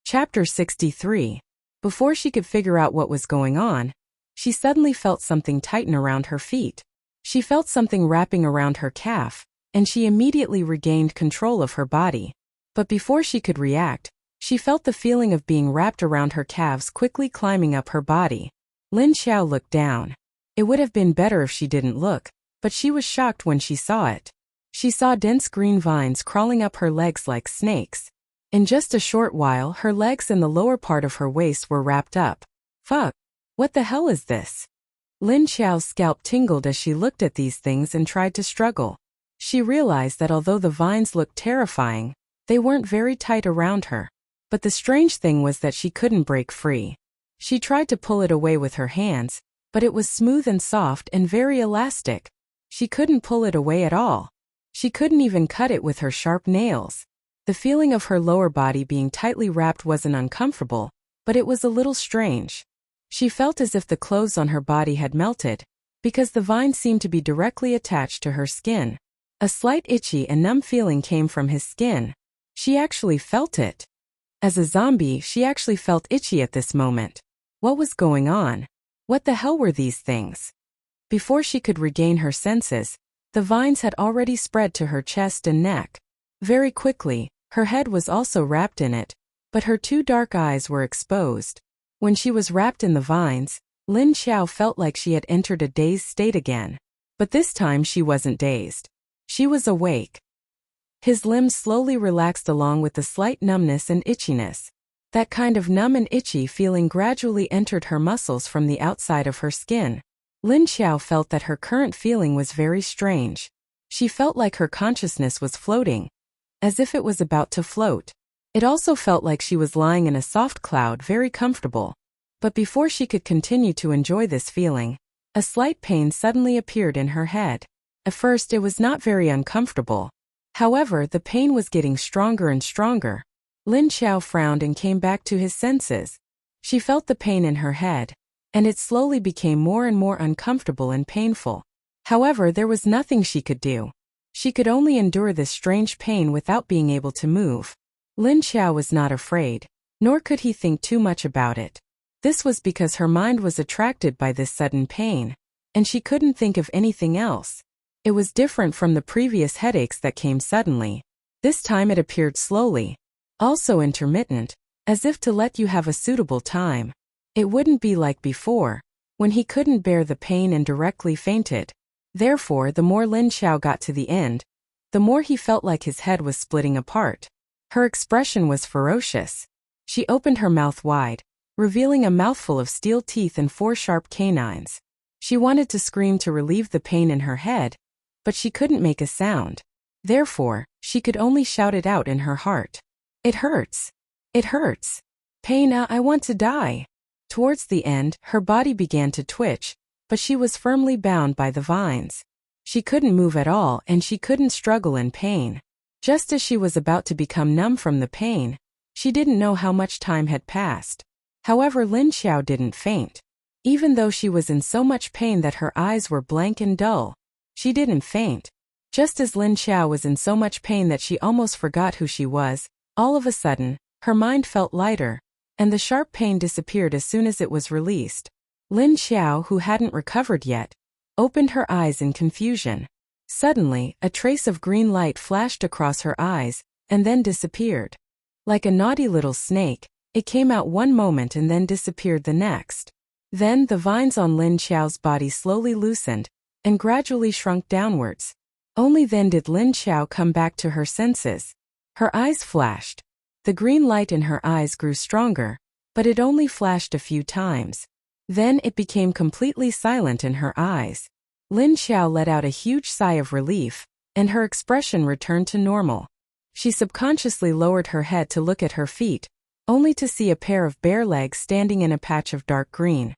S1: Chapter 63. Before she could figure out what was going on, she suddenly felt something tighten around her feet. She felt something wrapping around her calf, and she immediately regained control of her body. But before she could react, she felt the feeling of being wrapped around her calves quickly climbing up her body. Lin Xiao looked down. It would have been better if she didn't look, but she was shocked when she saw it. She saw dense green vines crawling up her legs like snakes. In just a short while, her legs and the lower part of her waist were wrapped up. Fuck! What the hell is this? Lin Xiao's scalp tingled as she looked at these things and tried to struggle. She realized that although the vines looked terrifying, they weren't very tight around her. But the strange thing was that she couldn't break free. She tried to pull it away with her hands, but it was smooth and soft and very elastic. She couldn't pull it away at all. She couldn't even cut it with her sharp nails. The feeling of her lower body being tightly wrapped wasn't uncomfortable, but it was a little strange. She felt as if the clothes on her body had melted, because the vines seemed to be directly attached to her skin. A slight itchy and numb feeling came from his skin. She actually felt it. As a zombie, she actually felt itchy at this moment. What was going on? What the hell were these things? Before she could regain her senses, the vines had already spread to her chest and neck. Very quickly, her head was also wrapped in it, but her two dark eyes were exposed. When she was wrapped in the vines, Lin Xiao felt like she had entered a dazed state again. But this time she wasn't dazed. She was awake. His limbs slowly relaxed along with the slight numbness and itchiness. That kind of numb and itchy feeling gradually entered her muscles from the outside of her skin. Lin Xiao felt that her current feeling was very strange. She felt like her consciousness was floating, as if it was about to float. It also felt like she was lying in a soft cloud, very comfortable. But before she could continue to enjoy this feeling, a slight pain suddenly appeared in her head. At first it was not very uncomfortable. However, the pain was getting stronger and stronger. Lin Xiao frowned and came back to his senses. She felt the pain in her head, and it slowly became more and more uncomfortable and painful. However, there was nothing she could do. She could only endure this strange pain without being able to move. Lin Xiao was not afraid, nor could he think too much about it. This was because her mind was attracted by this sudden pain, and she couldn't think of anything else. It was different from the previous headaches that came suddenly. This time it appeared slowly, also intermittent, as if to let you have a suitable time. It wouldn't be like before, when he couldn't bear the pain and directly fainted. Therefore, the more Lin Xiao got to the end, the more he felt like his head was splitting apart. Her expression was ferocious. She opened her mouth wide, revealing a mouthful of steel teeth and 4 sharp canines. She wanted to scream to relieve the pain in her head, but she couldn't make a sound. Therefore, she could only shout it out in her heart. It hurts. It hurts. Pain, I want to die. Towards the end, her body began to twitch, but she was firmly bound by the vines. She couldn't move at all and she couldn't struggle in pain. Just as she was about to become numb from the pain, she didn't know how much time had passed. However, Lin Xiao didn't faint. Even though she was in so much pain that her eyes were blank and dull, she didn't faint. Just as Lin Xiao was in so much pain that she almost forgot who she was, all of a sudden, her mind felt lighter, and the sharp pain disappeared as soon as it was released. Lin Xiao, who hadn't recovered yet, opened her eyes in confusion. Suddenly, a trace of green light flashed across her eyes, and then disappeared. Like a naughty little snake, it came out one moment and then disappeared the next. Then the vines on Lin Xiao's body slowly loosened, and gradually shrunk downwards. Only then did Lin Xiao come back to her senses. Her eyes flashed. The green light in her eyes grew stronger, but it only flashed a few times. Then it became completely silent in her eyes. Lin Xiao let out a huge sigh of relief, and her expression returned to normal. She subconsciously lowered her head to look at her feet, only to see a pair of bare legs standing in a patch of dark green.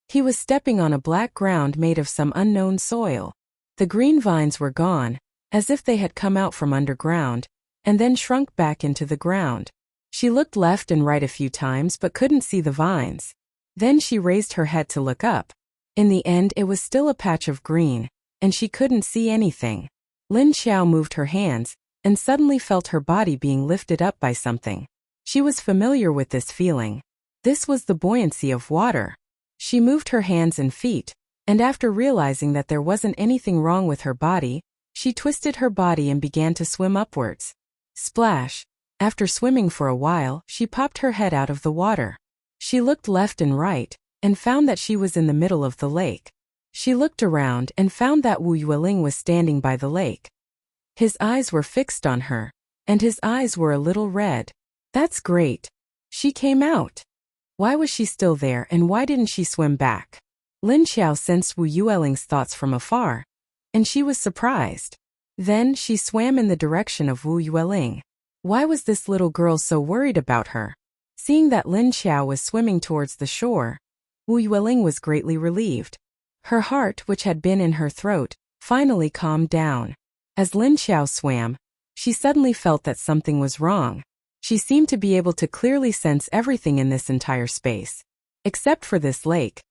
S1: He was stepping on a black ground made of some unknown soil. The green vines were gone, as if they had come out from underground, and then shrunk back into the ground. She looked left and right a few times but couldn't see the vines. Then she raised her head to look up. In the end, it was still a patch of green, and she couldn't see anything. Lin Xiao moved her hands, and suddenly felt her body being lifted up by something. She was familiar with this feeling. This was the buoyancy of water. She moved her hands and feet, and after realizing that there wasn't anything wrong with her body, she twisted her body and began to swim upwards. Splash! After swimming for a while, she popped her head out of the water. She looked left and right, and found that she was in the middle of the lake. She looked around and found that Wu Yueling was standing by the lake. His eyes were fixed on her, and his eyes were a little red. That's great. She came out. Why was she still there and why didn't she swim back? Lin Xiao sensed Wu Yueling's thoughts from afar, and she was surprised. Then she swam in the direction of Wu Yueling. Why was this little girl so worried about her? Seeing that Lin Xiao was swimming towards the shore, Wu Yueling was greatly relieved. Her heart, which had been in her throat, finally calmed down. As Lin Xiao swam, she suddenly felt that something was wrong. She seemed to be able to clearly sense everything in this entire space. Except for this lake.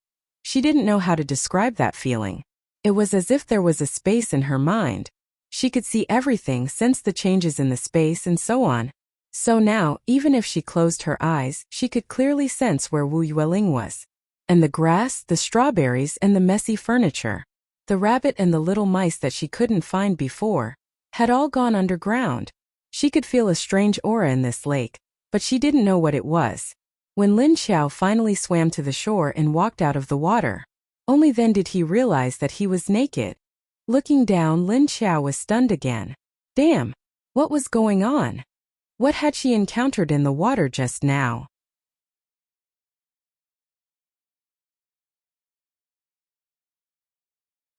S1: She didn't know how to describe that feeling. It was as if there was a space in her mind. She could see everything, sense the changes in the space and so on. So now, even if she closed her eyes, she could clearly sense where Wu Yueling was. And the grass, the strawberries, and the messy furniture. The rabbit and the little mice that she couldn't find before had all gone underground. She could feel a strange aura in this lake, but she didn't know what it was. When Lin Xiao finally swam to the shore and walked out of the water, only then did he realize that he was naked. Looking down, Lin Xiao was stunned again. Damn! What was going on? What had she encountered in the water just now?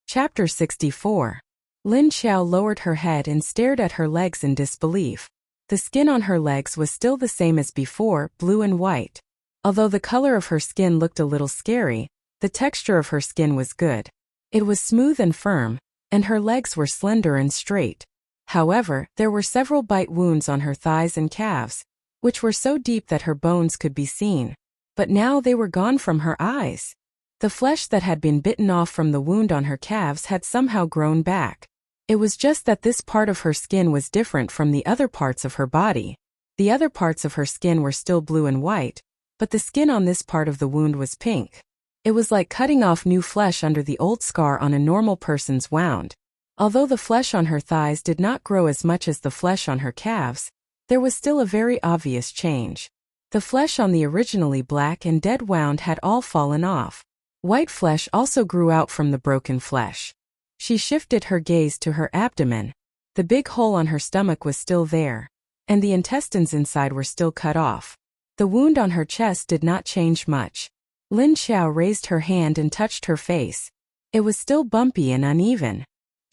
S1: Chapter 64. Lin Xiao lowered her head and stared at her legs in disbelief. The skin on her legs was still the same as before, blue and white. Although the color of her skin looked a little scary, the texture of her skin was good. It was smooth and firm, and her legs were slender and straight. However, there were several bite wounds on her thighs and calves, which were so deep that her bones could be seen. But now they were gone from her eyes. The flesh that had been bitten off from the wound on her calves had somehow grown back. It was just that this part of her skin was different from the other parts of her body. The other parts of her skin were still blue and white, but the skin on this part of the wound was pink. It was like cutting off new flesh under the old scar on a normal person's wound. Although the flesh on her thighs did not grow as much as the flesh on her calves, there was still a very obvious change. The flesh on the originally black and dead wound had all fallen off. White flesh also grew out from the broken flesh. She shifted her gaze to her abdomen. The big hole on her stomach was still there, and the intestines inside were still cut off. The wound on her chest did not change much. Lin Xiao raised her hand and touched her face. It was still bumpy and uneven.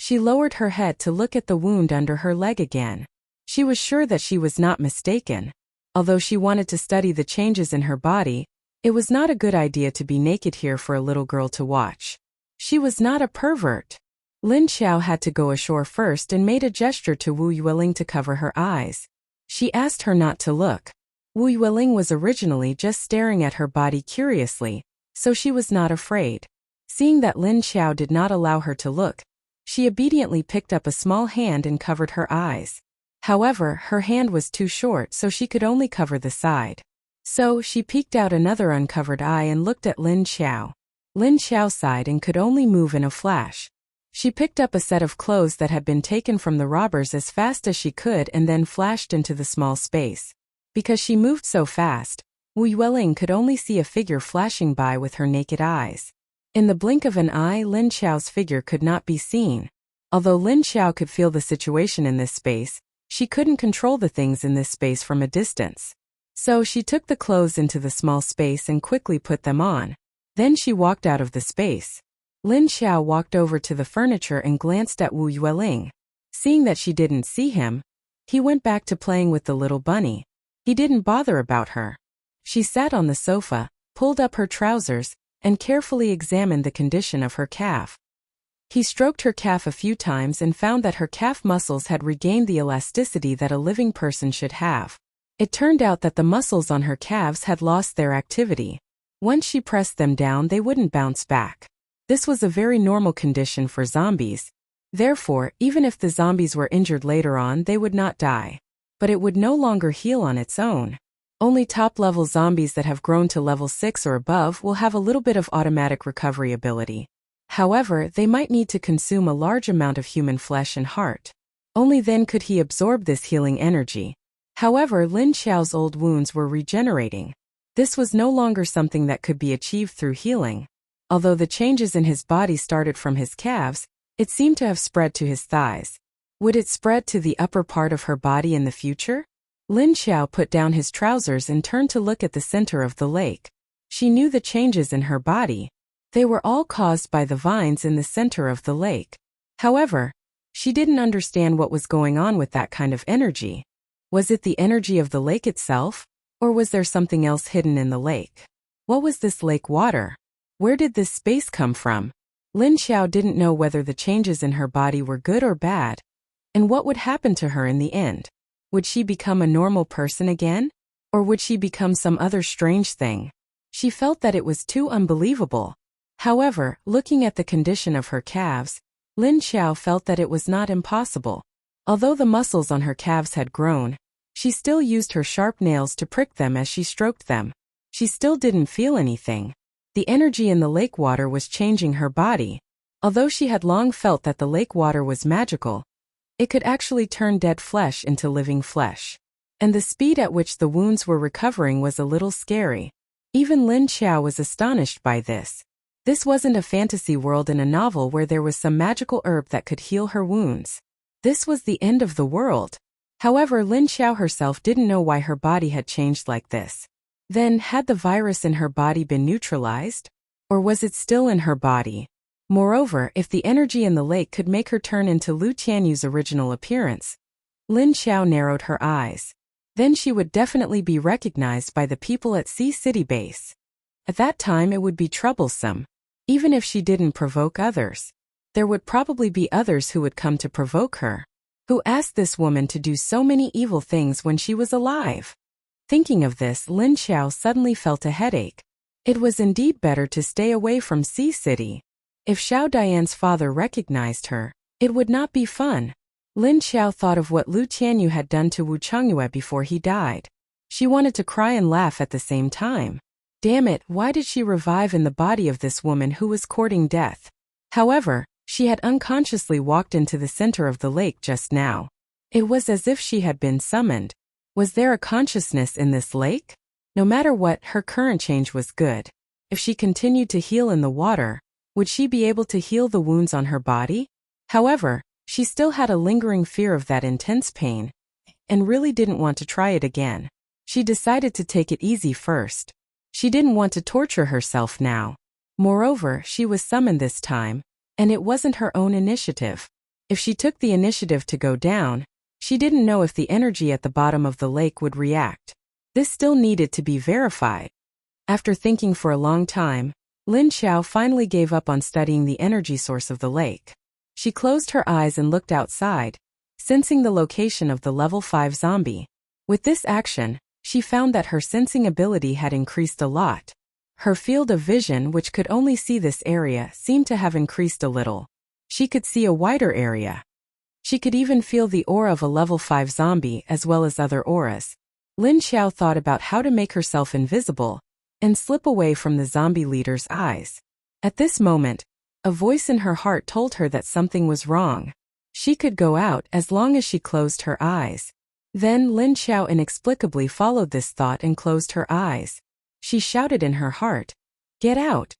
S1: She lowered her head to look at the wound under her leg again. She was sure that she was not mistaken. Although she wanted to study the changes in her body, it was not a good idea to be naked here for a little girl to watch. She was not a pervert. Lin Xiao had to go ashore first and made a gesture to Wu Yueling to cover her eyes. She asked her not to look. Wu Yueling was originally just staring at her body curiously, so she was not afraid. Seeing that Lin Xiao did not allow her to look, she obediently picked up a small hand and covered her eyes. However, her hand was too short so she could only cover the side. So, she peeked out another uncovered eye and looked at Lin Xiao. Lin Xiao sighed and could only move in a flash. She picked up a set of clothes that had been taken from the robbers as fast as she could and then flashed into the small space. Because she moved so fast, Wu Yueling could only see a figure flashing by with her naked eyes. In the blink of an eye, Lin Xiao's figure could not be seen. Although Lin Xiao could feel the situation in this space, she couldn't control the things in this space from a distance. So she took the clothes into the small space and quickly put them on. Then she walked out of the space. Lin Xiao walked over to the furniture and glanced at Wu Yueling. Seeing that she didn't see him, he went back to playing with the little bunny. He didn't bother about her. She sat on the sofa, pulled up her trousers, and carefully examined the condition of her calf. He stroked her calf a few times and found that her calf muscles had regained the elasticity that a living person should have. It turned out that the muscles on her calves had lost their activity. Once she pressed them down, they wouldn't bounce back. This was a very normal condition for zombies. Therefore, even if the zombies were injured later on, they would not die. But it would no longer heal on its own. Only top-level zombies that have grown to level 6 or above will have a little bit of automatic recovery ability. However, they might need to consume a large amount of human flesh and heart. Only then could he absorb this healing energy. However, Lin Xiao's old wounds were regenerating. This was no longer something that could be achieved through healing. Although the changes in his body started from his calves, it seemed to have spread to his thighs. Would it spread to the upper part of her body in the future? Lin Xiao put down his trousers and turned to look at the center of the lake. She knew the changes in her body. They were all caused by the vines in the center of the lake. However, she didn't understand what was going on with that kind of energy. Was it the energy of the lake itself? Or was there something else hidden in the lake? What was this lake water? Where did this space come from? Lin Xiao didn't know whether the changes in her body were good or bad, and what would happen to her in the end. Would she become a normal person again? Or would she become some other strange thing? She felt that it was too unbelievable. However, looking at the condition of her calves, Lin Xiao felt that it was not impossible. Although the muscles on her calves had grown, she still used her sharp nails to prick them as she stroked them. She still didn't feel anything. The energy in the lake water was changing her body. Although she had long felt that the lake water was magical, it could actually turn dead flesh into living flesh. And the speed at which the wounds were recovering was a little scary. Even Lin Xiao was astonished by this. This wasn't a fantasy world in a novel where there was some magical herb that could heal her wounds. This was the end of the world. However, Lin Xiao herself didn't know why her body had changed like this. Then, had the virus in her body been neutralized? Or was it still in her body? Moreover, if the energy in the lake could make her turn into Lu Tianyu's original appearance, Lin Xiao narrowed her eyes. Then she would definitely be recognized by the people at Sea City Base. At that time it would be troublesome. Even if she didn't provoke others, there would probably be others who would come to provoke her. Who asked this woman to do so many evil things when she was alive? Thinking of this, Lin Xiao suddenly felt a headache. It was indeed better to stay away from Sea City. If Xiao Dian's father recognized her, it would not be fun. Lin Xiao thought of what Lu Tianyu had done to Wu Changyue before he died. She wanted to cry and laugh at the same time. Damn it, why did she revive in the body of this woman who was courting death? However, she had unconsciously walked into the center of the lake just now. It was as if she had been summoned. Was there a consciousness in this lake? No matter what, her current change was good. If she continued to heal in the water, would she be able to heal the wounds on her body? However, she still had a lingering fear of that intense pain, and really didn't want to try it again. She decided to take it easy first. She didn't want to torture herself now. Moreover, she was summoned this time, and it wasn't her own initiative. If she took the initiative to go down, she didn't know if the energy at the bottom of the lake would react. This still needed to be verified. After thinking for a long time, Lin Xiao finally gave up on studying the energy source of the lake. She closed her eyes and looked outside, sensing the location of the level 5 zombie. With this action, she found that her sensing ability had increased a lot. Her field of vision, which could only see this area, seemed to have increased a little. She could see a wider area. She could even feel the aura of a level 5 zombie as well as other auras. Lin Xiao thought about how to make herself invisible and slip away from the zombie leader's eyes. At this moment, a voice in her heart told her that something was wrong. She could go out as long as she closed her eyes. Then Lin Xiao inexplicably followed this thought and closed her eyes. She shouted in her heart, "Get out!"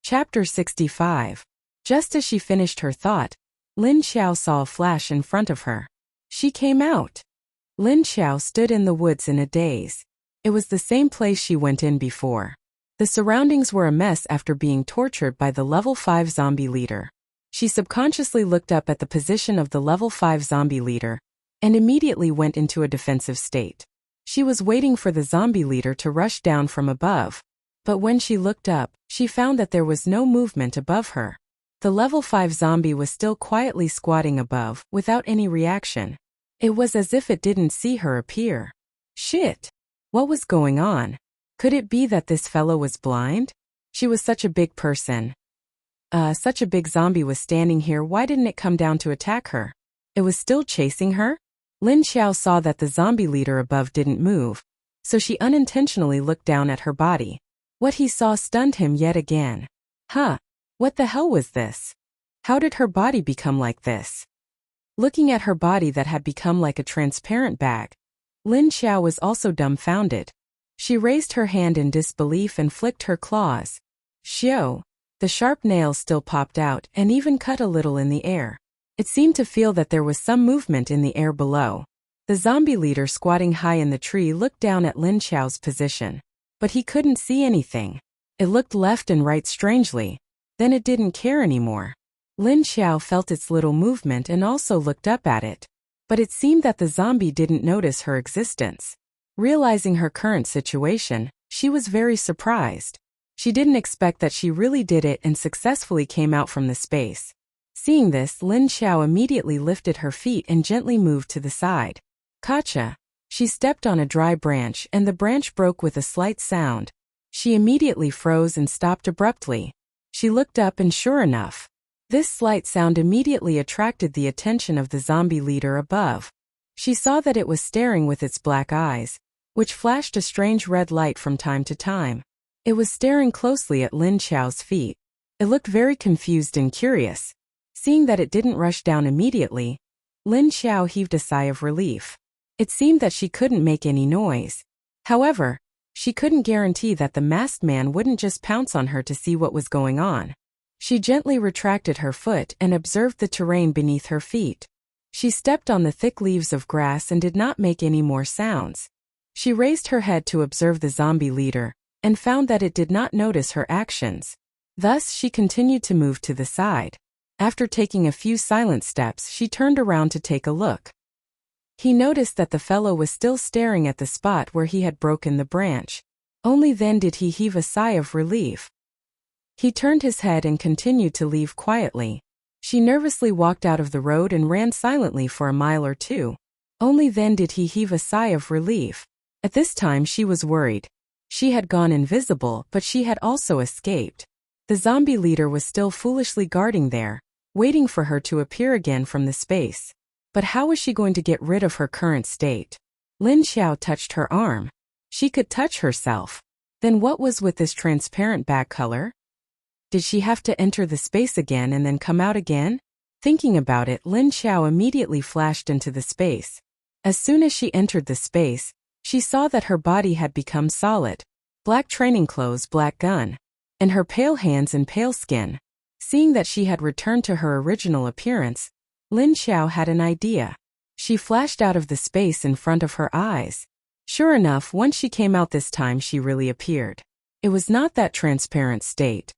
S1: Chapter 65. Just as she finished her thought, Lin Xiao saw a flash in front of her. She came out. Lin Xiao stood in the woods in a daze. It was the same place she went in before. The surroundings were a mess after being tortured by the level 5 zombie leader. She subconsciously looked up at the position of the level 5 zombie leader and immediately went into a defensive state. She was waiting for the zombie leader to rush down from above. But when she looked up, she found that there was no movement above her. The level 5 zombie was still quietly squatting above, without any reaction. It was as if it didn't see her appear. Shit! What was going on? Could it be that this fellow was blind? She was such a big person. Such a big zombie was standing here, why didn't it come down to attack her? It was still chasing her? Lin Xiao saw that the zombie leader above didn't move, so she unintentionally looked down at her body. What he saw stunned him yet again. What the hell was this? How did her body become like this? Looking at her body that had become like a transparent bag, Lin Xiao was also dumbfounded. She raised her hand in disbelief and flicked her claws. Xiao! The sharp nails still popped out and even cut a little in the air. It seemed to feel that there was some movement in the air below. The zombie leader squatting high in the tree looked down at Lin Xiao's position. But he couldn't see anything. It looked left and right strangely. Then it didn't care anymore. Lin Xiao felt its little movement and also looked up at it. But it seemed that the zombie didn't notice her existence. Realizing her current situation, she was very surprised. She didn't expect that she really did it and successfully came out from the space. Seeing this, Lin Xiao immediately lifted her feet and gently moved to the side. Gotcha! She stepped on a dry branch and the branch broke with a slight sound. She immediately froze and stopped abruptly. She looked up and sure enough, this slight sound immediately attracted the attention of the zombie leader above. She saw that it was staring with its black eyes, which flashed a strange red light from time to time. It was staring closely at Lin Xiao's feet. It looked very confused and curious. Seeing that it didn't rush down immediately, Lin Xiao heaved a sigh of relief. It seemed that she couldn't make any noise. However, she couldn't guarantee that the masked man wouldn't just pounce on her to see what was going on. She gently retracted her foot and observed the terrain beneath her feet. She stepped on the thick leaves of grass and did not make any more sounds. She raised her head to observe the zombie leader, and found that it did not notice her actions. Thus she continued to move to the side. After taking a few silent steps, she turned around to take a look. He noticed that the fellow was still staring at the spot where he had broken the branch. Only then did he heave a sigh of relief. He turned his head and continued to leave quietly. She nervously walked out of the road and ran silently for a mile or two. Only then did he heave a sigh of relief. At this time she was worried. She had gone invisible, but she had also escaped. The zombie leader was still foolishly guarding there, waiting for her to appear again from the space. But how was she going to get rid of her current state? Lin Xiao touched her arm. She could touch herself. Then what was with this transparent bag color? Did she have to enter the space again and then come out again? Thinking about it, Lin Xiao immediately flashed into the space. As soon as she entered the space, she saw that her body had become solid. Black training clothes, black gun, and her pale hands and pale skin. Seeing that she had returned to her original appearance, Lin Xiao had an idea. She flashed out of the space in front of her eyes. Sure enough, once she came out this time she really appeared. It was not that transparent state.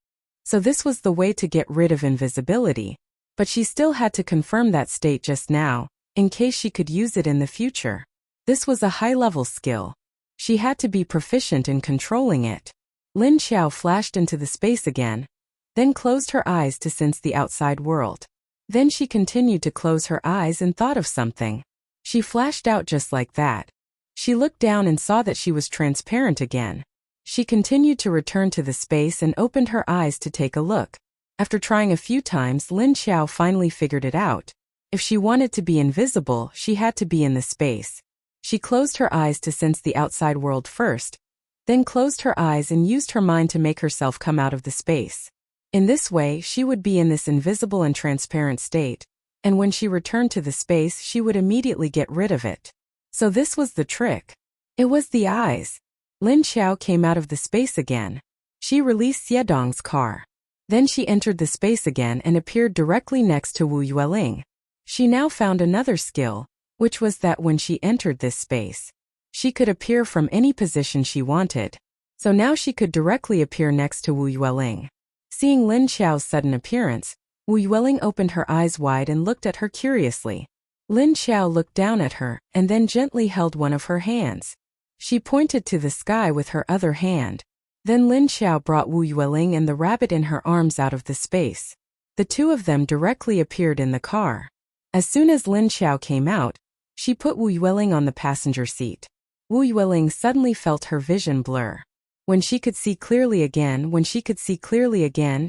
S1: So this was the way to get rid of invisibility. But she still had to confirm that state just now, in case she could use it in the future. This was a high-level skill. She had to be proficient in controlling it. Lin Xiao flashed into the space again, then closed her eyes to sense the outside world. Then she continued to close her eyes and thought of something. She flashed out just like that. She looked down and saw that she was transparent again. She continued to return to the space and opened her eyes to take a look. After trying a few times, Lin Xiao finally figured it out. If she wanted to be invisible, she had to be in the space. She closed her eyes to sense the outside world first, then closed her eyes and used her mind to make herself come out of the space. In this way, she would be in this invisible and transparent state, and when she returned to the space, she would immediately get rid of it. So this was the trick. It was the eyes. Lin Xiao came out of the space again. She released Xiedong's car. Then she entered the space again and appeared directly next to Wu Yueling. She now found another skill, which was that when she entered this space, she could appear from any position she wanted. So now she could directly appear next to Wu Yueling. Seeing Lin Xiao's sudden appearance, Wu Yueling opened her eyes wide and looked at her curiously. Lin Xiao looked down at her and then gently held one of her hands. She pointed to the sky with her other hand. Then Lin Xiao brought Wu Yueling and the rabbit in her arms out of the space. The two of them directly appeared in the car. As soon as Lin Xiao came out, she put Wu Yueling on the passenger seat. Wu Yueling suddenly felt her vision blur. When she could see clearly again,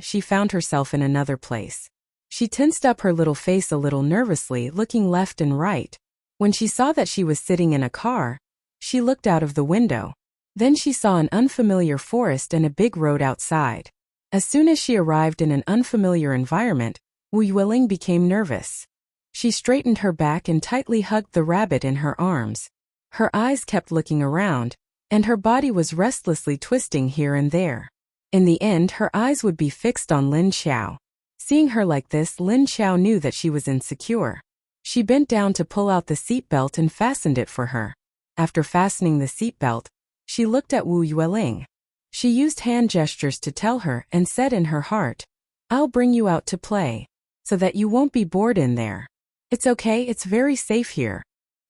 S1: she found herself in another place. She tensed up her little face a little nervously, looking left and right. When she saw that she was sitting in a car, she looked out of the window. Then she saw an unfamiliar forest and a big road outside. As soon as she arrived in an unfamiliar environment, Wu Yueling became nervous. She straightened her back and tightly hugged the rabbit in her arms. Her eyes kept looking around, and her body was restlessly twisting here and there. In the end, her eyes would be fixed on Lin Xiao. Seeing her like this, Lin Xiao knew that she was insecure. She bent down to pull out the seatbelt and fastened it for her. After fastening the seatbelt, she looked at Wu Yueling. She used hand gestures to tell her and said in her heart, "I'll bring you out to play." so that you won't be bored in there. It's okay, it's very safe here.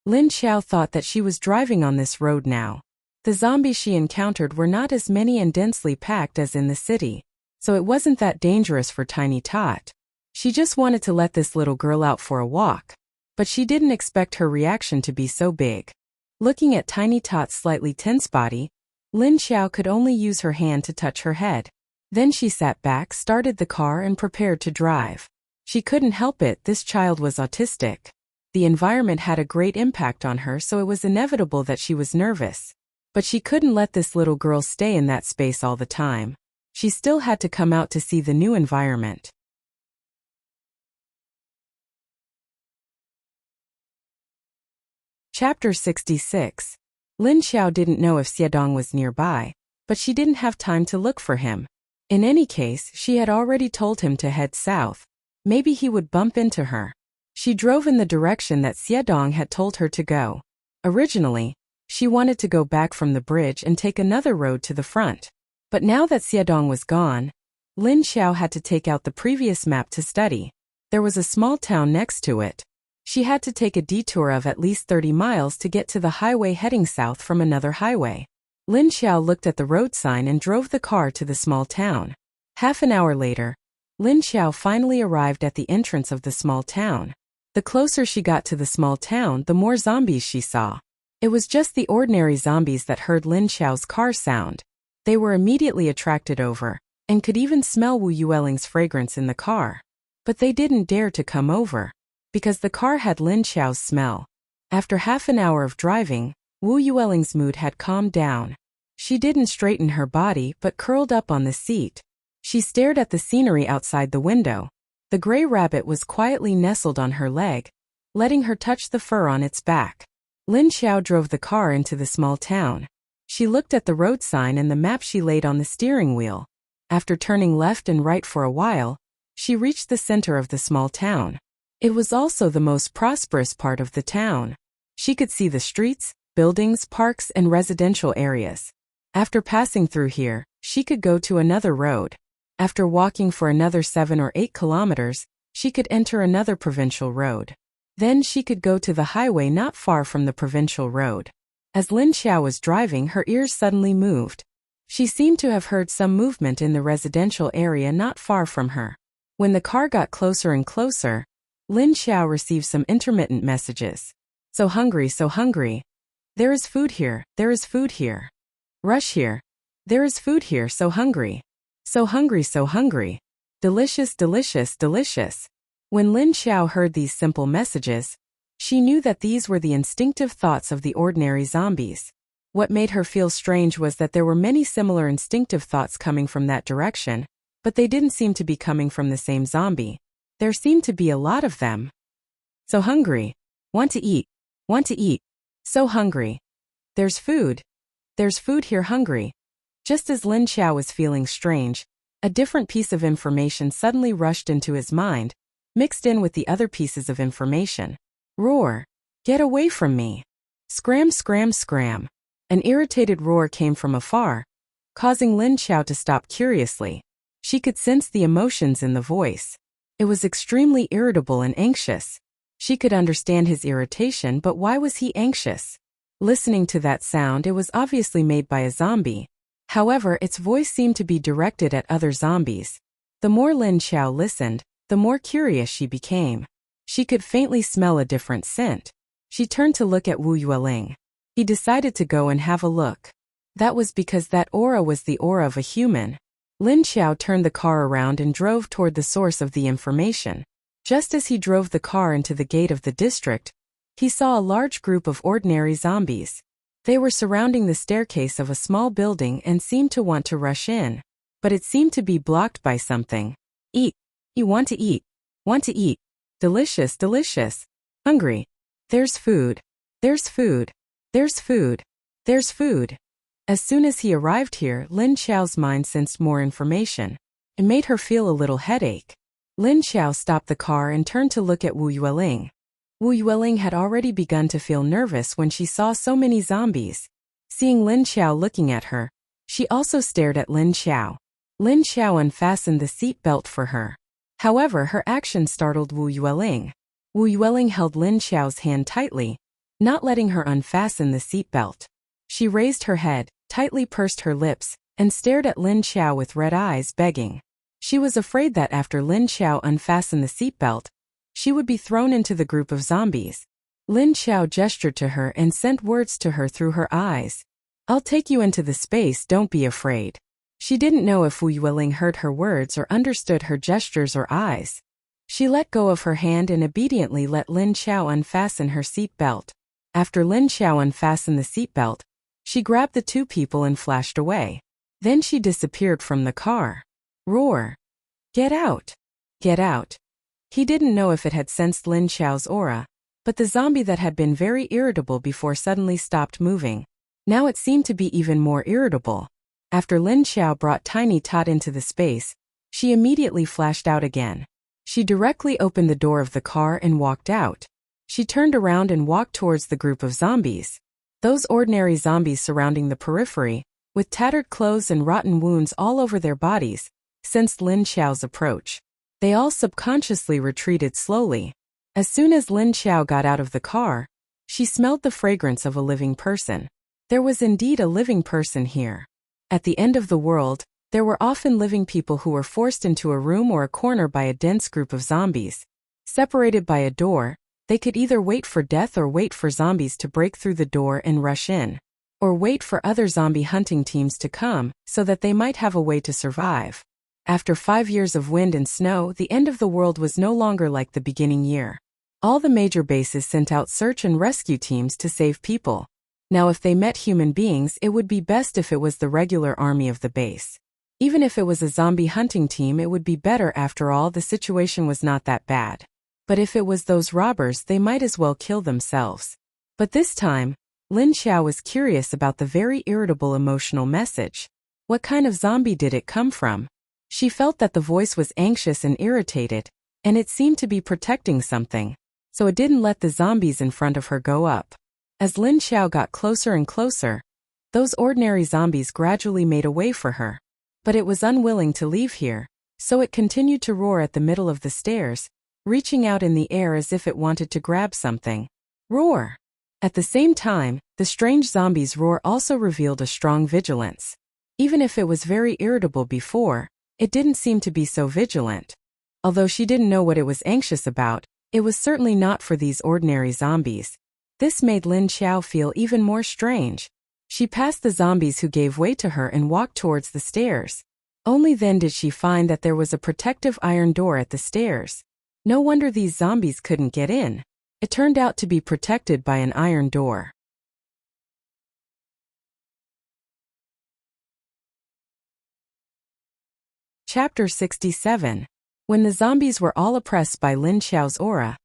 S1: Lin Xiao thought that she was driving on this road now. The zombies she encountered were not as many and densely packed as in the city, so it wasn't that dangerous for Tiny Tot. She just wanted to let this little girl out for a walk. But she didn't expect her reaction to be so big. Looking at Tiny Tot's slightly tense body, Lin Xiao could only use her hand to touch her head. Then she sat back, started the car and prepared to drive. She couldn't help it, this child was autistic. The environment had a great impact on her, so it was inevitable that she was nervous. But she couldn't let this little girl stay in that space all the time. She still had to come out to see the new environment. Chapter 66. Lin Xiao didn't know if Xiedong was nearby, but she didn't have time to look for him. In any case, she had already told him to head south. Maybe he would bump into her. She drove in the direction that Xiedong had told her to go. Originally, she wanted to go back from the bridge and take another road to the front. But now that Xiedong was gone, Lin Xiao had to take out the previous map to study. There was a small town next to it. She had to take a detour of at least 30 miles to get to the highway heading south from another highway. Lin Xiao looked at the road sign and drove the car to the small town. Half an hour later, Lin Xiao finally arrived at the entrance of the small town. The closer she got to the small town, the more zombies she saw. It was just the ordinary zombies that heard Lin Xiao's car sound. They were immediately attracted over, and could even smell Wu Yueling's fragrance in the car. But they didn't dare to come over, because the car had Lin Xiao's smell. After half an hour of driving, Wu Yueling's mood had calmed down. She didn't straighten her body but curled up on the seat. She stared at the scenery outside the window. The gray rabbit was quietly nestled on her leg, letting her touch the fur on its back. Lin Xiao drove the car into the small town. She looked at the road sign and the map she laid on the steering wheel. After turning left and right for a while, she reached the center of the small town. It was also the most prosperous part of the town. She could see the streets, buildings, parks, and residential areas. After passing through here, she could go to another road. After walking for another 7 or 8 kilometers, she could enter another provincial road. Then she could go to the highway not far from the provincial road. As Lin Xiao was driving, her ears suddenly moved. She seemed to have heard some movement in the residential area not far from her. When the car got closer and closer, Lin Xiao received some intermittent messages. So hungry, so hungry. There is food here, there is food here. Rush here. There is food here, so hungry. So hungry, so hungry. Delicious, delicious, delicious. When Lin Xiao heard these simple messages, she knew that these were the instinctive thoughts of the ordinary zombies. What made her feel strange was that there were many similar instinctive thoughts coming from that direction, but they didn't seem to be coming from the same zombie. There seemed to be a lot of them. So hungry. Want to eat. Want to eat. So hungry. There's food. There's food here, hungry. Just as Lin Xiao was feeling strange, a different piece of information suddenly rushed into his mind, mixed in with the other pieces of information. Roar. Get away from me. Scram, scram, scram. An irritated roar came from afar, causing Lin Xiao to stop curiously. She could sense the emotions in the voice. It was extremely irritable and anxious. She could understand his irritation, but why was he anxious? Listening to that sound, it was obviously made by a zombie. However, its voice seemed to be directed at other zombies. The more Lin Xiao listened, the more curious she became. She could faintly smell a different scent. She turned to look at Wu Yueling. He decided to go and have a look. That was because that aura was the aura of a human. Lin Xiao turned the car around and drove toward the source of the information. Just as he drove the car into the gate of the district, he saw a large group of ordinary zombies. They were surrounding the staircase of a small building and seemed to want to rush in, but it seemed to be blocked by something. Eat. You want to eat. Want to eat. Delicious, delicious. Hungry. There's food. There's food. There's food. There's food. As soon as he arrived here, Lin Xiao's mind sensed more information. It made her feel a little headache. Lin Xiao stopped the car and turned to look at Wu Yueling. Wu Yueling had already begun to feel nervous when she saw so many zombies. Seeing Lin Xiao looking at her, she also stared at Lin Xiao. Lin Xiao unfastened the seat belt for her. However, her action startled Wu Yueling. Wu Yueling held Lin Xiao's hand tightly, not letting her unfasten the seatbelt. She raised her head, tightly pursed her lips, and stared at Lin Xiao with red eyes, begging. She was afraid that after Lin Xiao unfastened the seatbelt, she would be thrown into the group of zombies. Lin Xiao gestured to her and sent words to her through her eyes. "I'll take you into the space, don't be afraid." She didn't know if Wu Yueling heard her words or understood her gestures or eyes. She let go of her hand and obediently let Lin Xiao unfasten her seatbelt. After Lin Xiao unfastened the seatbelt, she grabbed the two people and flashed away. Then she disappeared from the car. Roar! Get out! Get out! He didn't know if it had sensed Lin Xiao's aura, but the zombie that had been very irritable before suddenly stopped moving. Now it seemed to be even more irritable. After Lin Xiao brought Tiny Tot into the space, she immediately flashed out again. She directly opened the door of the car and walked out. She turned around and walked towards the group of zombies. Those ordinary zombies surrounding the periphery, with tattered clothes and rotten wounds all over their bodies, sensed Lin Xiao's approach. They all subconsciously retreated slowly. As soon as Lin Xiao got out of the car, she smelled the fragrance of a living person. There was indeed a living person here. At the end of the world, there were often living people who were forced into a room or a corner by a dense group of zombies. Separated by a door, they could either wait for death or wait for zombies to break through the door and rush in, or wait for other zombie hunting teams to come so that they might have a way to survive. After 5 years of wind and snow, the end of the world was no longer like the beginning year. All the major bases sent out search and rescue teams to save people. Now if they met human beings, it would be best if it was the regular army of the base. Even if it was a zombie hunting team, it would be better. After all, the situation was not that bad. But if it was those robbers, they might as well kill themselves. But this time, Lin Xiao was curious about the very irritable emotional message. What kind of zombie did it come from? She felt that the voice was anxious and irritated, and it seemed to be protecting something, so it didn't let the zombies in front of her go up. As Lin Xiao got closer and closer, those ordinary zombies gradually made a way for her. But it was unwilling to leave here, so it continued to roar at the middle of the stairs, reaching out in the air as if it wanted to grab something. Roar! At the same time, the strange zombies' roar also revealed a strong vigilance. Even if it was very irritable before, it didn't seem to be so vigilant. Although she didn't know what it was anxious about, it was certainly not for these ordinary zombies. This made Lin Xiao feel even more strange. She passed the zombies who gave way to her and walked towards the stairs. Only then did she find that there was a protective iron door at the stairs. No wonder these zombies couldn't get in. It turned out to be protected by an iron door. Chapter 67. When the zombies were all oppressed by Lin Xiao's aura,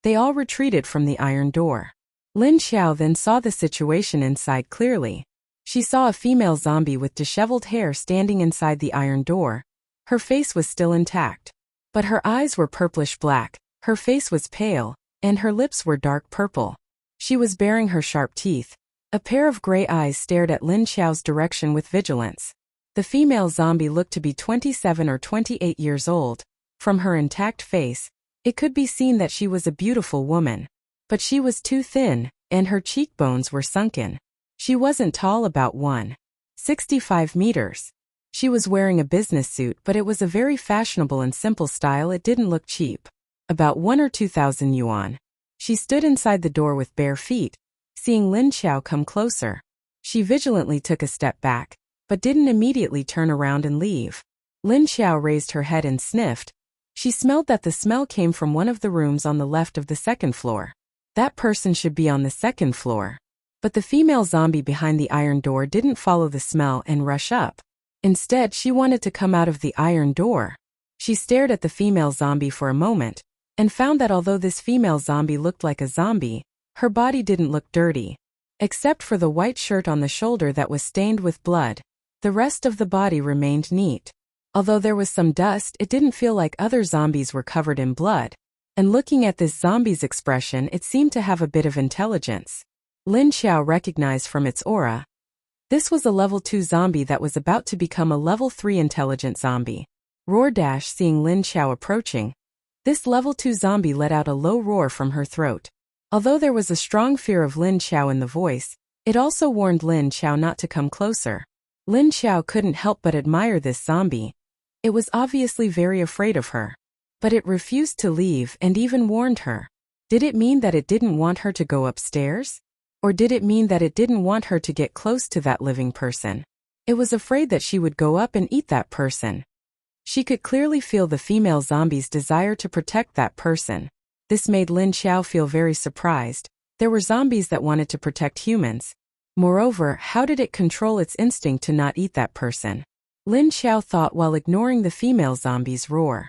S1: they all retreated from the iron door. Lin Xiao then saw the situation inside clearly. She saw a female zombie with disheveled hair standing inside the iron door. Her face was still intact, but her eyes were purplish-black, her face was pale, and her lips were dark purple. She was baring her sharp teeth. A pair of gray eyes stared at Lin Xiao's direction with vigilance. The female zombie looked to be 27 or 28 years old. From her intact face, it could be seen that she was a beautiful woman. But she was too thin, and her cheekbones were sunken. She wasn't tall, about 1.65 meters. She was wearing a business suit, but it was a very fashionable and simple style. It didn't look cheap. About 1 or 2,000 yuan. She stood inside the door with bare feet. Seeing Lin Xiao come closer, she vigilantly took a step back, but didn't immediately turn around and leave. Lin Xiao raised her head and sniffed. She smelled that the smell came from one of the rooms on the left of the second floor. That person should be on the second floor. But the female zombie behind the iron door didn't follow the smell and rush up. Instead, she wanted to come out of the iron door. She stared at the female zombie for a moment, and found that although this female zombie looked like a zombie, her body didn't look dirty. Except for the white shirt on the shoulder that was stained with blood, the rest of the body remained neat. Although there was some dust, it didn't feel like other zombies were covered in blood. And looking at this zombie's expression, it seemed to have a bit of intelligence. Lin Xiao recognized from its aura. This was a level 2 zombie that was about to become a level 3 intelligent zombie. Roar dash seeing Lin Xiao approaching. This level 2 zombie let out a low roar from her throat. Although there was a strong fear of Lin Xiao in the voice, it also warned Lin Xiao not to come closer. Lin Xiao couldn't help but admire this zombie. It was obviously very afraid of her. But it refused to leave and even warned her. Did it mean that it didn't want her to go upstairs? Or did it mean that it didn't want her to get close to that living person? It was afraid that she would go up and eat that person. She could clearly feel the female zombie's desire to protect that person. This made Lin Xiao feel very surprised. There were zombies that wanted to protect humans. Moreover, how did it control its instinct to not eat that person? Lin Xiao thought while ignoring the female zombie's roar.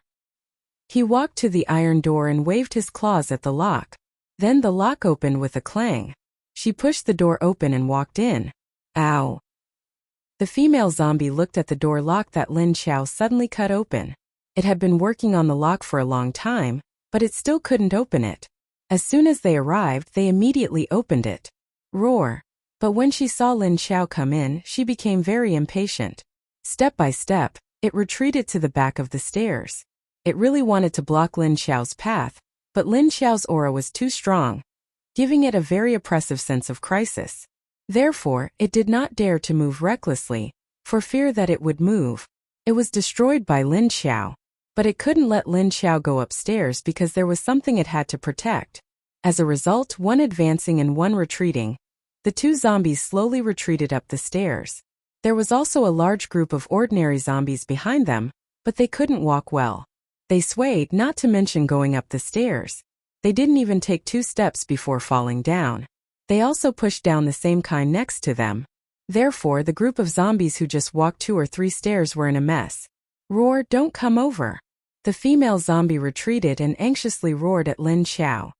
S1: He walked to the iron door and waved his claws at the lock. Then the lock opened with a clang. She pushed the door open and walked in. Ow! The female zombie looked at the door lock that Lin Xiao suddenly cut open. It had been working on the lock for a long time, but it still couldn't open it. As soon as they arrived, they immediately opened it. Roar! But when she saw Lin Xiao come in, she became very impatient. Step by step, it retreated to the back of the stairs. It really wanted to block Lin Xiao's path, but Lin Xiao's aura was too strong, giving it a very oppressive sense of crisis. Therefore, it did not dare to move recklessly, for fear that it would move. It was destroyed by Lin Xiao. But it couldn't let Lin Xiao go upstairs because there was something it had to protect. As a result, one advancing and one retreating, the two zombies slowly retreated up the stairs. There was also a large group of ordinary zombies behind them, but they couldn't walk well. They swayed, not to mention going up the stairs. They didn't even take 2 steps before falling down. They also pushed down the same kind next to them. Therefore, the group of zombies who just walked 2 or 3 stairs were in a mess. Roar, don't come over. The female zombie retreated and anxiously roared at Lin Xiao.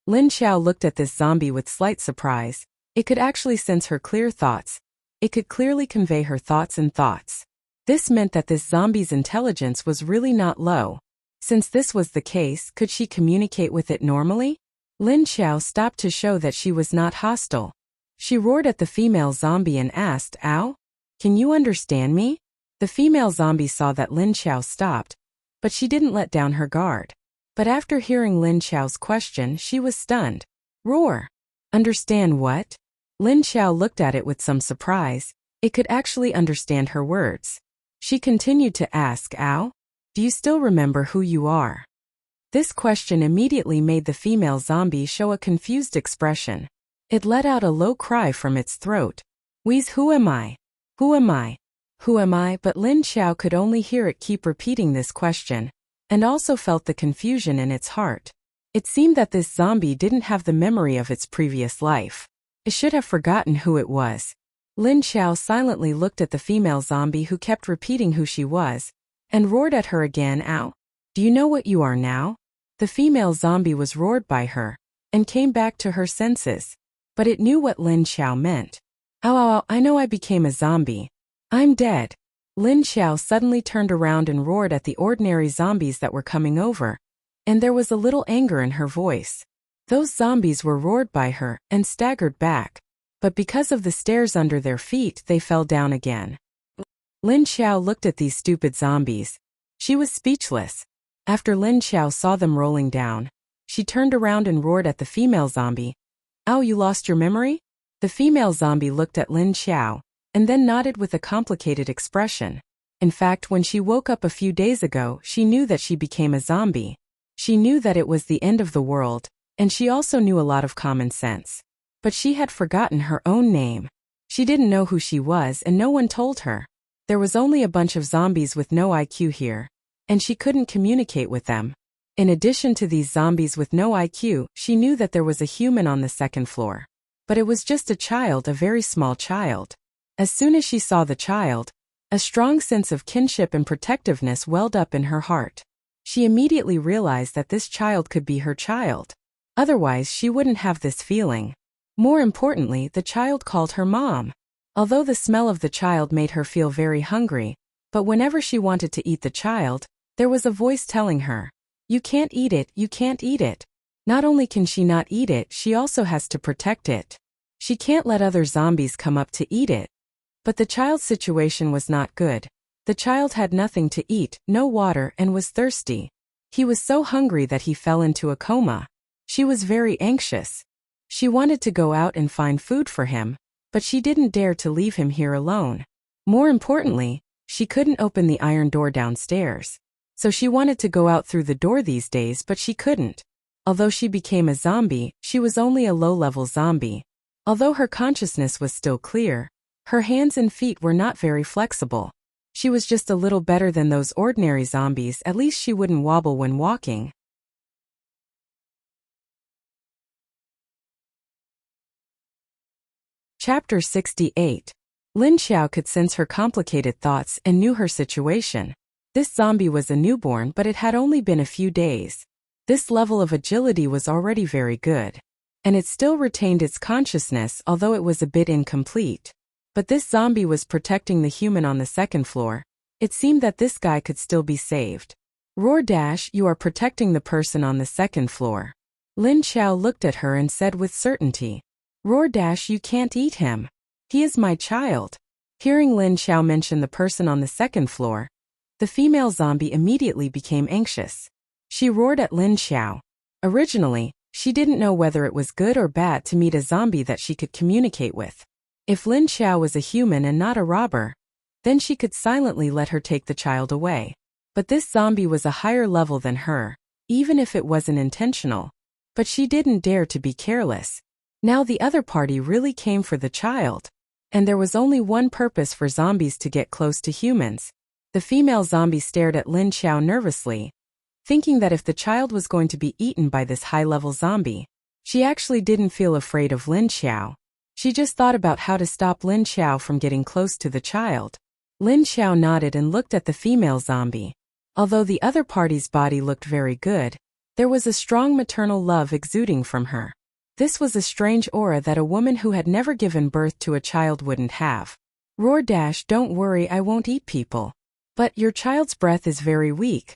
S1: Lin Xiao looked at this zombie with slight surprise. It could actually sense her clear thoughts. It could clearly convey her thoughts and thoughts. This meant that this zombie's intelligence was really not low. Since this was the case, could she communicate with it normally? Lin Xiao stopped to show that she was not hostile. She roared at the female zombie and asked, "Ow? Can you understand me?" The female zombie saw that Lin Xiao stopped, but she didn't let down her guard. But after hearing Lin Xiao's question, she was stunned. Roar! Understand what? Lin Xiao looked at it with some surprise. It could actually understand her words. She continued to ask, "Ow? Do you still remember who you are?" This question immediately made the female zombie show a confused expression. It let out a low cry from its throat. Wheeze, who am I? Who am I? Who am I? But Lin Xiao could only hear it keep repeating this question, and also felt the confusion in its heart. It seemed that this zombie didn't have the memory of its previous life. It should have forgotten who it was. Lin Xiao silently looked at the female zombie who kept repeating who she was, and roared at her again, "Ow! Do you know what you are now?" The female zombie was roared by her, and came back to her senses. But it knew what Lin Xiao meant. "Ow, ow, ow, I know I became a zombie. I'm dead." Lin Xiao suddenly turned around and roared at the ordinary zombies that were coming over, and there was a little anger in her voice. Those zombies were roared by her, and staggered back. But because of the stairs under their feet, they fell down again. Lin Xiao looked at these stupid zombies. She was speechless. After Lin Xiao saw them rolling down, she turned around and roared at the female zombie. "Ow, you lost your memory?" The female zombie looked at Lin Xiao, and then nodded with a complicated expression. In fact, when she woke up a few days ago, she knew that she became a zombie. She knew that it was the end of the world, and she also knew a lot of common sense. But she had forgotten her own name. She didn't know who she was, and no one told her. There was only a bunch of zombies with no IQ here, and she couldn't communicate with them. In addition to these zombies with no IQ, she knew that there was a human on the 2nd floor. But it was just a child, a very small child. As soon as she saw the child, a strong sense of kinship and protectiveness welled up in her heart. She immediately realized that this child could be her child. Otherwise, she wouldn't have this feeling. More importantly, the child called her mom. Although the smell of the child made her feel very hungry, but whenever she wanted to eat the child, there was a voice telling her, "You can't eat it, you can't eat it." Not only can she not eat it, she also has to protect it. She can't let other zombies come up to eat it. But the child's situation was not good. The child had nothing to eat, no water, and was thirsty. He was so hungry that he fell into a coma. She was very anxious. She wanted to go out and find food for him, but she didn't dare to leave him here alone. More importantly, she couldn't open the iron door downstairs. So she wanted to go out through the door these days, but she couldn't. Although she became a zombie, she was only a low-level zombie. Although her consciousness was still clear, her hands and feet were not very flexible. She was just a little better than those ordinary zombies, at least she wouldn't wobble when walking. Chapter 68. Lin Xiao could sense her complicated thoughts and knew her situation. This zombie was a newborn, but it had only been a few days. This level of agility was already very good. And it still retained its consciousness, although it was a bit incomplete. But this zombie was protecting the human on the second floor. It seemed that this guy could still be saved. Roar dash, you are protecting the person on the second floor. Lin Xiao looked at her and said with certainty. Roar dash, you can't eat him. He is my child. Hearing Lin Xiao mention the person on the second floor, the female zombie immediately became anxious. She roared at Lin Xiao. Originally, she didn't know whether it was good or bad to meet a zombie that she could communicate with. If Lin Xiao was a human and not a robber, then she could silently let her take the child away. But this zombie was a higher level than her, even if it wasn't intentional. But she didn't dare to be careless. Now the other party really came for the child. And there was only one purpose for zombies: to get close to humans. The female zombie stared at Lin Xiao nervously, thinking that if the child was going to be eaten by this high-level zombie, she actually didn't feel afraid of Lin Xiao. She just thought about how to stop Lin Xiao from getting close to the child. Lin Xiao nodded and looked at the female zombie. Although the other party's body looked very good, there was a strong maternal love exuding from her. This was a strange aura that a woman who had never given birth to a child wouldn't have. Roar dash, don't worry, I won't eat people. But your child's breath is very weak.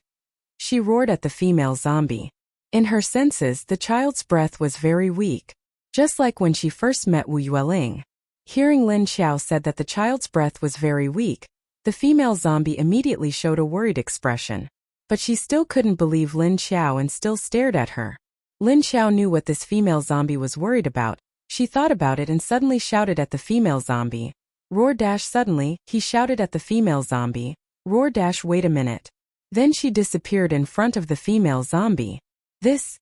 S1: She roared at the female zombie. In her senses, the child's breath was very weak. Just like when she first met Wu Yueling. Hearing Lin Xiao said that the child's breath was very weak, the female zombie immediately showed a worried expression. But she still couldn't believe Lin Xiao and still stared at her. Lin Xiao knew what this female zombie was worried about. She thought about it and suddenly shouted at the female zombie. Roar dash, suddenly, he shouted at the female zombie. Roar dash, wait a minute. Then she disappeared in front of the female zombie. This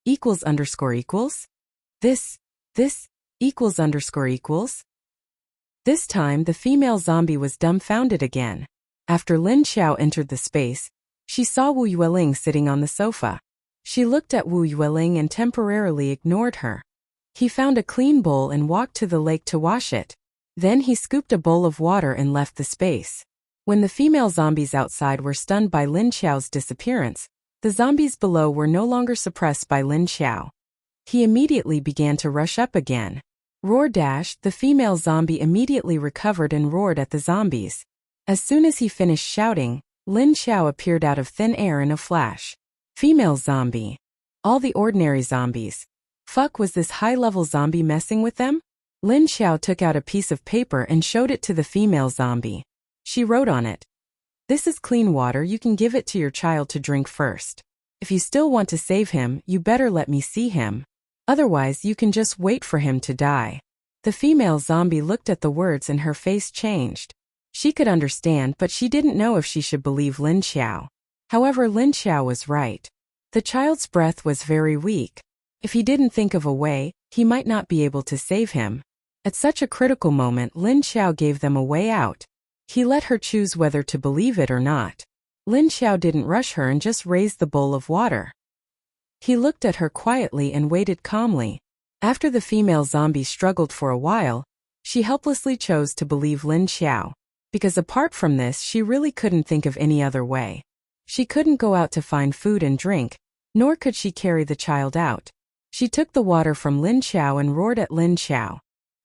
S1: equals underscore equals? This equals underscore equals? This time the female zombie was dumbfounded again. After Lin Xiao entered the space, she saw Wu Yueling sitting on the sofa. She looked at Wu Yueling and temporarily ignored her. He found a clean bowl and walked to the lake to wash it. Then he scooped a bowl of water and left the space. When the female zombies outside were stunned by Lin Xiao's disappearance, the zombies below were no longer suppressed by Lin Xiao. He immediately began to rush up again. Roar dash, the female zombie immediately recovered and roared at the zombies. As soon as he finished shouting, Lin Xiao appeared out of thin air in a flash. Female zombie. All the ordinary zombies. Fuck, was this high-level zombie messing with them? Lin Xiao took out a piece of paper and showed it to the female zombie. She wrote on it. This is clean water, you can give it to your child to drink first. If you still want to save him, you better let me see him. Otherwise, you can just wait for him to die. The female zombie looked at the words and her face changed. She could understand, but she didn't know if she should believe Lin Xiao. However, Lin Xiao was right. The child's breath was very weak. If he didn't think of a way, he might not be able to save him. At such a critical moment, Lin Xiao gave them a way out. He let her choose whether to believe it or not. Lin Xiao didn't rush her and just raised the bowl of water. He looked at her quietly and waited calmly. After the female zombie struggled for a while, she helplessly chose to believe Lin Xiao. Because apart from this, she really couldn't think of any other way. She couldn't go out to find food and drink, nor could she carry the child out. She took the water from Lin Xiao and roared at Lin Xiao.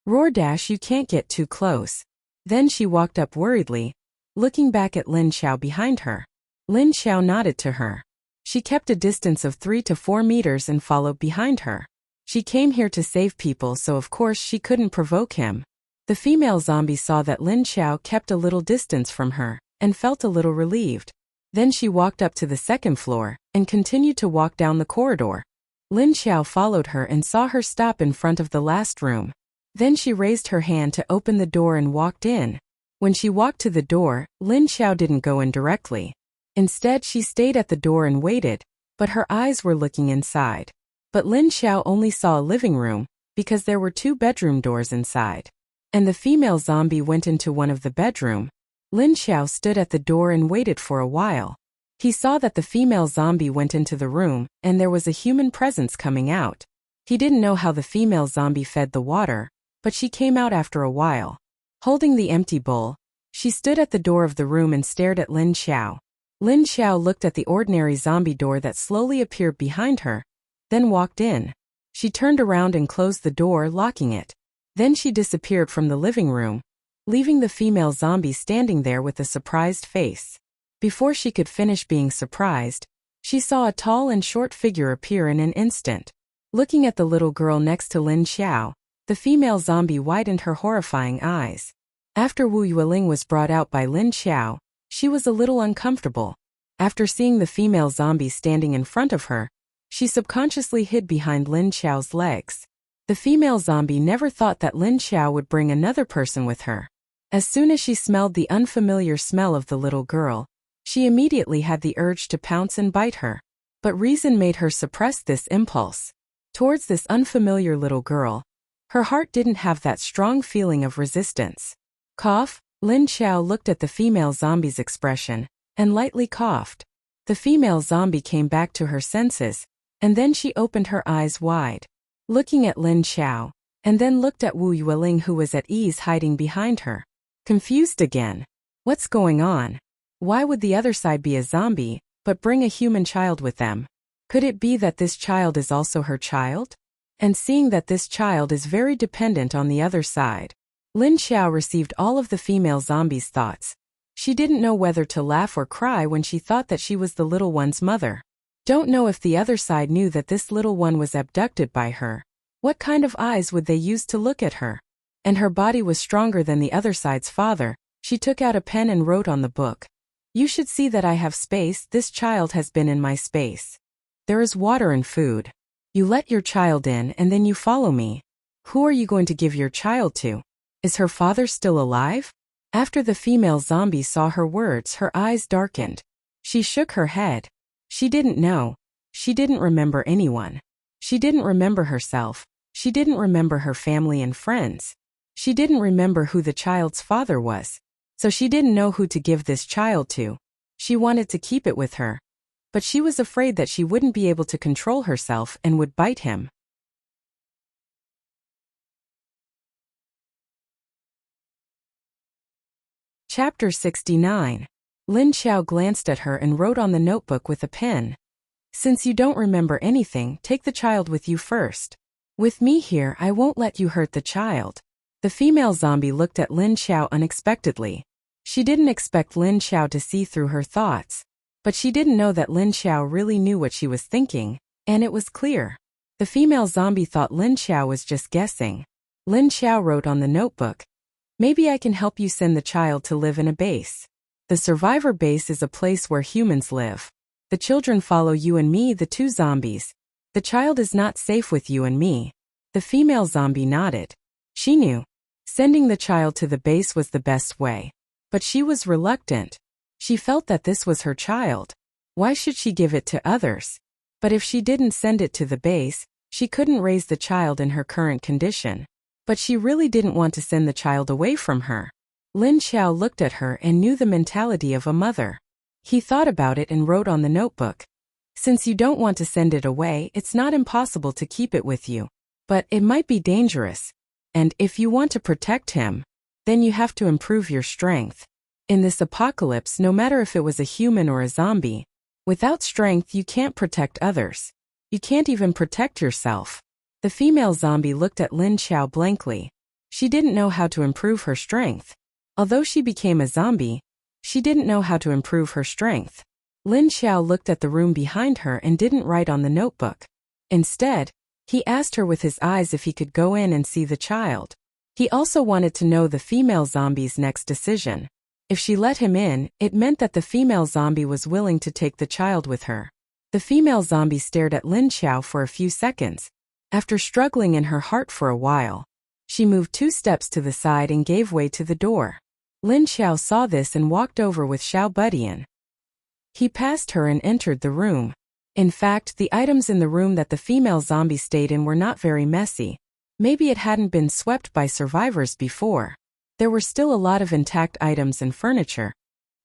S1: Roar dash, you can't get too close. Then she walked up worriedly, looking back at Lin Xiao behind her. Lin Xiao nodded to her. She kept a distance of 3 to 4 meters and followed behind her. She came here to save people, so of course she couldn't provoke him. The female zombie saw that Lin Xiao kept a little distance from her, and felt a little relieved. Then she walked up to the second floor, and continued to walk down the corridor. Lin Xiao followed her and saw her stop in front of the last room. Then she raised her hand to open the door and walked in. When she walked to the door, Lin Xiao didn't go in directly. Instead, she stayed at the door and waited, but her eyes were looking inside. But Lin Xiao only saw a living room, because there were 2 bedroom doors inside. And the female zombie went into one of the bedroom. Lin Xiao stood at the door and waited for a while. He saw that the female zombie went into the room, and there was a human presence coming out. He didn't know how the female zombie fed the water, but she came out after a while. Holding the empty bowl, she stood at the door of the room and stared at Lin Xiao. Lin Xiao looked at the ordinary zombie door that slowly appeared behind her, then walked in. She turned around and closed the door, locking it. Then she disappeared from the living room, leaving the female zombie standing there with a surprised face. Before she could finish being surprised, she saw a tall and short figure appear in an instant. Looking at the little girl next to Lin Xiao, the female zombie widened her horrifying eyes. After Wu Yueling was brought out by Lin Xiao, she was a little uncomfortable. After seeing the female zombie standing in front of her, she subconsciously hid behind Lin Xiao's legs. The female zombie never thought that Lin Xiao would bring another person with her. As soon as she smelled the unfamiliar smell of the little girl, she immediately had the urge to pounce and bite her. But reason made her suppress this impulse. Towards this unfamiliar little girl, her heart didn't have that strong feeling of resistance. Cough. Lin Xiao looked at the female zombie's expression, and lightly coughed. The female zombie came back to her senses, and then she opened her eyes wide, looking at Lin Xiao, and then looked at Wu Yueling, who was at ease hiding behind her. Confused again. What's going on? Why would the other side be a zombie, but bring a human child with them? Could it be that this child is also her child? And seeing that this child is very dependent on the other side, Lin Xiao received all of the female zombie's thoughts. She didn't know whether to laugh or cry when she thought that she was the little one's mother. Don't know if the other side knew that this little one was abducted by her. What kind of eyes would they use to look at her? And her body was stronger than the other side's father. She took out a pen and wrote on the book. You should see that I have space. This child has been in my space. There is water and food. You let your child in and then you follow me. Who are you going to give your child to? Is her father still alive? After the female zombie saw her words, her eyes darkened. She shook her head. She didn't know. She didn't remember anyone. She didn't remember herself. She didn't remember her family and friends. She didn't remember who the child's father was. So she didn't know who to give this child to. She wanted to keep it with her. But she was afraid that she wouldn't be able to control herself and would bite him. Chapter 69. Lin Xiao glanced at her and wrote on the notebook with a pen. Since you don't remember anything, take the child with you first. With me here, I won't let you hurt the child. The female zombie looked at Lin Xiao unexpectedly. She didn't expect Lin Xiao to see through her thoughts. But she didn't know that Lin Xiao really knew what she was thinking, and it was clear. The female zombie thought Lin Xiao was just guessing. Lin Xiao wrote on the notebook, maybe I can help you send the child to live in a base. The survivor base is a place where humans live. The children follow you and me, the 2 zombies. The child is not safe with you and me. The female zombie nodded. She knew. Sending the child to the base was the best way. But she was reluctant. She felt that this was her child. Why should she give it to others? But if she didn't send it to the base, she couldn't raise the child in her current condition. But she really didn't want to send the child away from her. Lin Xiao looked at her and knew the mentality of a mother. He thought about it and wrote on the notebook. Since you don't want to send it away, it's not impossible to keep it with you. But it might be dangerous. And if you want to protect him, then you have to improve your strength. In this apocalypse, no matter if it was a human or a zombie, without strength you can't protect others. You can't even protect yourself. The female zombie looked at Lin Xiao blankly. She didn't know how to improve her strength. Although she became a zombie, she didn't know how to improve her strength. Lin Xiao looked at the room behind her and didn't write on the notebook. Instead, he asked her with his eyes if he could go in and see the child. He also wanted to know the female zombie's next decision. If she let him in, it meant that the female zombie was willing to take the child with her. The female zombie stared at Lin Xiao for a few seconds. After struggling in her heart for a while, she moved 2 steps to the side and gave way to the door. Lin Xiao saw this and walked over with Xiao Budian. He passed her and entered the room. In fact, the items in the room that the female zombie stayed in were not very messy. Maybe it hadn't been swept by survivors before. There were still a lot of intact items and furniture.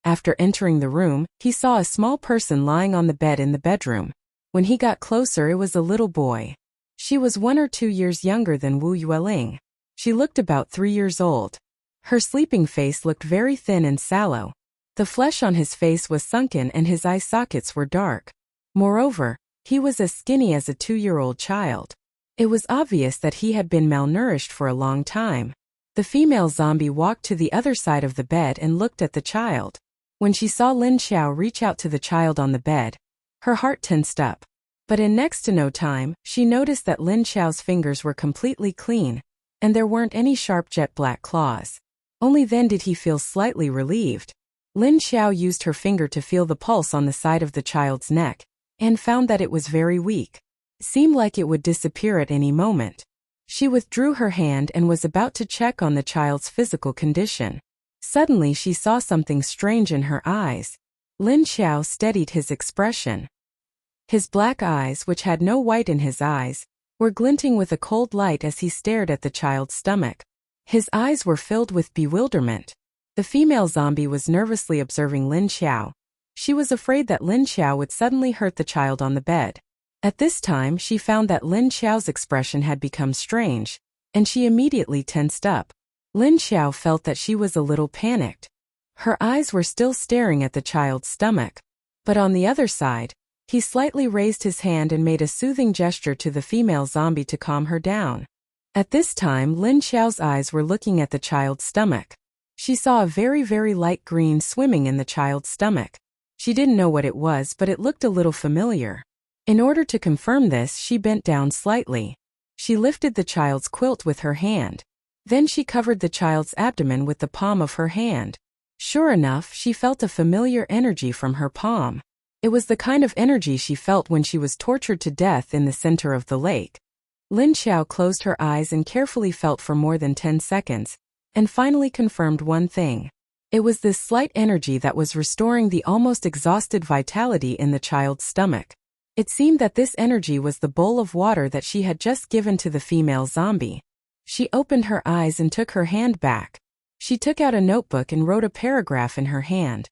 S1: After entering the room, he saw a small person lying on the bed in the bedroom. When he got closer, it was a little boy. She was 1 or 2 years younger than Wu Yueling. She looked about 3 years old. Her sleeping face looked very thin and sallow. The flesh on his face was sunken and his eye sockets were dark. Moreover, he was as skinny as a 2-year-old child. It was obvious that he had been malnourished for a long time. The female zombie walked to the other side of the bed and looked at the child. When she saw Lin Xiao reach out to the child on the bed, her heart tensed up. But in next to no time, she noticed that Lin Xiao's fingers were completely clean, and there weren't any sharp jet black claws. Only then did he feel slightly relieved. Lin Xiao used her finger to feel the pulse on the side of the child's neck, and found that it was very weak. It seemed like it would disappear at any moment. She withdrew her hand and was about to check on the child's physical condition. Suddenly she saw something strange in her eyes. Lin Xiao steadied his expression. His black eyes, which had no white in his eyes, were glinting with a cold light as he stared at the child's stomach. His eyes were filled with bewilderment. The female zombie was nervously observing Lin Xiao. She was afraid that Lin Xiao would suddenly hurt the child on the bed. At this time, she found that Lin Xiao's expression had become strange, and she immediately tensed up. Lin Xiao felt that she was a little panicked. Her eyes were still staring at the child's stomach. But on the other side, he slightly raised his hand and made a soothing gesture to the female zombie to calm her down. At this time, Lin Xiao's eyes were looking at the child's stomach. She saw a very, very light green swimming in the child's stomach. She didn't know what it was, but it looked a little familiar. In order to confirm this, she bent down slightly. She lifted the child's quilt with her hand. Then she covered the child's abdomen with the palm of her hand. Sure enough, she felt a familiar energy from her palm. It was the kind of energy she felt when she was tortured to death in the center of the lake. Lin Xiao closed her eyes and carefully felt for more than 10 seconds, and finally confirmed one thing. It was this slight energy that was restoring the almost exhausted vitality in the child's stomach. It seemed that this energy was the bowl of water that she had just given to the female zombie. She opened her eyes and took her hand back. She took out a notebook and wrote a paragraph in her hand.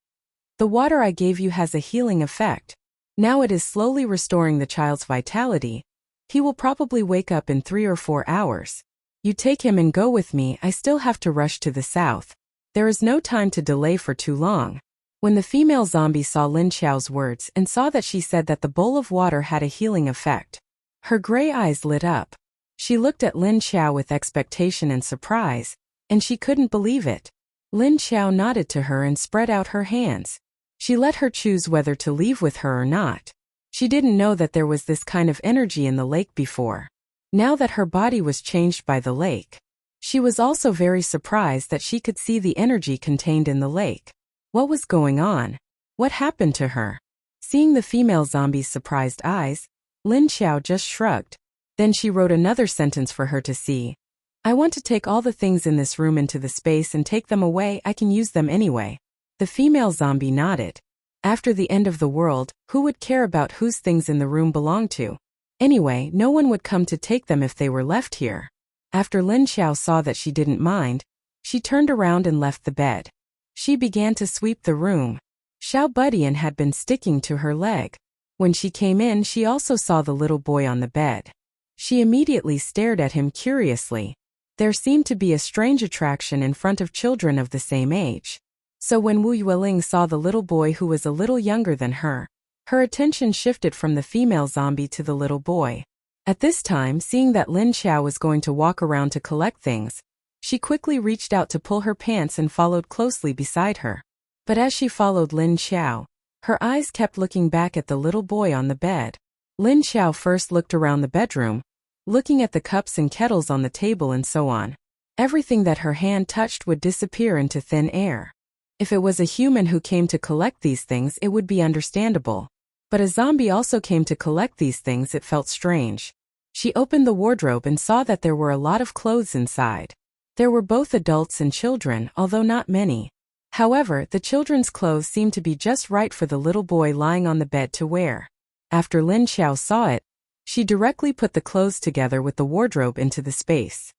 S1: The water I gave you has a healing effect. Now it is slowly restoring the child's vitality. He will probably wake up in 3 or 4 hours. You take him and go with me. I still have to rush to the south. There is no time to delay for too long. When the female zombie saw Lin Xiao's words and saw that she said that the bowl of water had a healing effect, her gray eyes lit up. She looked at Lin Xiao with expectation and surprise, and she couldn't believe it. Lin Xiao nodded to her and spread out her hands. She let her choose whether to leave with her or not. She didn't know that there was this kind of energy in the lake before. Now that her body was changed by the lake, she was also very surprised that she could see the energy contained in the lake. What was going on? What happened to her? Seeing the female zombie's surprised eyes, Lin Xiao just shrugged. Then she wrote another sentence for her to see. I want to take all the things in this room into the space and take them away. I can use them anyway. The female zombie nodded. After the end of the world, who would care about whose things in the room belonged to? Anyway, no one would come to take them if they were left here. After Lin Xiao saw that she didn't mind, she turned around and left the bed. She began to sweep the room. Xiao Budian had been sticking to her leg. When she came in, she also saw the little boy on the bed. She immediately stared at him curiously. There seemed to be a strange attraction in front of children of the same age. So when Wu Yueling saw the little boy who was a little younger than her attention shifted from the female zombie to the little boy. At this time, seeing that Lin Xiao was going to walk around to collect things, she quickly reached out to pull her pants and followed closely beside her. But as she followed Lin Xiao, her eyes kept looking back at the little boy on the bed. Lin Xiao first looked around the bedroom, looking at the cups and kettles on the table and so on. Everything that her hand touched would disappear into thin air. If it was a human who came to collect these things, it would be understandable. But a zombie also came to collect these things. It felt strange. She opened the wardrobe and saw that there were a lot of clothes inside. There were both adults and children, although not many. However, the children's clothes seemed to be just right for the little boy lying on the bed to wear. After Lin Xiao saw it, she directly put the clothes together with the wardrobe into the space.